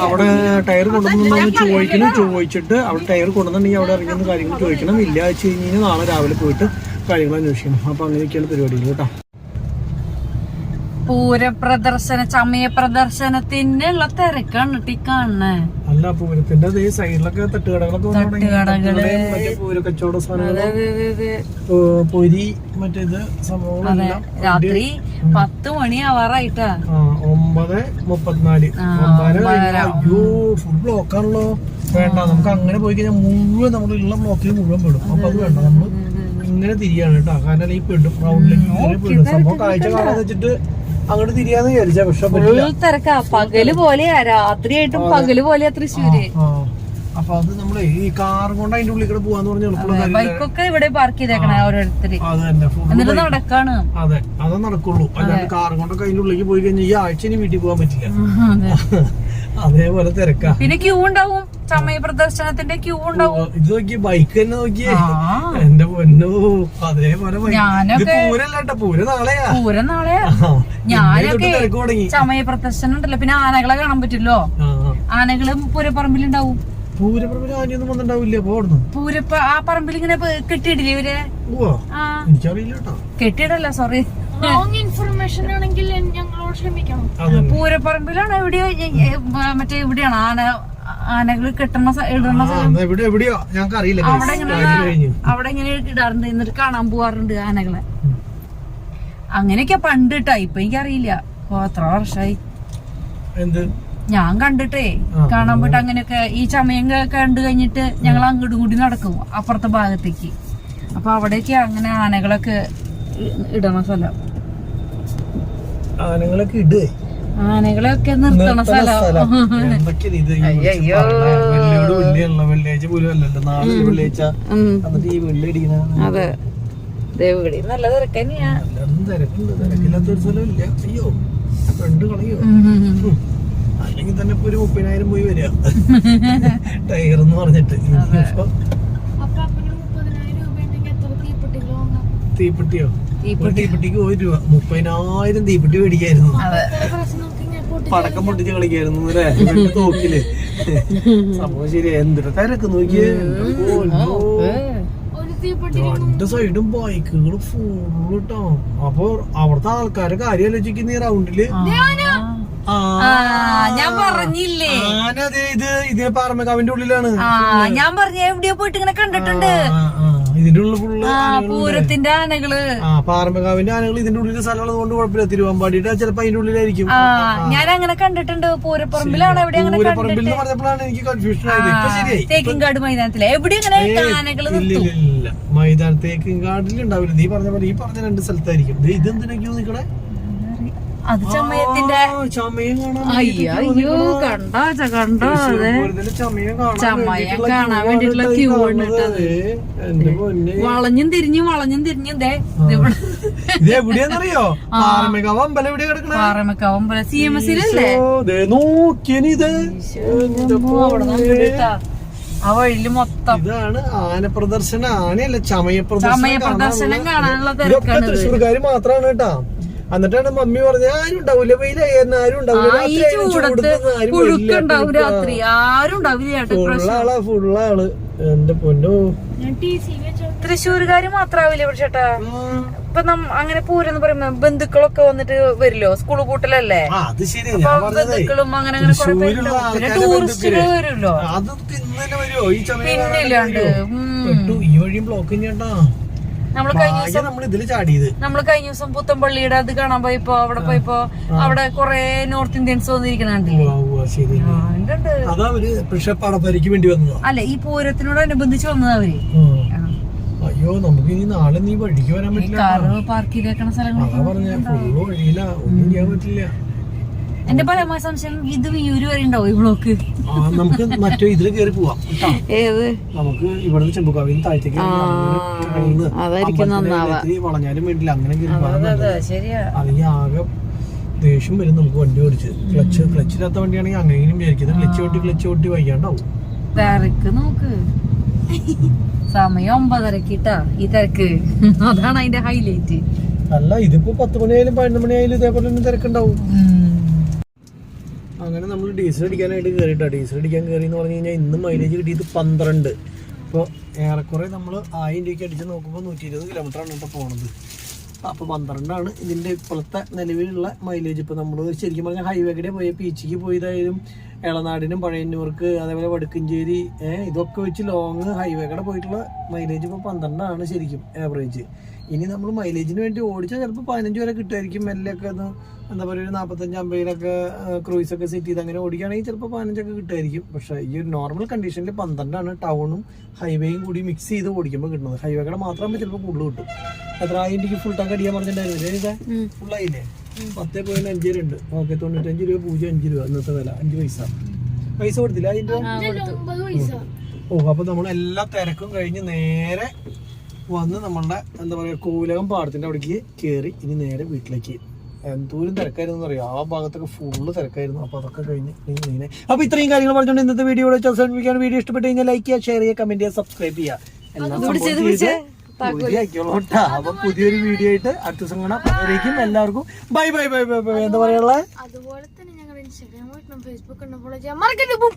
അവിടെ ടയർ കൊണ്ടുവന്നു ചോദിച്ചിട്ട് അവിടെ ടയർ കൊണ്ടുവന്നിട്ടുണ്ടെങ്കിൽ അവിടെ ഇറങ്ങുന്ന കാര്യങ്ങൾ ചോദിക്കണം. ഇല്ല വെച്ച് കഴിഞ്ഞ് കഴിഞ്ഞാൽ നാളെ രാവിലെ പോയിട്ട് കാര്യങ്ങൾ അന്വേഷിക്കണം. അപ്പോൾ അങ്ങനെയൊക്കെയാണ് പരിപാടികൾ കേട്ടോ. പൂരപ്രദർശന ചമയ പ്രദർശനത്തിനുള്ള തിരക്കാണ് കാണണേ. അല്ല പൂരത്തിന്റെ അതേ സൈഡിലൊക്കെ തട്ടുകടകളൊക്കെ പൂര കച്ചവട സാധനങ്ങൾ പൊരി മറ്റേത് സംഭവങ്ങളെല്ലാം. രാത്രി 10 മണി ആവാറായിട്ടാ. 9:34. അയ്യോ ഫുൾ ബ്ലോക്കാണല്ലോ. വേണ്ട നമുക്ക് അങ്ങനെ പോയി കഴിഞ്ഞാൽ മുഴുവൻ നമ്മളുള്ള ബ്ലോക്കിൽ മുഴുവൻ പെടും. അപ്പൊ അത് വേണ്ട, നമ്മൾ ഇങ്ങനെ തിരിയാണ് കേട്ടോ. കാരണം ഈ പെടും റൗണ്ടിലേക്ക് പെടും. സംഭവം കാഴ്ച കാണാന്ന് വെച്ചിട്ട് അങ്ങോട്ട് തിരിയാന്ന് വിചാരിച്ച. പക്ഷെ തിരക്കാ. പകല് പോലെയാ, രാത്രിയായിട്ടും പകല് പോലെയാ തൃശ്ശൂര്. അപ്പൊ അത് നമ്മള് ഈ കാർ കൊണ്ട് അതിന്റെ ഉള്ളിൽ കൂടെ പോവാന്ന് പറഞ്ഞ ബൈക്കൊക്കെ ഇവിടെ പാർക്ക് ചെയ്തേക്കണേ ഓരോരുത്തര്. എന്നിട്ട് നടക്കാണ്. അതെ അതേ നടക്കുള്ളൂ. അല്ലാണ്ട് കാർ കൊണ്ടൊക്കെ അതിന്റെ ഉള്ളിലേക്ക് പോയി കഴിഞ്ഞാൽ ഈ ആഴ്ച ഇനി വീട്ടിൽ പോകാൻ പറ്റില്ല. അതേപോലെ തിരക്കാ. പിന്നെ ക്യൂ ഉണ്ടാവും, ചമയ പ്രദർശനത്തിന്റെ ക്യൂ ഉണ്ടാവും. ഇത് നോക്കി ബൈക്ക് തന്നെ നോക്കിയേ എന്റെ പൊന്നോ. അതേപോലെ പൂര നാളെയാ. ഞാനൊക്കെ ചമയ പ്രദർശനം ഉണ്ടല്ലോ, പിന്നെ ആനകളെ കാണാൻ പറ്റില്ലോ. ആനകള് പൂരപ്പറമ്പിലുണ്ടാവും. പൂരപ്പറമ്പിൽ ആനയൊന്നും വന്നിട്ടുണ്ടാവില്ല. ആ പറമ്പിൽ ഇങ്ങനെ കെട്ടിയിടില്ലേ ഇവര്? എനിക്കറിയില്ല കേട്ടോ. കെട്ടിയിടല്ല, സോറി, റോങ് ഇൻഫർമേഷൻ ആണെങ്കിൽ ഞങ്ങളോട് ക്ഷമിക്കണം. പൂരപ്പറമ്പിലാണ് എവിടെയോ, മറ്റേ ഇവിടെയാണ് ആനകൾ കെട്ടണ ഇടുന്ന എവിടെയോ ഞങ്ങൾക്ക് അറിയില്ല. അവിടെ ഇങ്ങനെ ഇടാറുണ്ട്, എന്നിട്ട് കാണാൻ പോവാറുണ്ട് ആനകളെ. അങ്ങനെയൊക്കെ പണ്ട് കേട്ടാ. ഇപ്പൊ എനിക്കറിയില്ല, എത്ര വർഷമായി ഞാൻ കണ്ടിട്ടേ. കാണാൻ പോയിട്ട് അങ്ങനെയൊക്കെ ഈ ചമയം കണ്ടു കഴിഞ്ഞിട്ട് ഞങ്ങൾ അങ്ങോട്ടും കൂടി നടക്കും അപ്പുറത്തെ ഭാഗത്തേക്ക്. അപ്പൊ അവിടേക്ക് അങ്ങനെ ആനകളൊക്കെ ഇടണ സ്ഥലം. ആനകളൊക്കെ നിർത്തണ സ്ഥലം. അതെ, ദേവഗടി നല്ല തിരക്ക് തന്നെയാ. അല്ലെങ്കിൽ തന്നെ ഇപ്പൊ ഒരു 30,000 പോയി വരിക ടയർ എന്ന് പറഞ്ഞിട്ട്. തീപ്പെട്ടിയോ? തീപ്പെട്ടിക്ക് 1 രൂപ. 30,000 തീപ്പെട്ടി മേടിക്കായിരുന്നു. പടക്കം പൊട്ടിച്ച് കളിക്കായിരുന്നു അല്ലേ തോക്കില്. സംഭവം ശരി. എന്തൊരു തിരക്ക് നോക്കിയേ. രണ്ട് സൈഡും ബൈക്കുകൾ ഫുള്ള് ട്ടോ. അപ്പൊ അവിടുത്തെ ആൾക്കാരെ കാര്യം ആലോചിക്കുന്ന ഈ റൗണ്ടില് ഞാൻ പറഞ്ഞില്ലേ ഇത് പാറമേക്കാവിന്റെ ഉള്ളിലാണ്. ഞാൻ പറഞ്ഞ എവിടെയോ പോയിട്ട് ഇങ്ങനെ കണ്ടിട്ടുണ്ട്. ഇതിന്റെ ഉള്ളിൽ ഫുള്ള് പൂരത്തിന്റെ ആനകള്. പാറമേക്കാവിന്റെ ആനകൾ ഇതിന്റെ ഉള്ളിൽ സ്ഥലമുള്ളത് കൊണ്ട് കുഴപ്പമില്ല. തിരുവമ്പാടിയുടെ ചിലപ്പോ അതിന്റെ ഉള്ളിലായിരിക്കും. ഞാൻ അങ്ങനെ കണ്ടിട്ടുണ്ട്. പൂരപ്പറമ്പിലാണ് എവിടെ അങ്ങനെ പറഞ്ഞപ്പോഴാണ് എനിക്ക് കൺഫ്യൂഷൻ ആയത്. തേക്കിൻകാട് മൈതാനത്തില് എവിടെ ഇങ്ങനെ ആനകള് ഇല്ല. മൈതാനം തേക്കിൻകാടിൽ ഉണ്ടാവില്ല. നീ പറഞ്ഞ പോലെ ഈ പറഞ്ഞ 2 സ്ഥലത്തായിരിക്കും. ഇതെന്തിനൊക്കെയോ നിക്കണേ. അത് ചമയത്തിന്റെ അയ്യോ കണ്ടോ ചമയം കാണാൻ വേണ്ടിട്ടുള്ള ക്യൂ ഉണ്ട്. വളഞ്ഞും തിരിഞ്ഞും എവിടെയാന്നറിയോ? പാറമേക്കാവ് അമ്പലം എവിടെയാ കിടക്കണേ? പാറമേക്കാവ് അമ്പലം CMS-ലല്ലേ? ആ വഴിയില് മൊത്തം ഇതാണ് ആന പ്രദർശനം. ആനയല്ല, ചമയ പ്രദർശനം കാണാനുള്ള തിരക്കാണ്. തൃശ്ശൂർക്കാര് മാത്രമാണ് കേട്ടാ. എന്നിട്ടാണ് മമ്മി പറഞ്ഞ ആരും ഉണ്ടാവില്ല, വെയിലായിരുന്നു ആരും ഉണ്ടാവില്ല, രാത്രി ആരും ഉണ്ടാവില്ല. ഫുള്ളാള്. എന്റെ പൊന്നോ, തൃശ്ശൂർക്കാര് മാത്രാവില്ലേ ഇവിടെ ചേട്ടാ? ഇപ്പൊ അങ്ങനെ പൂരെന്ന് പറയുമ്പോ ബന്ധുക്കളൊക്കെ വന്നിട്ട് വരില്ലോ, സ്കൂൾ കൂട്ടലല്ലേ? ബന്ധുക്കളും അങ്ങനെ അങ്ങനെ ടൂറിസ്റ്റുകൾ വരുമല്ലോ. അത് പിന്നില്ലാണ്ട് ഈ വഴിയും ബ്ലോക്ക് ചെയ്യണ്ടാ. നമ്മള് കഴിഞ്ഞ ദിവസം നമ്മൾ ഇതില് ചാടിയത്. നമ്മള് കഴിഞ്ഞ ദിവസം പുത്തമ്പള്ളിയുടെ അത് കാണാൻ പോയപ്പോ അവിടെ പോയപ്പോ അവിടെ കൊറേ നോർത്ത് ഇന്ത്യൻസ് വന്നിരിക്കണുണ്ടല്ലേ. അതാ അവര് പടപ്പരക്ക് വേണ്ടി വന്നതാ. അല്ല, ഈ പൂരത്തിനോടനുബന്ധിച്ച് വന്നതാ അവര്. അയ്യോ നമുക്ക് ഇനി നാളെ നീ വഴിക്ക് വരാൻ പറ്റില്ല. കാറ് പാർക്ക് ചെയ്തേക്കണ സ്ഥലങ്ങൾ പറഞ്ഞ ഫുള്ള് വഴിയില്ല, ഒന്നും ചെയ്യാൻ പറ്റില്ല. എന്റെ പരമായ സംശയം ഇത് വിയൂര് വരെ ഉണ്ടാവും ഈ ബ്ലോക്ക്. നമുക്ക് മറ്റേ ഇതില് കയറി പോവാം. ഏത് നമുക്ക് ഇവിടെ ചെമ്പുകാവിൽ താഴത്തേക്ക് വളഞ്ഞാലും വേണ്ടില്ല, അങ്ങനെ അല്ലെങ്കിൽ ആകെ ദേഷ്യം വരും നമുക്ക് വണ്ടി ഓടിച്ച്. ക്ലച്ചില്ലാത്ത വണ്ടിയാണെങ്കിൽ അങ്ങനെയും വിചാരിക്കുന്നത് ക്ലച്ച് ഓട്ടി വയ്യാണ്ടാവും. തിരക്ക് നോക്ക്, സമയം 9:30 ഈ തിരക്ക്. അതാണ് അതിന്റെ ഹൈലൈറ്റ്. അല്ല, ഇതിപ്പോ 10 മണിയായാലും 11 മണിയായാലും ഇതേപോലെ തന്നെ തിരക്കുണ്ടാവും. അങ്ങനെ നമ്മൾ ഡീസൽ അടിക്കാനായിട്ട് കയറിയിട്ടാ. ഡീസൽ അടിക്കാൻ കയറി എന്ന് പറഞ്ഞു കഴിഞ്ഞാൽ ഇന്ന് മൈലേജ് കിട്ടിയത് 12. ഇപ്പോൾ ഏറെക്കുറെ നമ്മൾ 1000 രൂപയ്ക്ക് അടിച്ച് നോക്കുമ്പോൾ 120 കിലോമീറ്ററാണ് ഇപ്പോൾ പോണത്. അപ്പോൾ 12 ഇതിൻ്റെ ഇപ്പോഴത്തെ നിലവിലുള്ള മൈലേജ്. ഇപ്പോൾ നമ്മൾ ശരിക്കും പറഞ്ഞാൽ ഹൈവേക്കിടെ പോയ പീച്ചിക്ക് പോയതായാലും എളനാടിനും പഴയന്നൂർക്ക് അതേപോലെ വടുക്കഞ്ചേരി ഇതൊക്കെ വെച്ച് ലോങ് ഹൈവേക്കടെ പോയിട്ടുള്ള മൈലേജ് ഇപ്പോൾ 12 ശരിക്കും ആവറേജ്. ഇനി നമ്മൾ മൈലേജിന് വേണ്ടി ഓടിച്ചാൽ ചിലപ്പോൾ 15 വരെ കിട്ടുമായിരിക്കും. മെല്ലൊക്കെ ഒന്ന് എന്താ പറയുക, ഒരു 45-50 ക്രൂയിസൊക്കെ സെറ്റ് ചെയ്ത് അങ്ങനെ ഓടിക്കുകയാണെങ്കിൽ ചിലപ്പോൾ 15 കിട്ടുമായിരിക്കും. പക്ഷേ ഈ ഒരു നോർമൽ കണ്ടീഷനിൽ 12 ടൗണും ഹൈവേയും കൂടി മിക്സ് ചെയ്ത് ഓടിക്കുമ്പോൾ കിട്ടുന്നത്. ഹൈവേക്കടെ മാത്രമാകുമ്പോൾ ചിലപ്പോൾ കൂടുതൽ കിട്ടും. എത്ര 1000 രൂപയ്ക്ക് ഫുൾ ടാങ്ക് അടിക്കാൻ പറഞ്ഞിട്ടുണ്ടായിരുന്നു. ഫുള്ളായില്ലേ? 10.52. ഓക്കെ, 95 രൂപ 0.5 രൂപ ഇന്നത്തെ വില. 5 പൈസ കൊടുത്തില്ല അതിൻ്റെ. ഓ, അപ്പോൾ നമ്മളെല്ലാ തിരക്കും കഴിഞ്ഞ് നേരെ വന്ന് നമ്മളുടെ എന്താ പറയുക കൂലകം പാടത്തിൻ്റെ അവിടേക്ക് കയറി ഇനി നേരെ വീട്ടിലേക്ക്. എന്തോരം തിരക്കായിരുന്നു അറിയാം, ആ ഭാഗത്തൊക്കെ ഫുള്ള് തിരക്കായിരുന്നു. അപ്പോൾ അതൊക്കെ കഴിഞ്ഞ് ഇങ്ങനെ. അപ്പോൾ ഇത്രയും കാര്യങ്ങൾ പറഞ്ഞുകൊണ്ട് ഇന്നത്തെ വീഡിയോ അവസാനിപ്പിക്കാൻ. വീഡിയോ ഇഷ്ടപ്പെട്ട് കഴിഞ്ഞാൽ ലൈക്ക് ചെയ്യുക, ഷെയർ ചെയ്യുക, കമന്റ് ചെയ്യുക, സബ്സ്ക്രൈബ് ചെയ്യുക. അപ്പൊ പുതിയൊരു വീഡിയോ ആയിട്ട് അടുത്ത ദിവസം കാണാം. അതുവരേക്കും എല്ലാവർക്കും bye bye bye bye bye. എന്താ പറയാനുള്ളത്? അതുപോലെ തന്നെ ഞങ്ങളുടെ ഇൻസ്റ്റാഗ്രാം, ഫേസ്ബുക്ക് ഫോളോ ചെയ്യാൻ മറക്കരുത്.